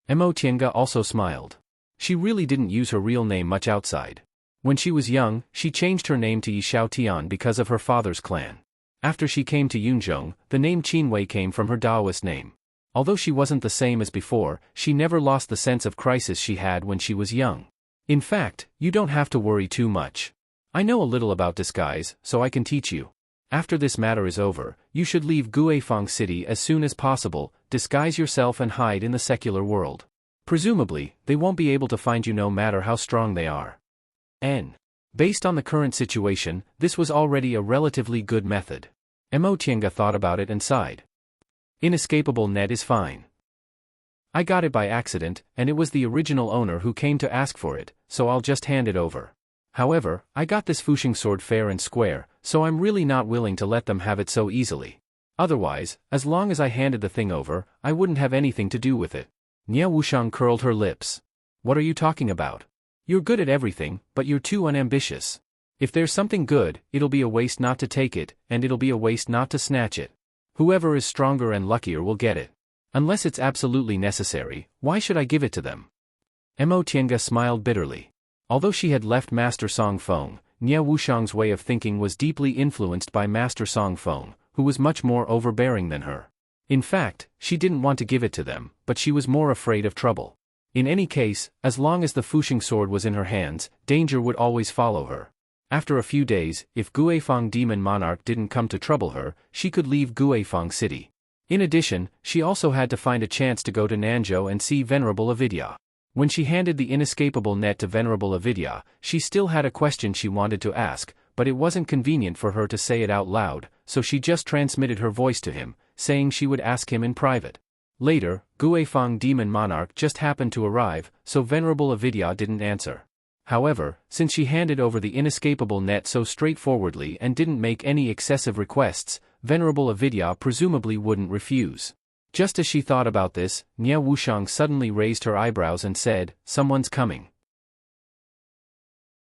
Mo Tiange also smiled. She really didn't use her real name much outside. When she was young, she changed her name to Yishao Tian because of her father's clan. After she came to Yunzhong, the name Qinwei came from her Taoist name. Although she wasn't the same as before, she never lost the sense of crisis she had when she was young. In fact, you don't have to worry too much. I know a little about disguise, so I can teach you. After this matter is over, you should leave Guifang City as soon as possible, disguise yourself and hide in the secular world. Presumably, they won't be able to find you no matter how strong they are. Based on the current situation, this was already a relatively good method. Mo Tiange thought about it and sighed. Inescapable net is fine. I got it by accident, and it was the original owner who came to ask for it, so I'll just hand it over. However, I got this Fuxing sword fair and square, so I'm really not willing to let them have it so easily. Otherwise, as long as I handed the thing over, I wouldn't have anything to do with it. Nia Wushang curled her lips. What are you talking about? You're good at everything, but you're too unambitious. If there's something good, it'll be a waste not to take it, and it'll be a waste not to snatch it. Whoever is stronger and luckier will get it. Unless it's absolutely necessary, why should I give it to them? Mo Tiange smiled bitterly. Although she had left Master Song Feng, Nia Wushang's way of thinking was deeply influenced by Master Song Feng, who was much more overbearing than her. In fact, she didn't want to give it to them, but she was more afraid of trouble. In any case, as long as the Fuxing sword was in her hands, danger would always follow her. After a few days, if Guifang demon monarch didn't come to trouble her, she could leave Guifang city. In addition, she also had to find a chance to go to Nanzhou and see Venerable Avidya. When she handed the inescapable net to Venerable Avidya, she still had a question she wanted to ask, but it wasn't convenient for her to say it out loud, so she just transmitted her voice to him, saying she would ask him in private. Later, Guifang demon monarch just happened to arrive, so Venerable Avidya didn't answer. However, since she handed over the inescapable net so straightforwardly and didn't make any excessive requests, Venerable Avidya presumably wouldn't refuse. Just as she thought about this, Nie Wuxiang suddenly raised her eyebrows and said, "Someone's coming."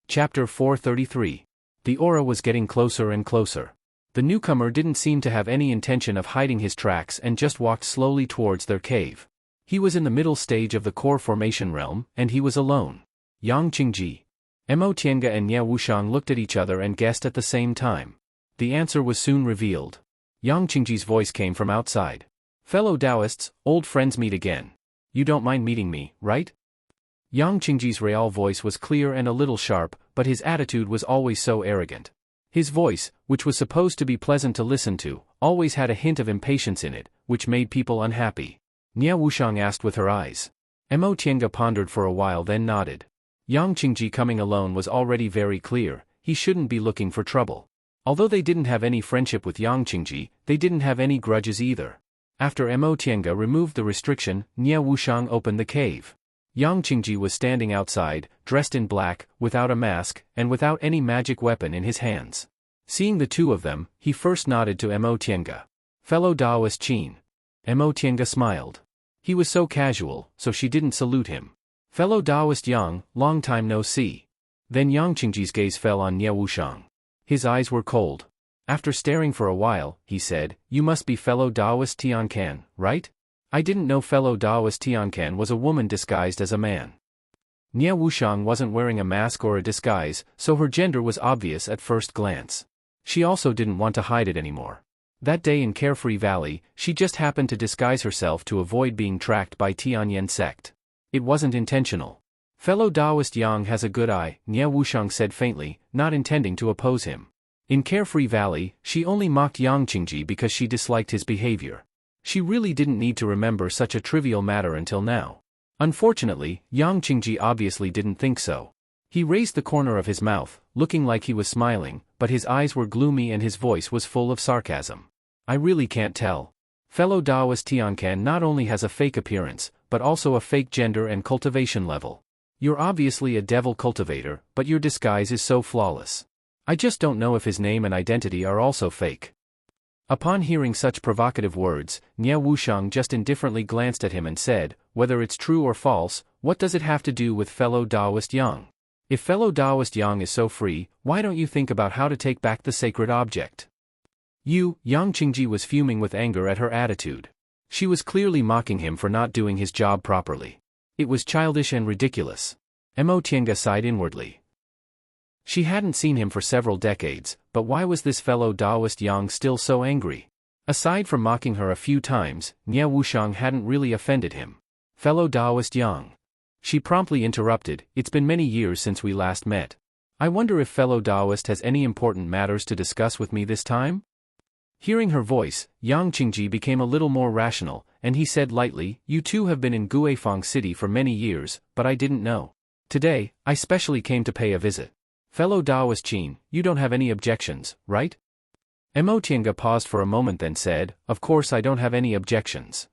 Chapter 433. The aura was getting closer and closer. The newcomer didn't seem to have any intention of hiding his tracks and just walked slowly towards their cave. He was in the middle stage of the core formation realm, and he was alone. Yang Qingji. Mo Tiange and Nie Wuxiang looked at each other and guessed at the same time. The answer was soon revealed. Yang Qingji's voice came from outside. "Fellow Taoists, old friends meet again. You don't mind meeting me, right?" Yang Qingji's real voice was clear and a little sharp, but his attitude was always so arrogant. His voice, which was supposed to be pleasant to listen to, always had a hint of impatience in it, which made people unhappy. Nie Wuxiang asked with her eyes. Mo Tiange pondered for a while then nodded. Yang Qingji coming alone was already very clear, he shouldn't be looking for trouble. Although they didn't have any friendship with Yang Qingji, they didn't have any grudges either. After Mo Tiange removed the restriction, Nie Wuxiang opened the cave. Yang Qingji was standing outside, dressed in black, without a mask, and without any magic weapon in his hands. Seeing the two of them, he first nodded to Mo Tiange. "Fellow Taoist Qin." Mo Tiange smiled. He was so casual, so she didn't salute him. "Fellow Taoist Yang, long time no see." Then Yang Qingji's gaze fell on Nie Wuxiang. His eyes were cold. After staring for a while, he said, "You must be fellow Taoist Tiancan, right? I didn't know fellow Taoist Tiancan was a woman disguised as a man." Nie Wuxiang wasn't wearing a mask or a disguise, so her gender was obvious at first glance. She also didn't want to hide it anymore. That day in Carefree Valley, she just happened to disguise herself to avoid being tracked by Tianyan sect. It wasn't intentional. "Fellow Taoist Yang has a good eye," Nie Wuxiang said faintly, not intending to oppose him. In Carefree Valley, she only mocked Yang Qingji because she disliked his behavior. She really didn't need to remember such a trivial matter until now. Unfortunately, Yang Qingji obviously didn't think so. He raised the corner of his mouth, looking like he was smiling, but his eyes were gloomy and his voice was full of sarcasm. "I really can't tell. Fellow Taoist Tiancan not only has a fake appearance, but also a fake gender and cultivation level. You're obviously a devil cultivator, but your disguise is so flawless. I just don't know if his name and identity are also fake." Upon hearing such provocative words, Nie Wuxiang just indifferently glanced at him and said, "Whether it's true or false, what does it have to do with fellow Taoist Yang? If fellow Taoist Yang is so free, why don't you think about how to take back the sacred object?" Yang Qingji was fuming with anger at her attitude. She was clearly mocking him for not doing his job properly. It was childish and ridiculous. Mo Tiange sighed inwardly. She hadn't seen him for several decades, but why was this fellow Taoist Yang still so angry? Aside from mocking her a few times, Nie Wuxiang hadn't really offended him. "Fellow Taoist Yang." She promptly interrupted, "It's been many years since we last met. I wonder if fellow Taoist has any important matters to discuss with me this time?" Hearing her voice, Yang Qingji became a little more rational, and he said lightly, "You two have been in Guifang City for many years, but I didn't know. Today, I specially came to pay a visit. Fellow Taoist Qin, you don't have any objections, right?" Mo Tiange paused for a moment then said, "Of course I don't have any objections."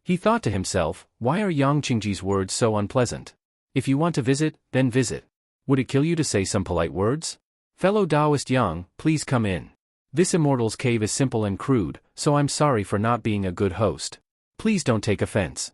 He thought to himself, why are Yang Qingji's words so unpleasant? If you want to visit, then visit. Would it kill you to say some polite words? "Fellow Taoist Yang, please come in. This immortal's cave is simple and crude, so I'm sorry for not being a good host. Please don't take offense."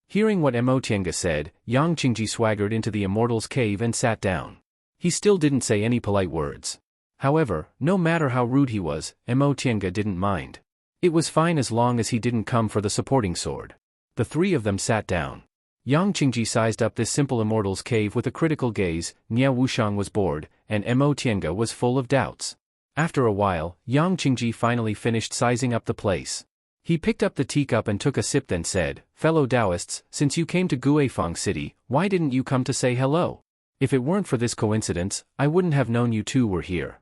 Hearing what Mo Tiange said, Yang Qingji swaggered into the immortal's cave and sat down. He still didn't say any polite words. However, no matter how rude he was, Mo Tiange didn't mind. It was fine as long as he didn't come for the supporting sword. The three of them sat down. Yang Qingji sized up this simple immortal's cave with a critical gaze, Nie Wuxiang was bored, and Mo Tiange was full of doubts. After a while, Yang Qingji finally finished sizing up the place. He picked up the teacup and took a sip, then said, "Fellow Taoists, since you came to Guifang City, why didn't you come to say hello? If it weren't for this coincidence, I wouldn't have known you two were here."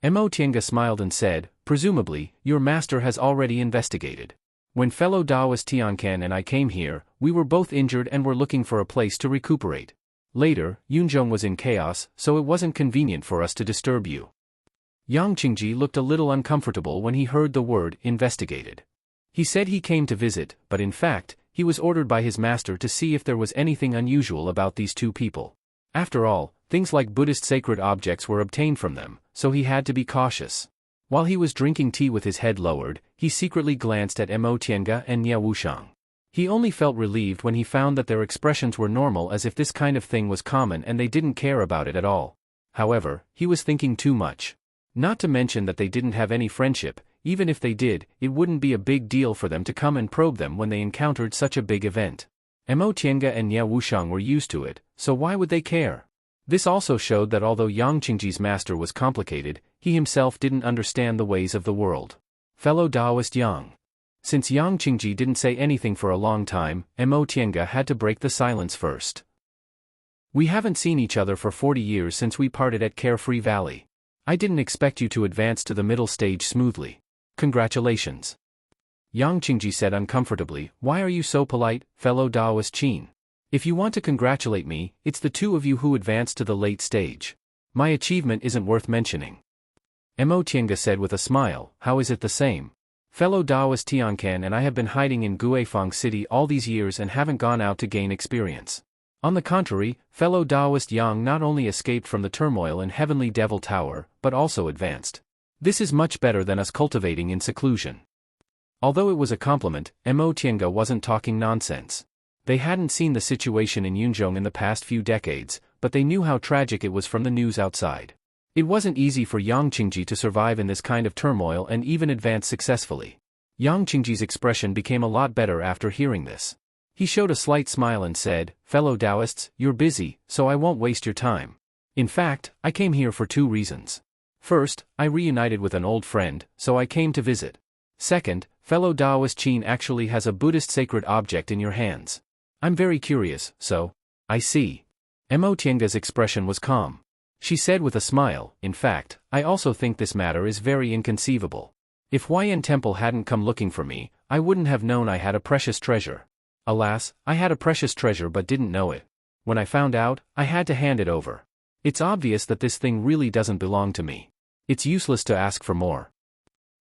Mo Tiange smiled and said, "Presumably, your master has already investigated. When fellow Taoist Tiancan and I came here, we were both injured and were looking for a place to recuperate. Later, Yunzhong was in chaos, so it wasn't convenient for us to disturb you." Yang Qingji looked a little uncomfortable when he heard the word investigated. He said he came to visit, but in fact, he was ordered by his master to see if there was anything unusual about these two people. After all, things like Buddhist sacred objects were obtained from them, so he had to be cautious. While he was drinking tea with his head lowered, he secretly glanced at Mo Tiange and Nie Wushang. He only felt relieved when he found that their expressions were normal, as if this kind of thing was common and they didn't care about it at all. However, he was thinking too much. Not to mention that they didn't have any friendship. Even if they did, it wouldn't be a big deal for them to come and probe them when they encountered such a big event. Mo Tiange and Nie Wushang were used to it, so why would they care? This also showed that although Yang Qingji's master was complicated, he himself didn't understand the ways of the world. Fellow Taoist Yang. Since Yang Qingji didn't say anything for a long time, Mo Tiange had to break the silence first. "We haven't seen each other for 40 years since we parted at Carefree Valley. I didn't expect you to advance to the middle stage smoothly. Congratulations." Yang Qingji said uncomfortably, "Why are you so polite, fellow Taoist Qin? If you want to congratulate me, it's the two of you who advanced to the late stage. My achievement isn't worth mentioning." Mo Tiange said with a smile, "How is it the same? Fellow Taoist Tiancan and I have been hiding in Guifang City all these years and haven't gone out to gain experience. On the contrary, fellow Taoist Yang not only escaped from the turmoil in Heavenly Devil Tower, but also advanced. This is much better than us cultivating in seclusion." Although it was a compliment, Mo Tiange wasn't talking nonsense. They hadn't seen the situation in Yunzhong in the past few decades, but they knew how tragic it was from the news outside. It wasn't easy for Yang Qingji to survive in this kind of turmoil and even advance successfully. Yang Qingji's expression became a lot better after hearing this. He showed a slight smile and said, "Fellow Taoists, you're busy, so I won't waste your time. In fact, I came here for two reasons. First, I reunited with an old friend, so I came to visit. Second, fellow Taoist Qin actually has a Buddhist sacred object in your hands. I'm very curious, so." "I see." Mo Tiange's expression was calm. She said with a smile, "In fact, I also think this matter is very inconceivable. If Huayan Temple hadn't come looking for me, I wouldn't have known I had a precious treasure. Alas, I had a precious treasure but didn't know it. When I found out, I had to hand it over. It's obvious that this thing really doesn't belong to me. It's useless to ask for more."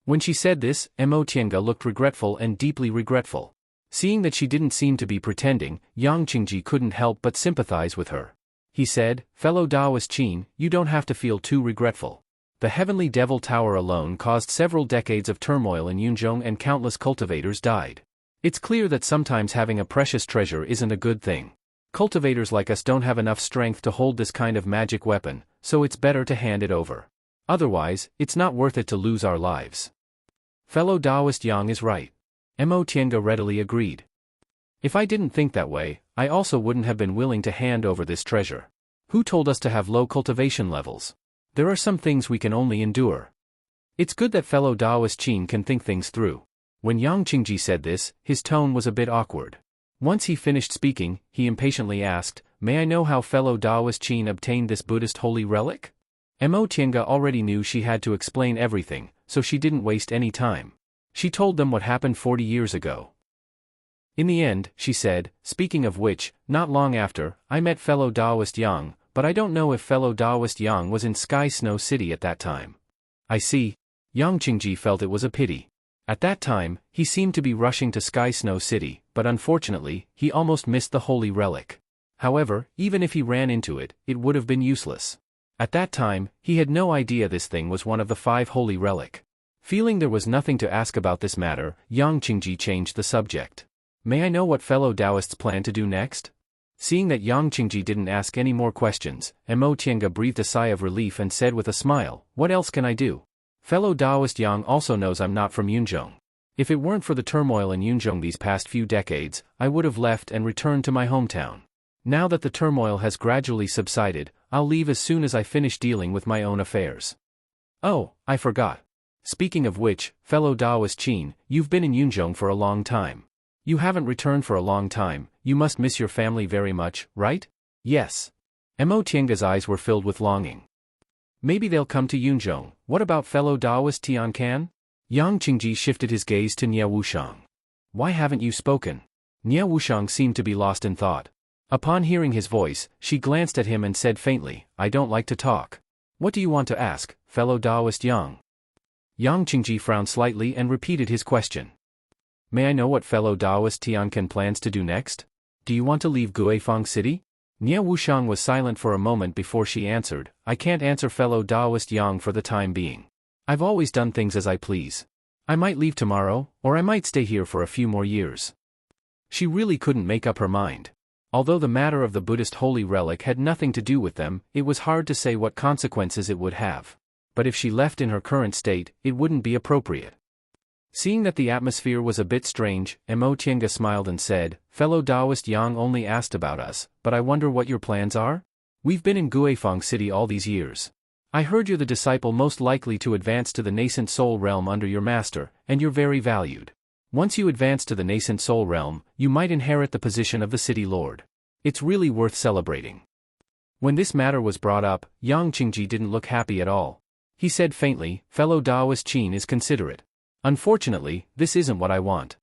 When she said this, Mo Tiange looked regretful and deeply regretful. Seeing that she didn't seem to be pretending, Yang Qingji couldn't help but sympathize with her. He said, "Fellow Taoist Qin, you don't have to feel too regretful. The Heavenly Devil Tower alone caused several decades of turmoil in Yunzhong and countless cultivators died. It's clear that sometimes having a precious treasure isn't a good thing. Cultivators like us don't have enough strength to hold this kind of magic weapon, so it's better to hand it over. Otherwise, it's not worth it to lose our lives." Fellow Taoist Yang is right. Mo Tiange readily agreed. "If I didn't think that way, I also wouldn't have been willing to hand over this treasure. Who told us to have low cultivation levels? There are some things we can only endure." It's good that fellow Taoist Qin can think things through. When Yang Qingji said this, his tone was a bit awkward. Once he finished speaking, he impatiently asked, "May I know how fellow Taoist Qin obtained this Buddhist holy relic?" Mo Tiange already knew she had to explain everything, so she didn't waste any time. She told them what happened 40 years ago. In the end, she said, "Speaking of which, not long after, I met fellow Taoist Yang, but I don't know if fellow Taoist Yang was in Sky Snow City at that time." "I see." Yang Qingji felt it was a pity. At that time, he seemed to be rushing to Sky Snow City, but unfortunately, he almost missed the holy relic. However, even if he ran into it, it would have been useless. At that time, he had no idea this thing was one of the 5 holy relic. Feeling there was nothing to ask about this matter, Yang Qingji changed the subject. "May I know what fellow Taoists plan to do next?" Seeing that Yang Qingji didn't ask any more questions, Mo Tiange breathed a sigh of relief and said with a smile, "What else can I do? Fellow Taoist Yang also knows I'm not from Yunzhong. If it weren't for the turmoil in Yunzhong these past few decades, I would have left and returned to my hometown. Now that the turmoil has gradually subsided, I'll leave as soon as I finish dealing with my own affairs." "Oh, I forgot. Speaking of which, fellow Taoist Qin, you've been in Yunzhong for a long time. You haven't returned for a long time, you must miss your family very much, right? Yes. Mo Tianga's eyes were filled with longing. Maybe they'll come to Yunzhong. What about fellow Taoist Tian Can? Yang Qingji shifted his gaze to Nie Wushang. Why haven't you spoken? Nie Wushang seemed to be lost in thought. Upon hearing his voice, she glanced at him and said faintly, I don't like to talk. What do you want to ask, fellow Taoist Yang? Yang Qingji frowned slightly and repeated his question. May I know what fellow Taoist Tiancan plans to do next? Do you want to leave Guifang City? Nie Wushang was silent for a moment before she answered, I can't answer fellow Taoist Yang for the time being. I've always done things as I please. I might leave tomorrow, or I might stay here for a few more years. She really couldn't make up her mind. Although the matter of the Buddhist holy relic had nothing to do with them, it was hard to say what consequences it would have. But if she left in her current state, it wouldn't be appropriate. Seeing that the atmosphere was a bit strange, Mo Tiange smiled and said, fellow Taoist Yang only asked about us, but I wonder what your plans are? We've been in Guifang City all these years. I heard you're the disciple most likely to advance to the nascent soul realm under your master, and you're very valued. Once you advance to the nascent soul realm, you might inherit the position of the city lord. It's really worth celebrating. When this matter was brought up, Yang Qingji didn't look happy at all. He said faintly, fellow Taoist Qin is considerate. Unfortunately, this isn't what I want.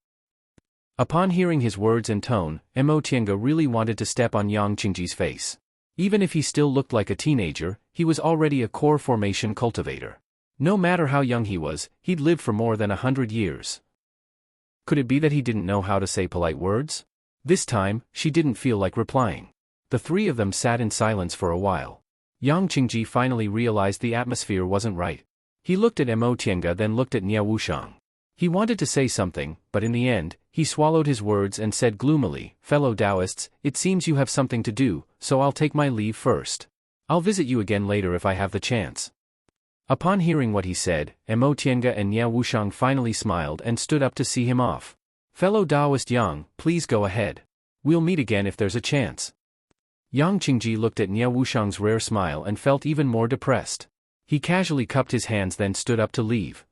Upon hearing his words and tone, Mo Tiange really wanted to step on Yang Qingji's face. Even if he still looked like a teenager, he was already a core formation cultivator. No matter how young he was, he'd lived for more than 100 years. Could it be that he didn't know how to say polite words? This time, she didn't feel like replying. The three of them sat in silence for a while. Yang Qingji finally realized the atmosphere wasn't right. He looked at Mo Tiange then looked at Nie Wushang. He wanted to say something, but in the end, he swallowed his words and said gloomily, fellow Taoists, it seems you have something to do, so I'll take my leave first. I'll visit you again later if I have the chance. Upon hearing what he said, Mo Tiange and Nie Wushang finally smiled and stood up to see him off. Fellow Taoist Yang, please go ahead. We'll meet again if there's a chance. Yang Qingji looked at Nie Wushang's rare smile and felt even more depressed. He casually cupped his hands then stood up to leave.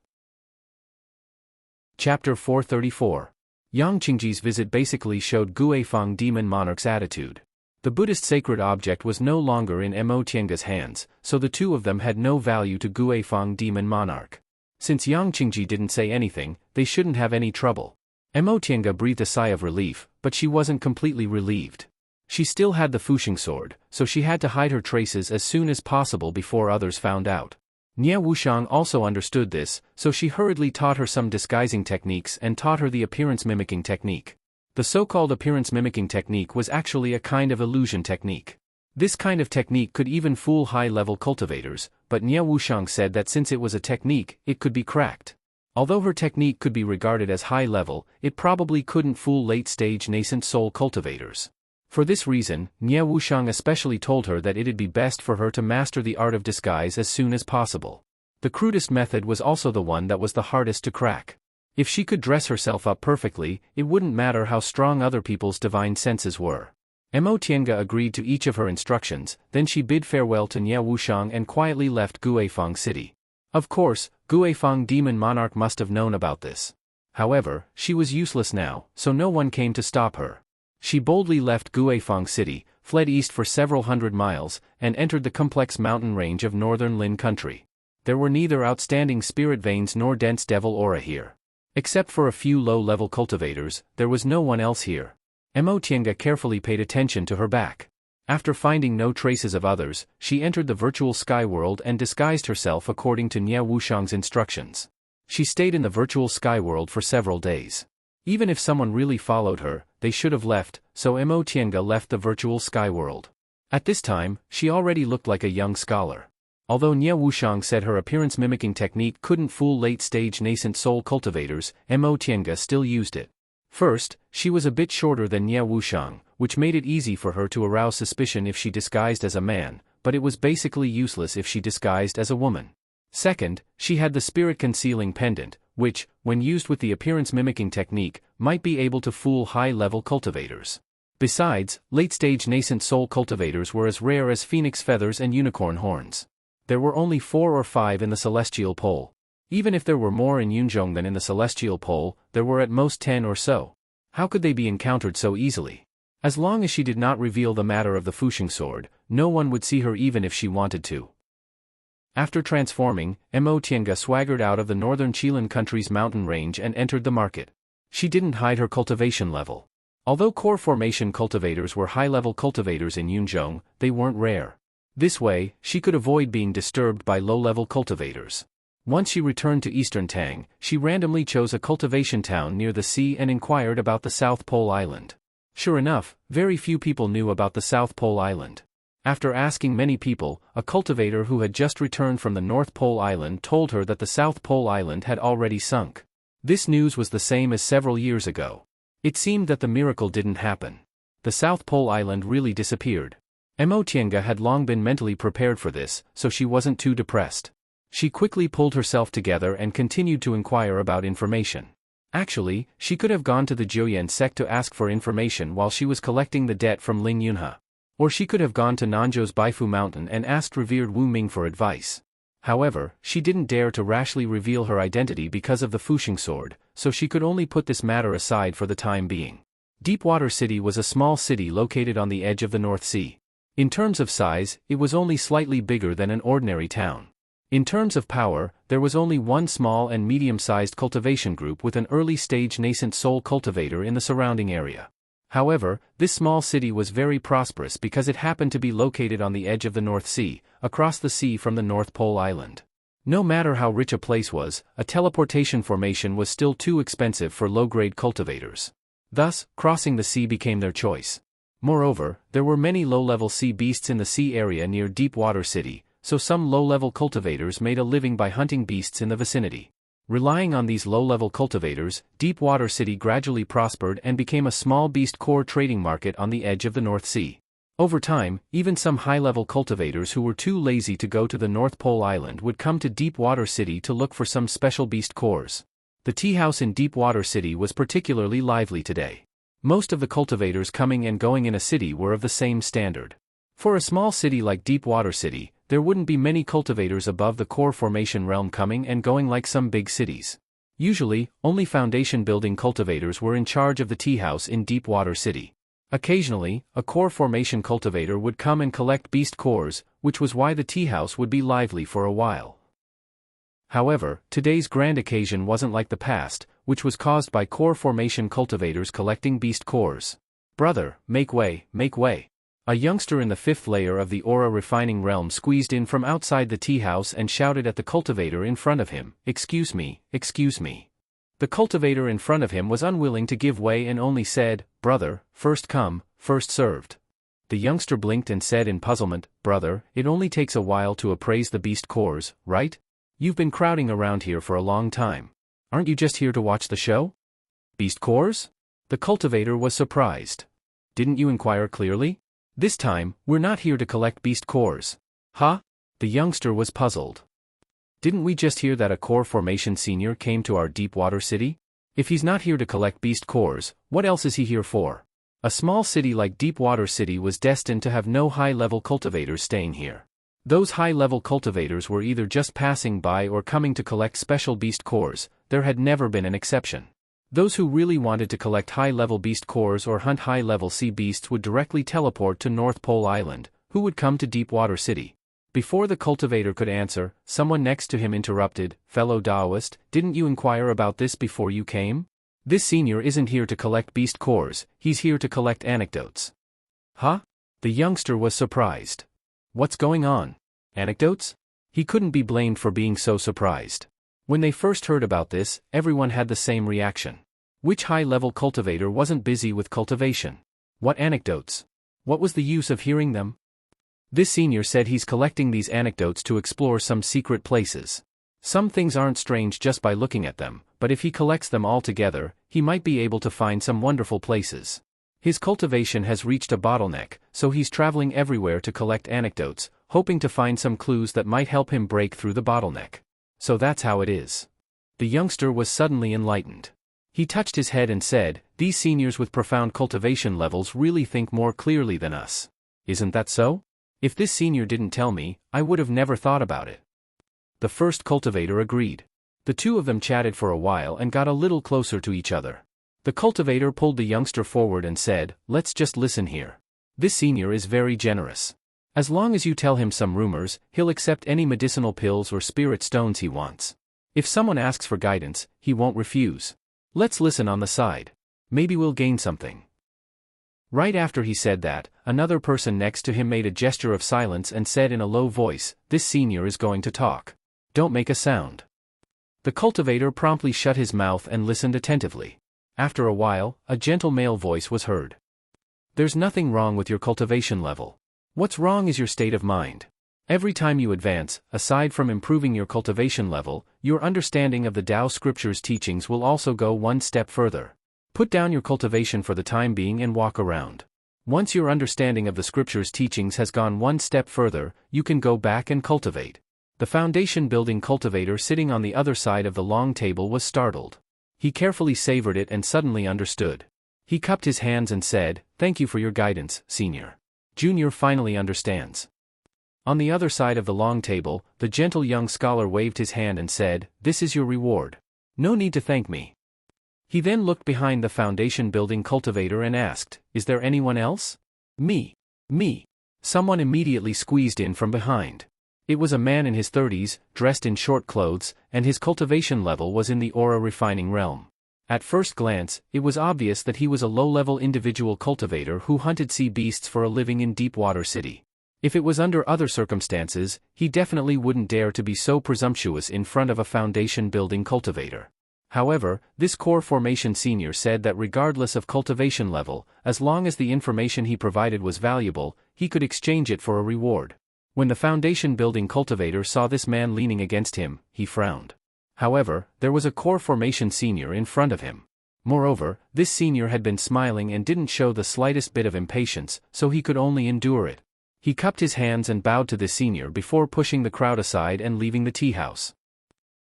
Chapter 434. Yang Qingji's visit basically showed Guifang demon monarch's attitude. The Buddhist sacred object was no longer in Mo Tiange's hands, so the two of them had no value to Guifang demon monarch. Since Yang Qingji didn't say anything, they shouldn't have any trouble. Mo Tiange breathed a sigh of relief, but she wasn't completely relieved. She still had the Fuxing sword, so she had to hide her traces as soon as possible before others found out. Nie Wushang also understood this, so she hurriedly taught her some disguising techniques and taught her the appearance-mimicking technique. The so-called appearance-mimicking technique was actually a kind of illusion technique. This kind of technique could even fool high-level cultivators, but Nie Wushang said that since it was a technique, it could be cracked. Although her technique could be regarded as high-level, it probably couldn't fool late-stage nascent soul cultivators. For this reason, Nie Wushang especially told her that it'd be best for her to master the art of disguise as soon as possible. The crudest method was also the one that was the hardest to crack. If she could dress herself up perfectly, it wouldn't matter how strong other people's divine senses were. Mo Tiange agreed to each of her instructions, then she bid farewell to Nie Wushang and quietly left Guifang City. Of course, Guifang demon monarch must have known about this. However, she was useless now, so no one came to stop her. She boldly left Guifang City, fled east for several hundred miles, and entered the complex mountain range of northern Lin country. There were neither outstanding spirit veins nor dense devil aura here. Except for a few low-level cultivators, there was no one else here. Mo Tiange carefully paid attention to her back. After finding no traces of others, she entered the virtual sky world and disguised herself according to Nie Wushang's instructions. She stayed in the virtual sky world for several days. Even if someone really followed her, they should have left, so Mo Tiange left the virtual sky world. At this time, she already looked like a young scholar. Although Nie Wushang said her appearance-mimicking technique couldn't fool late-stage nascent soul cultivators, Mo Tiange still used it. First, she was a bit shorter than Nie Wushang, which made it easy for her to arouse suspicion if she disguised as a man, but it was basically useless if she disguised as a woman. Second, she had the spirit-concealing pendant, which, when used with the appearance-mimicking technique, might be able to fool high-level cultivators. Besides, late-stage nascent soul cultivators were as rare as phoenix feathers and unicorn horns. There were only 4 or 5 in the celestial pole. Even if there were more in Yunzhong than in the Celestial Pole, there were at most 10 or so. How could they be encountered so easily? As long as she did not reveal the matter of the Fuxing sword, no one would see her even if she wanted to. After transforming, Mo Tiange swaggered out of the northern Qilin country's mountain range and entered the market. She didn't hide her cultivation level. Although core formation cultivators were high-level cultivators in Yunzhong, they weren't rare. This way, she could avoid being disturbed by low-level cultivators. Once she returned to Eastern Tang, she randomly chose a cultivation town near the sea and inquired about the South Pole Island. Sure enough, very few people knew about the South Pole Island. After asking many people, a cultivator who had just returned from the North Pole Island told her that the South Pole Island had already sunk. This news was the same as several years ago. It seemed that the miracle didn't happen. The South Pole Island really disappeared. Mo Tiange had long been mentally prepared for this, so she wasn't too depressed. She quickly pulled herself together and continued to inquire about information. Actually, she could have gone to the Jiuyan sect to ask for information while she was collecting the debt from Ling Yunhe. Or she could have gone to Nanzhou's Baifu Mountain and asked revered Wu Ming for advice. However, she didn't dare to rashly reveal her identity because of the Fuxing sword, so she could only put this matter aside for the time being. Deepwater City was a small city located on the edge of the North Sea. In terms of size, it was only slightly bigger than an ordinary town. In terms of power, there was only one small and medium-sized cultivation group with an early-stage nascent soul cultivator in the surrounding area. However, this small city was very prosperous because it happened to be located on the edge of the North Sea, across the sea from the North Pole Island. No matter how rich a place was, a teleportation formation was still too expensive for low-grade cultivators. Thus, crossing the sea became their choice. Moreover, there were many low-level sea beasts in the sea area near Deepwater City, so some low-level cultivators made a living by hunting beasts in the vicinity. Relying on these low-level cultivators, Deepwater City gradually prospered and became a small beast core trading market on the edge of the North Sea. Over time, even some high-level cultivators who were too lazy to go to the North Pole Island would come to Deepwater City to look for some special beast cores. The tea house in Deepwater City was particularly lively today. Most of the cultivators coming and going in a city were of the same standard. For a small city like Deepwater City, there wouldn't be many cultivators above the core formation realm coming and going like some big cities. Usually, only foundation building cultivators were in charge of the tea house in Deepwater City. Occasionally, a core formation cultivator would come and collect beast cores, which was why the tea house would be lively for a while. However, today's grand occasion wasn't like the past, which was caused by core formation cultivators collecting beast cores. Brother, make way, make way. A youngster in the fifth layer of the aura refining realm squeezed in from outside the tea house and shouted at the cultivator in front of him, "Excuse me, excuse me." The cultivator in front of him was unwilling to give way and only said, "Brother, first come, first served." The youngster blinked and said in puzzlement, "Brother, it only takes a while to appraise the beast cores, right? You've been crowding around here for a long time. Aren't you just here to watch the show? Beast cores?" The cultivator was surprised. "Didn't you inquire clearly? This time, we're not here to collect beast cores." Huh? The youngster was puzzled. "Didn't we just hear that a core formation senior came to our Deepwater City? If he's not here to collect beast cores, what else is he here for?" A small city like Deepwater City was destined to have no high-level cultivators staying here. Those high-level cultivators were either just passing by or coming to collect special beast cores. There had never been an exception. Those who really wanted to collect high-level beast cores or hunt high-level sea beasts would directly teleport to North Pole Island, who would come to Deepwater City. Before the cultivator could answer, someone next to him interrupted, "Fellow Taoist, didn't you inquire about this before you came? This senior isn't here to collect beast cores, he's here to collect anecdotes." Huh? The youngster was surprised. What's going on? Anecdotes? He couldn't be blamed for being so surprised. When they first heard about this, everyone had the same reaction. Which high-level cultivator wasn't busy with cultivation? What anecdotes? What was the use of hearing them? This senior said he's collecting these anecdotes to explore some secret places. Some things aren't strange just by looking at them, but if he collects them all together, he might be able to find some wonderful places. His cultivation has reached a bottleneck, so he's traveling everywhere to collect anecdotes, hoping to find some clues that might help him break through the bottleneck. So that's how it is. The youngster was suddenly enlightened. He touched his head and said, "These seniors with profound cultivation levels really think more clearly than us. Isn't that so? If this senior didn't tell me, I would have never thought about it." The first cultivator agreed. The two of them chatted for a while and got a little closer to each other. The cultivator pulled the youngster forward and said, "Let's just listen here. This senior is very generous. As long as you tell him some rumors, he'll accept any medicinal pills or spirit stones he wants. If someone asks for guidance, he won't refuse. Let's listen on the side. Maybe we'll gain something." Right after he said that, another person next to him made a gesture of silence and said in a low voice, "This senior is going to talk. Don't make a sound." The cultivator promptly shut his mouth and listened attentively. After a while, a gentle male voice was heard. "There's nothing wrong with your cultivation level. What's wrong is your state of mind. Every time you advance, aside from improving your cultivation level, your understanding of the Tao scripture's teachings will also go one step further. Put down your cultivation for the time being and walk around. Once your understanding of the scripture's teachings has gone one step further, you can go back and cultivate." The foundation building cultivator sitting on the other side of the long table was startled. He carefully savored it and suddenly understood. He cupped his hands and said, "Thank you for your guidance, Senior. Junior finally understands." On the other side of the long table, the gentle young scholar waved his hand and said, "This is your reward. No need to thank me." He then looked behind the foundation building cultivator and asked, "Is there anyone else?" Me. Someone immediately squeezed in from behind. It was a man in his 30s, dressed in short clothes, and his cultivation level was in the aura refining realm. At first glance, it was obvious that he was a low-level individual cultivator who hunted sea beasts for a living in Deepwater City. If it was under other circumstances, he definitely wouldn't dare to be so presumptuous in front of a foundation-building cultivator. However, this core formation senior said that regardless of cultivation level, as long as the information he provided was valuable, he could exchange it for a reward. When the foundation-building cultivator saw this man leaning against him, he frowned. However, there was a core formation senior in front of him. Moreover, this senior had been smiling and didn't show the slightest bit of impatience, so he could only endure it. He cupped his hands and bowed to this senior before pushing the crowd aside and leaving the tea house.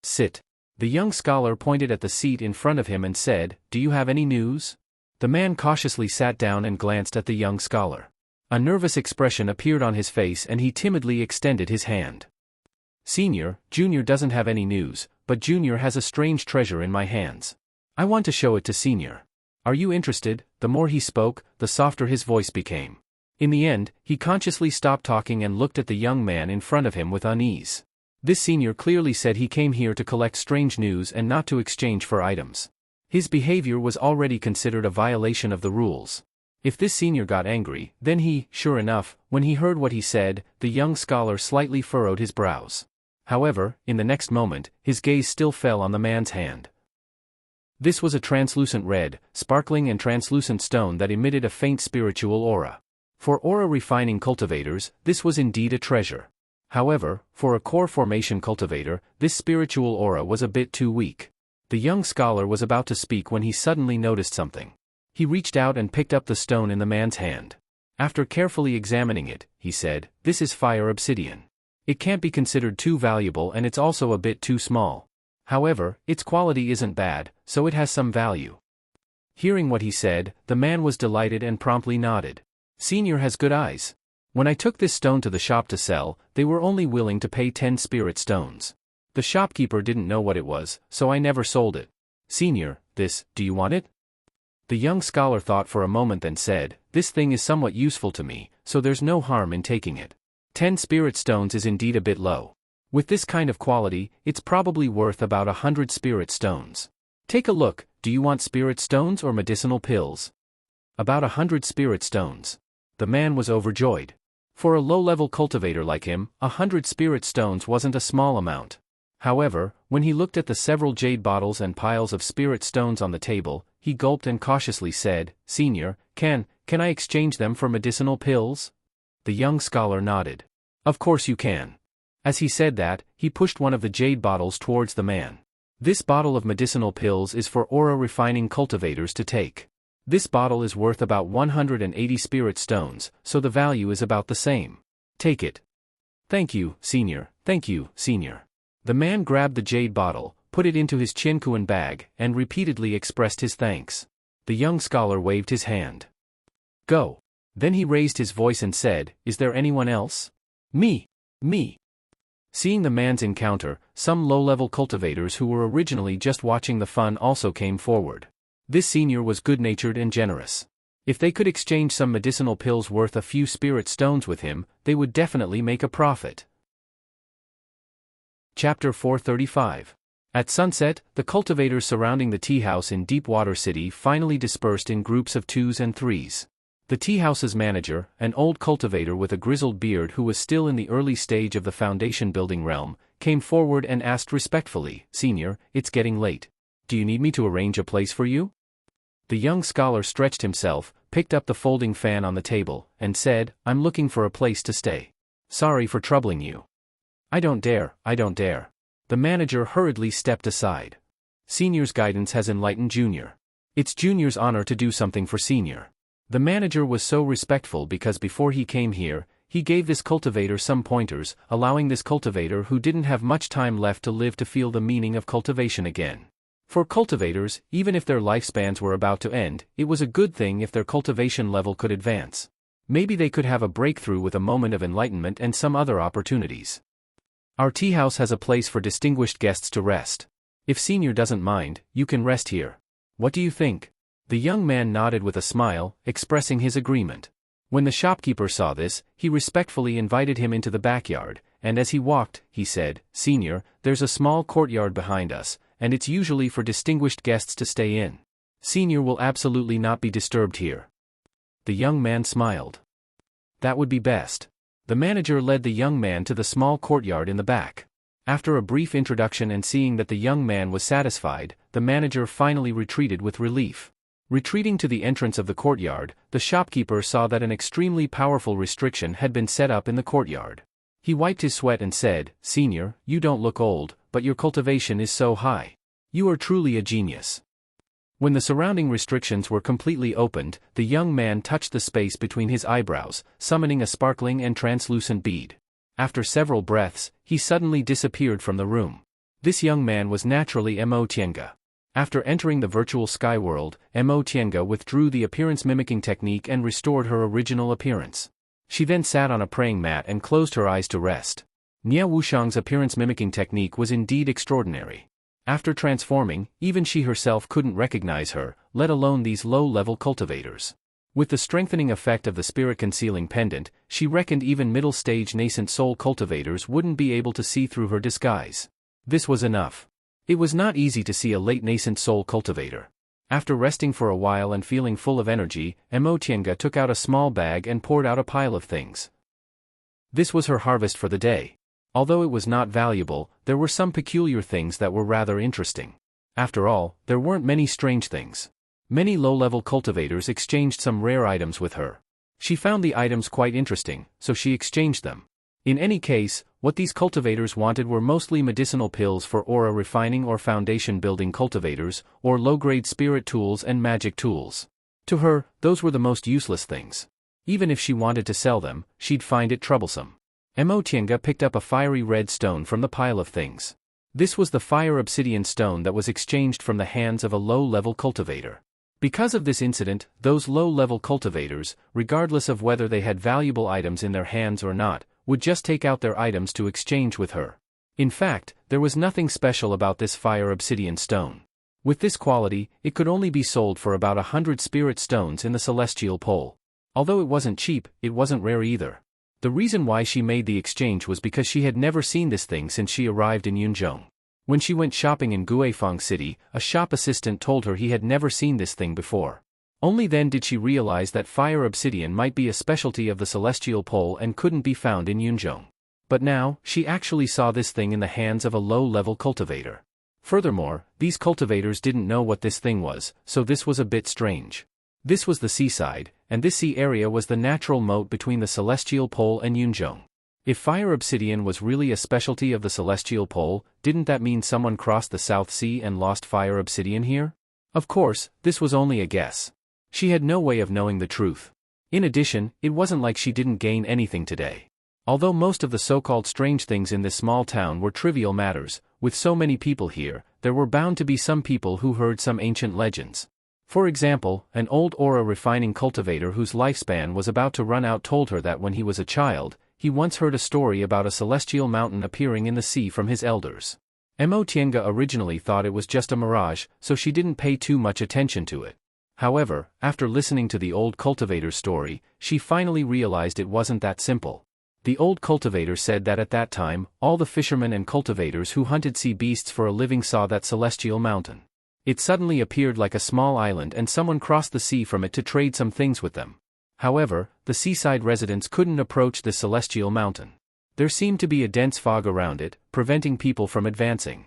"Sit." The young scholar pointed at the seat in front of him and said, "Do you have any news?" The man cautiously sat down and glanced at the young scholar. A nervous expression appeared on his face and he timidly extended his hand. "Senior, Junior doesn't have any news, but Junior has a strange treasure in my hands. I want to show it to Senior. Are you interested?" The more he spoke, the softer his voice became. In the end, he consciously stopped talking and looked at the young man in front of him with unease. This senior clearly said he came here to collect strange news and not to exchange for items. His behavior was already considered a violation of the rules. If this senior got angry, then sure enough, when he heard what he said, the young scholar slightly furrowed his brows. However, in the next moment, his gaze still fell on the man's hand. This was a translucent red, sparkling and translucent stone that emitted a faint spiritual aura. For aura refining cultivators, this was indeed a treasure. However, for a core formation cultivator, this spiritual aura was a bit too weak. The young scholar was about to speak when he suddenly noticed something. He reached out and picked up the stone in the man's hand. After carefully examining it, he said, "This is fire obsidian. It can't be considered too valuable and it's also a bit too small. However, its quality isn't bad, so it has some value." Hearing what he said, the man was delighted and promptly nodded. "Senior has good eyes. When I took this stone to the shop to sell, they were only willing to pay 10 spirit stones. The shopkeeper didn't know what it was, so I never sold it. Senior, do you want it?" The young scholar thought for a moment then said, "This thing is somewhat useful to me, so there's no harm in taking it. 10 spirit stones is indeed a bit low. With this kind of quality, it's probably worth about 100 spirit stones. Take a look, do you want spirit stones or medicinal pills?" "About 100 spirit stones." The man was overjoyed. For a low-level cultivator like him, 100 spirit stones wasn't a small amount. However, when he looked at the several jade bottles and piles of spirit stones on the table, he gulped and cautiously said, "Senior, can I exchange them for medicinal pills?" The young scholar nodded. "Of course you can." As he said that, he pushed one of the jade bottles towards the man. "This bottle of medicinal pills is for aura refining cultivators to take. This bottle is worth about 180 spirit stones, so the value is about the same. Take it." Thank you, Senior. The man grabbed the jade bottle, put it into his chinkuan bag, and repeatedly expressed his thanks. The young scholar waved his hand. "Go." Then he raised his voice and said, "Is there anyone else?" Me. Seeing the man's encounter, some low-level cultivators who were originally just watching the fun also came forward. This senior was good-natured and generous. If they could exchange some medicinal pills worth a few spirit stones with him, they would definitely make a profit. Chapter 435. At sunset, the cultivators surrounding the tea house in Deepwater City finally dispersed in groups of 2s and 3s. The tea house's manager, an old cultivator with a grizzled beard who was still in the early stage of the foundation building realm, came forward and asked respectfully, "Senior, it's getting late. Do you need me to arrange a place for you?" The young scholar stretched himself, picked up the folding fan on the table, and said, "I'm looking for a place to stay. Sorry for troubling you." I don't dare. The manager hurriedly stepped aside. Senior's guidance has enlightened Junior. It's Junior's honor to do something for Senior. The manager was so respectful because before he came here, he gave this cultivator some pointers, allowing this cultivator who didn't have much time left to live to feel the meaning of cultivation again. For cultivators, even if their lifespans were about to end, it was a good thing if their cultivation level could advance. Maybe they could have a breakthrough with a moment of enlightenment and some other opportunities. Our tea house has a place for distinguished guests to rest. If Senior doesn't mind, you can rest here. What do you think? The young man nodded with a smile, expressing his agreement. When the shopkeeper saw this, he respectfully invited him into the backyard, and as he walked, he said, "Senior, there's a small courtyard behind us, and it's usually for distinguished guests to stay in. Senior will absolutely not be disturbed here." The young man smiled. That would be best. The manager led the young man to the small courtyard in the back. After a brief introduction and seeing that the young man was satisfied, the manager finally retreated with relief. Retreating to the entrance of the courtyard, the shopkeeper saw that an extremely powerful restriction had been set up in the courtyard. He wiped his sweat and said, "Senior, you don't look old, but your cultivation is so high. You are truly a genius." When the surrounding restrictions were completely opened, the young man touched the space between his eyebrows, summoning a sparkling and translucent bead. After several breaths, he suddenly disappeared from the room. This young man was naturally Mo Tienga. After entering the virtual sky world, Mo Tienga withdrew the appearance-mimicking technique and restored her original appearance. She then sat on a praying mat and closed her eyes to rest. Nia Wushang's appearance-mimicking technique was indeed extraordinary. After transforming, even she herself couldn't recognize her, let alone these low-level cultivators. With the strengthening effect of the spirit-concealing pendant, she reckoned even middle-stage nascent soul cultivators wouldn't be able to see through her disguise. This was enough. It was not easy to see a late nascent soul cultivator. After resting for a while and feeling full of energy, Mo Tienga took out a small bag and poured out a pile of things. This was her harvest for the day. Although it was not valuable, there were some peculiar things that were rather interesting. After all, there weren't many strange things. Many low-level cultivators exchanged some rare items with her. She found the items quite interesting, so she exchanged them. In any case, what these cultivators wanted were mostly medicinal pills for aura refining or foundation building cultivators, or low-grade spirit tools and magic tools. To her, those were the most useless things. Even if she wanted to sell them, she'd find it troublesome. Mo Tienga picked up a fiery red stone from the pile of things. This was the fire obsidian stone that was exchanged from the hands of a low-level cultivator. Because of this incident, those low-level cultivators, regardless of whether they had valuable items in their hands or not, would just take out their items to exchange with her. In fact, there was nothing special about this fire obsidian stone. With this quality, it could only be sold for about 100 spirit stones in the celestial pole. Although it wasn't cheap, it wasn't rare either. The reason why she made the exchange was because she had never seen this thing since she arrived in Yunzhong. When she went shopping in Guifang City, a shop assistant told her he had never seen this thing before. Only then did she realize that fire obsidian might be a specialty of the celestial pole and couldn't be found in Yunzhong. But now, she actually saw this thing in the hands of a low-level cultivator. Furthermore, these cultivators didn't know what this thing was, so this was a bit strange. This was the seaside, and this sea area was the natural moat between the celestial pole and Yunzhong. If fire obsidian was really a specialty of the celestial pole, didn't that mean someone crossed the South Sea and lost fire obsidian here? Of course, this was only a guess. She had no way of knowing the truth. In addition, it wasn't like she didn't gain anything today. Although most of the so-called strange things in this small town were trivial matters, with so many people here, there were bound to be some people who heard some ancient legends. For example, an old aura refining cultivator whose lifespan was about to run out told her that when he was a child, He once heard a story about a celestial mountain appearing in the sea from his elders. Mo Tiange originally thought it was just a mirage, so she didn't pay too much attention to it. However, after listening to the old cultivator's story, she finally realized it wasn't that simple. The old cultivator said that at that time, all the fishermen and cultivators who hunted sea beasts for a living saw that celestial mountain. It suddenly appeared like a small island and someone crossed the sea from it to trade some things with them. However, the seaside residents couldn't approach this celestial mountain. There seemed to be a dense fog around it, preventing people from advancing.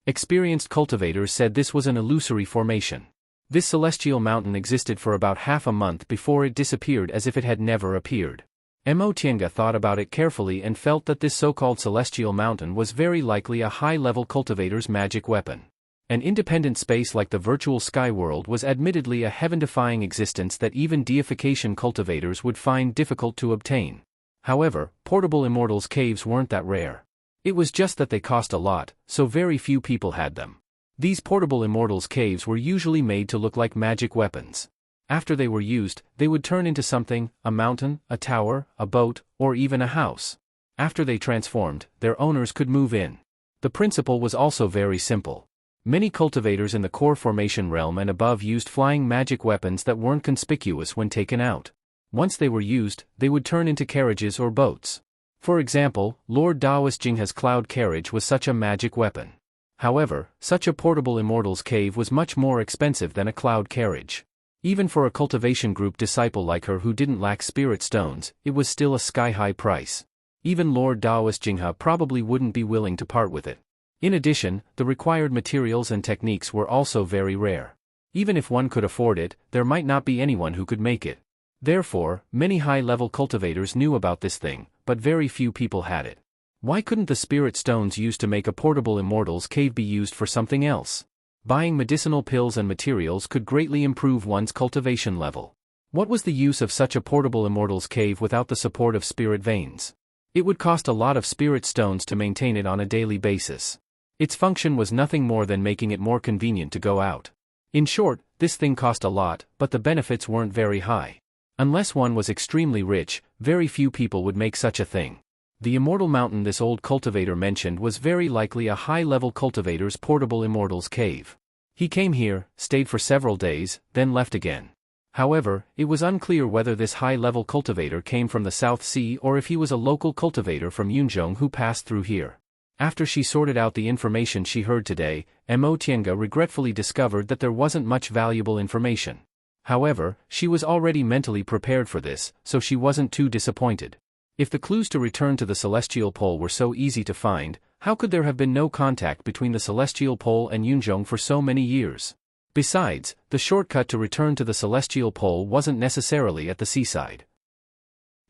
Experienced cultivators said this was an illusory formation. This celestial mountain existed for about half a month before it disappeared as if it had never appeared. Mo Tiange thought about it carefully and felt that this so-called celestial mountain was very likely a high-level cultivator's magic weapon. An independent space like the virtual sky world was admittedly a heaven-defying existence that even deification cultivators would find difficult to obtain. However, portable immortals caves weren't that rare. It was just that they cost a lot, so very few people had them. These portable immortals caves were usually made to look like magic weapons. After they were used, they would turn into something, a mountain, a tower, a boat, or even a house. After they transformed, their owners could move in. The principle was also very simple. Many cultivators in the core formation realm and above used flying magic weapons that weren't conspicuous when taken out. Once they were used, they would turn into carriages or boats. For example, Lord Daoist Jinghe's cloud carriage was such a magic weapon. However, such a portable immortals cave was much more expensive than a cloud carriage. Even for a cultivation group disciple like her who didn't lack spirit stones, it was still a sky-high price. Even Lord Daoist Jinghe probably wouldn't be willing to part with it. In addition, the required materials and techniques were also very rare. Even if one could afford it, there might not be anyone who could make it. Therefore, many high-level cultivators knew about this thing, but very few people had it. Why couldn't the spirit stones used to make a portable immortals cave be used for something else? Buying medicinal pills and materials could greatly improve one's cultivation level. What was the use of such a portable immortals cave without the support of spirit veins? It would cost a lot of spirit stones to maintain it on a daily basis. Its function was nothing more than making it more convenient to go out. In short, this thing cost a lot, but the benefits weren't very high. Unless one was extremely rich, very few people would make such a thing. The immortal mountain this old cultivator mentioned was very likely a high-level cultivator's portable immortals cave. He came here, stayed for several days, then left again. However, it was unclear whether this high-level cultivator came from the South Sea or if he was a local cultivator from Yunzhong who passed through here. After she sorted out the information she heard today, Mo Tiange regretfully discovered that there wasn't much valuable information. However, she was already mentally prepared for this, so she wasn't too disappointed. If the clues to return to the Celestial Pole were so easy to find, how could there have been no contact between the Celestial Pole and Yunzhong for so many years? Besides, the shortcut to return to the Celestial Pole wasn't necessarily at the seaside.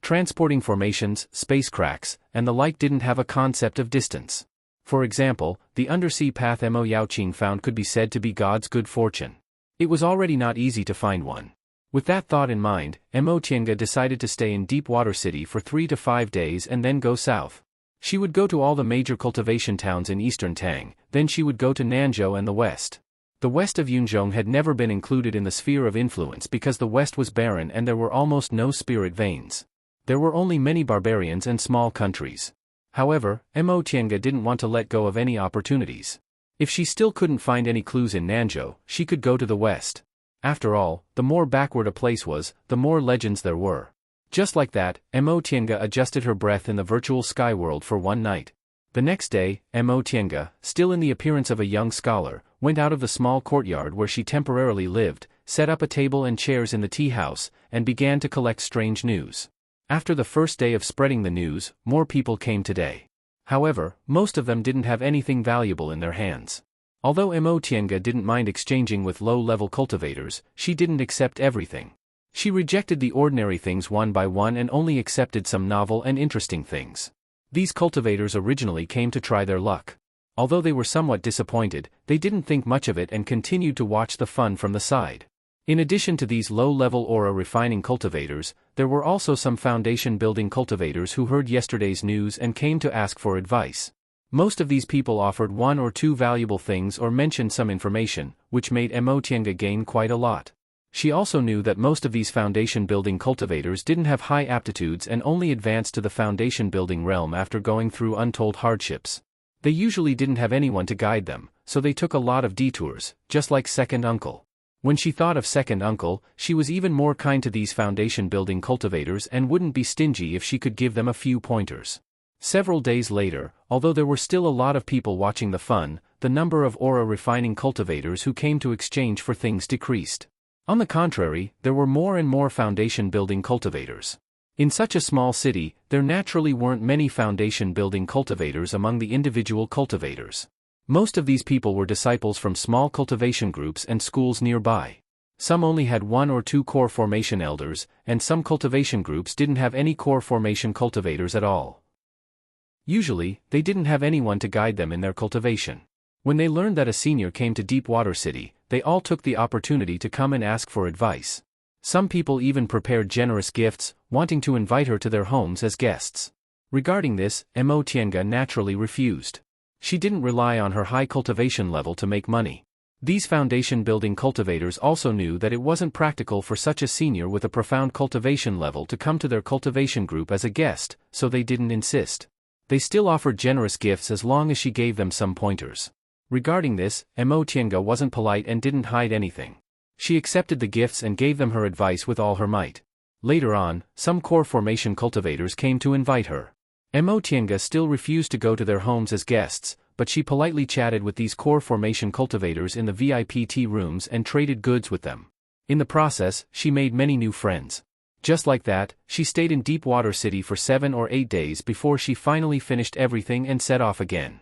Transporting formations, space cracks, and the like didn't have a concept of distance. For example, the undersea path Mo Yaoqing found could be said to be God's good fortune. It was already not easy to find one. With that thought in mind, Mo Tiange decided to stay in Deepwater City for 3 to 5 days and then go south. She would go to all the major cultivation towns in eastern Tang, then she would go to Nanzhou and the west. The west of Yunzhong had never been included in the sphere of influence because the west was barren and there were almost no spirit veins. There were only many barbarians and small countries. However, Mo Tiange didn't want to let go of any opportunities. If she still couldn't find any clues in Nanzhou, she could go to the west. After all, the more backward a place was, the more legends there were. Just like that, Mo Tiange adjusted her breath in the virtual sky world for one night. The next day, Mo Tiange, still in the appearance of a young scholar, went out of the small courtyard where she temporarily lived, set up a table and chairs in the tea house, and began to collect strange news. After the first day of spreading the news, more people came today. However, most of them didn't have anything valuable in their hands. Although Mo Tiange didn't mind exchanging with low-level cultivators, she didn't accept everything. She rejected the ordinary things one by one and only accepted some novel and interesting things. These cultivators originally came to try their luck. Although they were somewhat disappointed, they didn't think much of it and continued to watch the fun from the side. In addition to these low-level aura refining cultivators, there were also some foundation-building cultivators who heard yesterday's news and came to ask for advice. Most of these people offered 1 or 2 valuable things or mentioned some information, which made Mo Tiange gain quite a lot. She also knew that most of these foundation-building cultivators didn't have high aptitudes and only advanced to the foundation-building realm after going through untold hardships. They usually didn't have anyone to guide them, so they took a lot of detours, just like Second Uncle. When she thought of Second Uncle, she was even more kind to these foundation-building cultivators and wouldn't be stingy if she could give them a few pointers. Several days later, although there were still a lot of people watching the fun, the number of aura-refining cultivators who came to exchange for things decreased. On the contrary, there were more and more foundation-building cultivators. In such a small city, there naturally weren't many foundation-building cultivators among the individual cultivators. Most of these people were disciples from small cultivation groups and schools nearby. Some only had 1 or 2 core formation elders, and some cultivation groups didn't have any core formation cultivators at all. Usually, they didn't have anyone to guide them in their cultivation. When they learned that a senior came to Deepwater City, they all took the opportunity to come and ask for advice. Some people even prepared generous gifts, wanting to invite her to their homes as guests. Regarding this, Mo Tiange naturally refused. She didn't rely on her high cultivation level to make money. These foundation-building cultivators also knew that it wasn't practical for such a senior with a profound cultivation level to come to their cultivation group as a guest, so they didn't insist. They still offered generous gifts as long as she gave them some pointers. Regarding this, Mo Tiange wasn't polite and didn't hide anything. She accepted the gifts and gave them her advice with all her might. Later on, some core formation cultivators came to invite her. Mo Tiange still refused to go to their homes as guests, but she politely chatted with these core formation cultivators in the VIP tea rooms and traded goods with them. In the process, she made many new friends. Just like that, she stayed in Deepwater City for 7 or 8 days before she finally finished everything and set off again.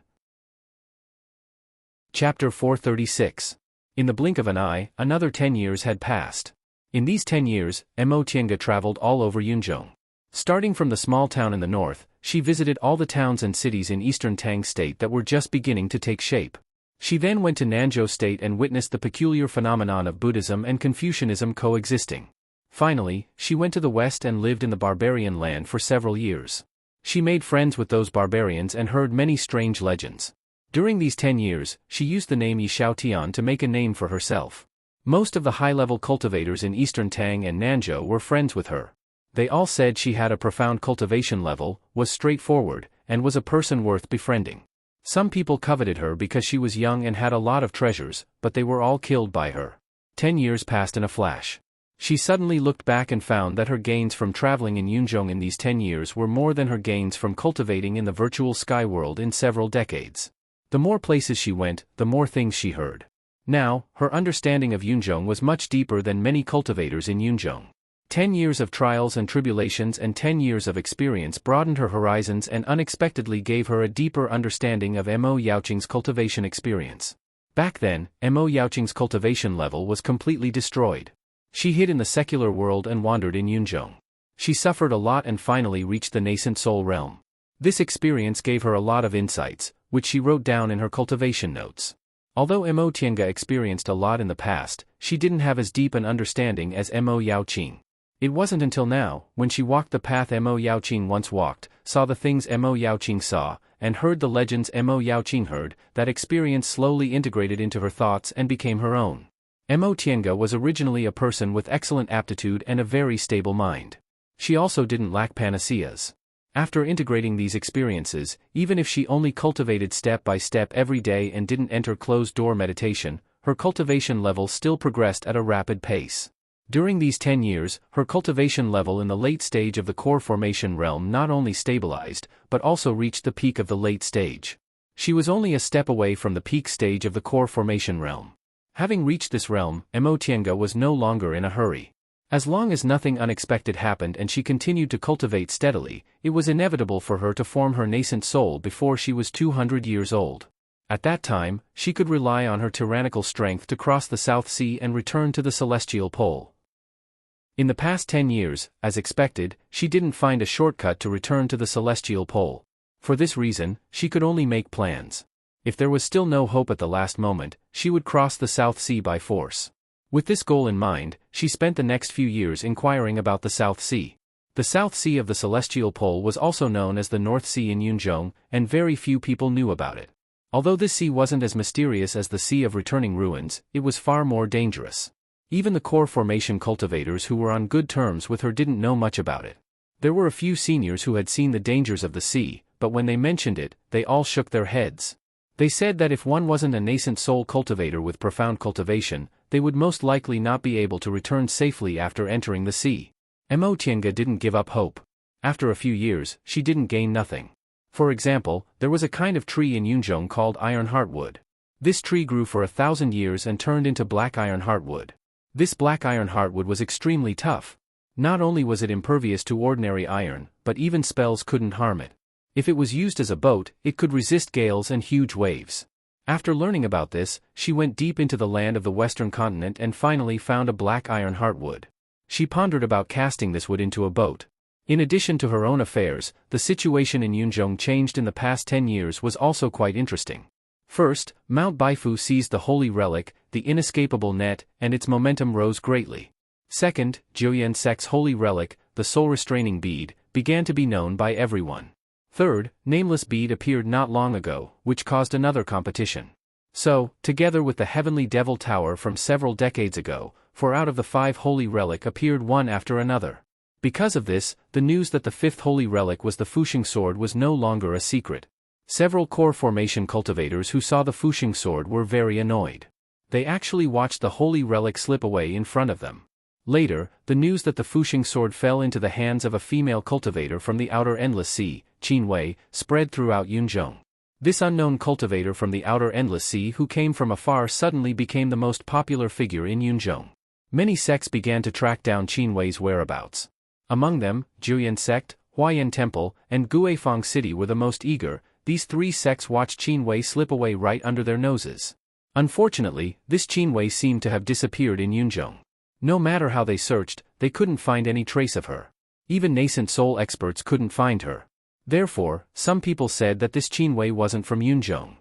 Chapter 436. In the blink of an eye, another 10 years had passed. In these 10 years, Mo Tiange traveled all over Yunzhong. Starting from the small town in the north, she visited all the towns and cities in eastern Tang State that were just beginning to take shape. She then went to Nanzhou State and witnessed the peculiar phenomenon of Buddhism and Confucianism coexisting. Finally, she went to the west and lived in the barbarian land for several years. She made friends with those barbarians and heard many strange legends. During these 10 years, she used the name Yi Xiaotian to make a name for herself. Most of the high-level cultivators in eastern Tang and Nanzhou were friends with her. They all said she had a profound cultivation level, was straightforward, and was a person worth befriending. Some people coveted her because she was young and had a lot of treasures, but they were all killed by her. 10 years passed in a flash. She suddenly looked back and found that her gains from traveling in Yunzhong in these 10 years were more than her gains from cultivating in the virtual sky world in several decades. The more places she went, the more things she heard. Now, her understanding of Yunzhong was much deeper than many cultivators in Yunzhong. 10 years of trials and tribulations and 10 years of experience broadened her horizons and unexpectedly gave her a deeper understanding of Mo Yaoqing's cultivation experience. Back then, Mo Yaoqing's cultivation level was completely destroyed. She hid in the secular world and wandered in Yunzhong. She suffered a lot and finally reached the nascent soul realm. This experience gave her a lot of insights, which she wrote down in her cultivation notes. Although Mo Tiange experienced a lot in the past, she didn't have as deep an understanding as Mo Yaoqing. It wasn't until now, when she walked the path Mo Yaoqing once walked, saw the things Mo Yaoqing saw, and heard the legends Mo Yaoqing heard, that experience slowly integrated into her thoughts and became her own. Mo Tiange was originally a person with excellent aptitude and a very stable mind. She also didn't lack panaceas. After integrating these experiences, even if she only cultivated step by step every day and didn't enter closed-door meditation, her cultivation level still progressed at a rapid pace. During these 10 years, her cultivation level in the late stage of the core formation realm not only stabilized, but also reached the peak of the late stage. She was only a step away from the peak stage of the core formation realm. Having reached this realm, Mo Tiange was no longer in a hurry. As long as nothing unexpected happened and she continued to cultivate steadily, it was inevitable for her to form her nascent soul before she was 200 years old. At that time, she could rely on her tyrannical strength to cross the South Sea and return to the celestial pole. In the past 10 years, as expected, she didn't find a shortcut to return to the celestial pole. For this reason, she could only make plans. If there was still no hope at the last moment, she would cross the South Sea by force. With this goal in mind, she spent the next few years inquiring about the South Sea. The South Sea of the Celestial Pole was also known as the North Sea in Yunzhong, and very few people knew about it. Although this sea wasn't as mysterious as the Sea of Returning Ruins, it was far more dangerous. Even the core formation cultivators who were on good terms with her didn't know much about it. There were a few seniors who had seen the dangers of the sea, but when they mentioned it, they all shook their heads. They said that if one wasn't a nascent soul cultivator with profound cultivation, they would most likely not be able to return safely after entering the sea. Tiange didn't give up hope. After a few years, she didn't gain nothing. For example, there was a kind of tree in Yunzhong called iron heartwood. This tree grew for 1,000 years and turned into black iron heartwood. This black iron heartwood was extremely tough. Not only was it impervious to ordinary iron, but even spells couldn't harm it. If it was used as a boat, it could resist gales and huge waves. After learning about this, she went deep into the land of the western continent and finally found a black iron heartwood. She pondered about casting this wood into a boat. In addition to her own affairs, the situation in Yunzhong changed in the past 10 years was also quite interesting. First, Mount Baifu seized the holy relic, the inescapable net, and its momentum rose greatly. Second, Jiuyan sect's holy relic, the soul-restraining bead, began to be known by everyone. Third, Nameless Bead appeared not long ago, which caused another competition. So, together with the Heavenly Devil Tower from several decades ago, 4 out of the 5 holy relic appeared one after another. Because of this, the news that the 5th holy relic was the Fuxing sword was no longer a secret. Several core formation cultivators who saw the Fuxing sword were very annoyed. They actually watched the holy relic slip away in front of them. Later, the news that the Fuxing sword fell into the hands of a female cultivator from the outer endless sea, Qin Wei, spread throughout Yunzhong. This unknown cultivator from the outer endless sea who came from afar suddenly became the most popular figure in Yunzhong. Many sects began to track down Qin Wei's whereabouts. Among them, Jiuyan sect, Huayan temple, and Guifang city were the most eager. These 3 sects watched Qin Wei slip away right under their noses. Unfortunately, this Qin Wei seemed to have disappeared in Yunzhong. No matter how they searched, they couldn't find any trace of her. Even nascent soul experts couldn't find her. Therefore, some people said that this Qin Wei wasn't from Yunzhong.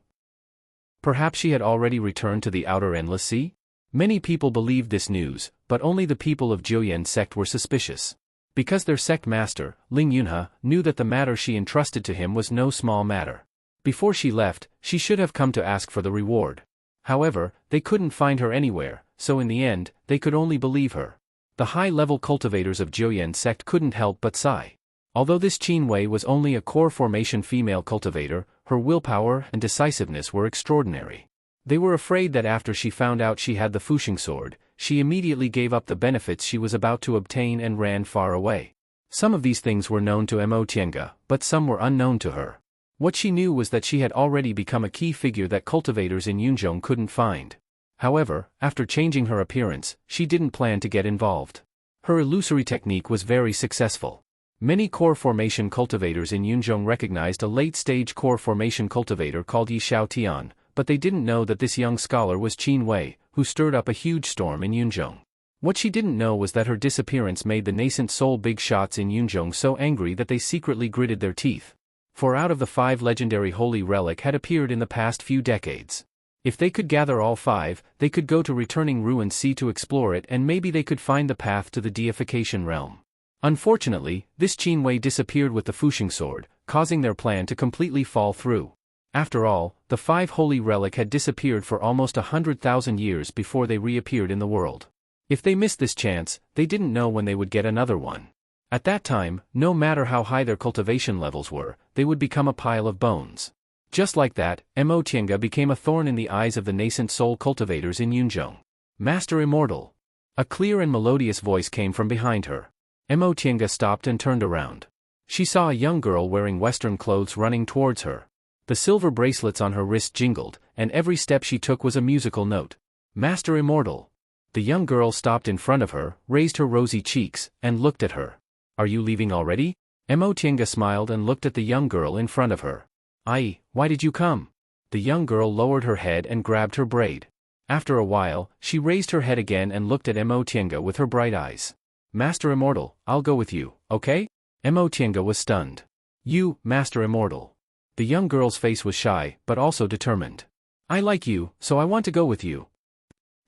Perhaps she had already returned to the outer endless sea? Many people believed this news, but only the people of Jiuyan sect were suspicious. Because their sect master, Ling Yunhe, knew that the matter she entrusted to him was no small matter. Before she left, she should have come to ask for the reward. However, they couldn't find her anywhere, so in the end, they could only believe her. The high-level cultivators of Jiuyan sect couldn't help but sigh. Although this Qin Wei was only a core formation female cultivator, her willpower and decisiveness were extraordinary. They were afraid that after she found out she had the Fuxing sword, she immediately gave up the benefits she was about to obtain and ran far away. Some of these things were known to Tiange, but some were unknown to her. What she knew was that she had already become a key figure that cultivators in Yunzhong couldn't find. However, after changing her appearance, she didn't plan to get involved. Her illusory technique was very successful. Many core formation cultivators in Yunzhong recognized a late-stage core formation cultivator called Yi Xiaotian, but they didn't know that this young scholar was Qin Wei, who stirred up a huge storm in Yunzhong. What she didn't know was that her disappearance made the nascent soul big shots in Yunzhong so angry that they secretly gritted their teeth. 4 out of the 5 legendary holy relic had appeared in the past few decades. If they could gather all 5, they could go to returning ruined sea to explore it, and maybe they could find the path to the deification realm. Unfortunately, this Qin Wei disappeared with the Fuxing sword, causing their plan to completely fall through. After all, the 5 holy relic had disappeared for almost 100,000 years before they reappeared in the world. If they missed this chance, they didn't know when they would get another one. At that time, no matter how high their cultivation levels were, they would become a pile of bones. Just like that, Tiange became a thorn in the eyes of the nascent soul cultivators in Yunzhong. Master Immortal. A clear and melodious voice came from behind her. Tiange stopped and turned around. She saw a young girl wearing Western clothes running towards her. The silver bracelets on her wrist jingled, and every step she took was a musical note. Master Immortal. The young girl stopped in front of her, raised her rosy cheeks, and looked at her. Are you leaving already? Tiange smiled and looked at the young girl in front of her. Why did you come? The young girl lowered her head and grabbed her braid. After a while, she raised her head again and looked at Tiange with her bright eyes. Master Immortal, I'll go with you, okay? Tiange was stunned. You, Master Immortal. The young girl's face was shy, but also determined. I like you, so I want to go with you.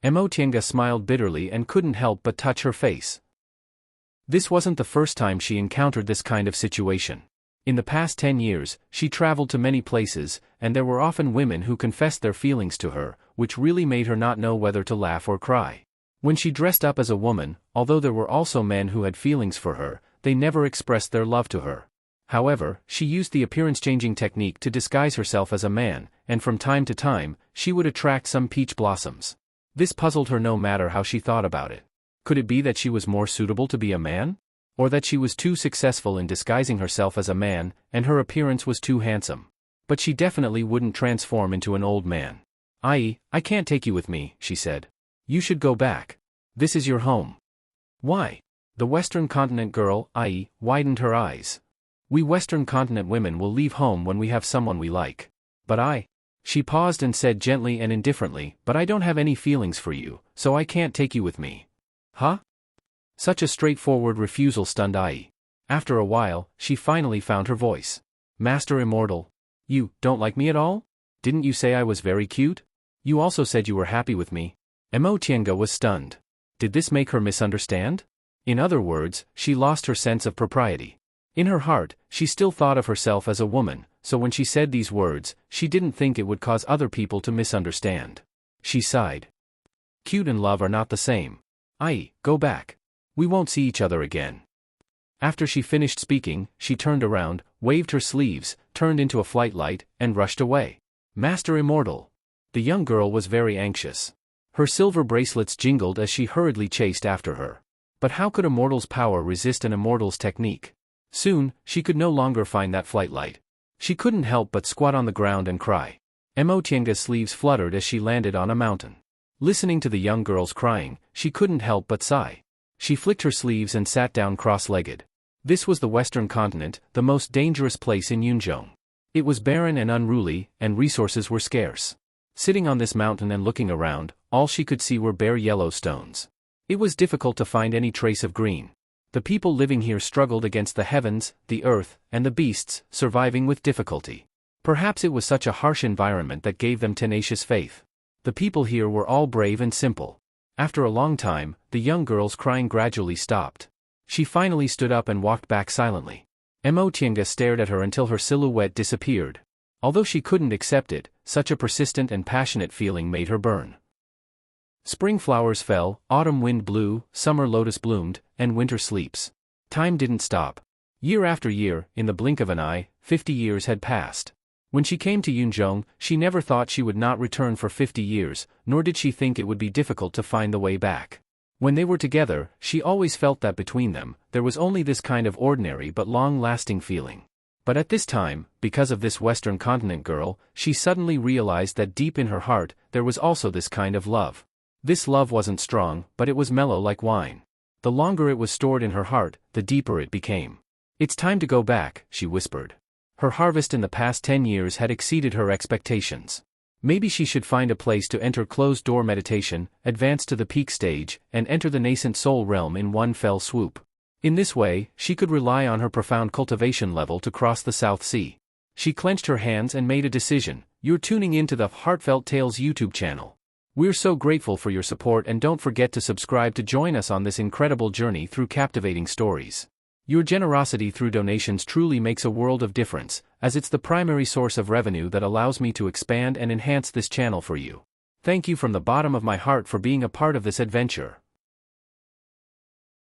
Tiange smiled bitterly and couldn't help but touch her face. This wasn't the first time she encountered this kind of situation. In the past 10 years, she traveled to many places, and there were often women who confessed their feelings to her, which really made her not know whether to laugh or cry. When she dressed up as a woman, although there were also men who had feelings for her, they never expressed their love to her. However, she used the appearance-changing technique to disguise herself as a man, and from time to time, she would attract some peach blossoms. This puzzled her no matter how she thought about it. Could it be that she was more suitable to be a man? Or that she was too successful in disguising herself as a man, and her appearance was too handsome? But she definitely wouldn't transform into an old man. I can't take you with me, she said. You should go back. This is your home. Why? The Western Continent girl, widened her eyes. We Western Continent women will leave home when we have someone we like. But She paused and said gently and indifferently, but I don't have any feelings for you, so I can't take you with me. Huh? Such a straightforward refusal stunned Ai. After a while, she finally found her voice. Master Immortal. You don't like me at all? Didn't you say I was very cute? You also said you were happy with me. Tiange was stunned. Did this make her misunderstand? In other words, she lost her sense of propriety. In her heart, she still thought of herself as a woman, so when she said these words, she didn't think it would cause other people to misunderstand. She sighed. Cute and love are not the same. Go back. We won't see each other again. After she finished speaking, she turned around, waved her sleeves, turned into a flight light, and rushed away. Master Immortal. The young girl was very anxious. Her silver bracelets jingled as she hurriedly chased after her. But how could a mortal's power resist an immortal's technique? Soon, she could no longer find that flight light. She couldn't help but squat on the ground and cry. Tiange's sleeves fluttered as she landed on a mountain. Listening to the young girl's crying, she couldn't help but sigh. She flicked her sleeves and sat down cross-legged. This was the Western Continent, the most dangerous place in Yunzhong. It was barren and unruly, and resources were scarce. Sitting on this mountain and looking around, all she could see were bare yellow stones. It was difficult to find any trace of green. The people living here struggled against the heavens, the earth, and the beasts, surviving with difficulty. Perhaps it was such a harsh environment that gave them tenacious faith. The people here were all brave and simple. After a long time, the young girl's crying gradually stopped. She finally stood up and walked back silently. Tiange stared at her until her silhouette disappeared. Although she couldn't accept it, such a persistent and passionate feeling made her burn. Spring flowers fell, autumn wind blew, summer lotus bloomed, and winter sleeps. Time didn't stop. Year after year, in the blink of an eye, 50 years had passed. When she came to Yunzhong, she never thought she would not return for 50 years, nor did she think it would be difficult to find the way back. When they were together, she always felt that between them, there was only this kind of ordinary but long-lasting feeling. But at this time, because of this Western Continent girl, she suddenly realized that deep in her heart, there was also this kind of love. This love wasn't strong, but it was mellow like wine. The longer it was stored in her heart, the deeper it became. It's time to go back, she whispered. Her harvest in the past 10 years had exceeded her expectations. Maybe she should find a place to enter closed-door meditation, advance to the peak stage, and enter the nascent soul realm in one fell swoop. In this way, she could rely on her profound cultivation level to cross the South Sea. She clenched her hands and made a decision. You're tuning into the Heartfelt Tales YouTube channel. We're so grateful for your support, and don't forget to subscribe to join us on this incredible journey through captivating stories. Your generosity through donations truly makes a world of difference, as it's the primary source of revenue that allows me to expand and enhance this channel for you. Thank you from the bottom of my heart for being a part of this adventure.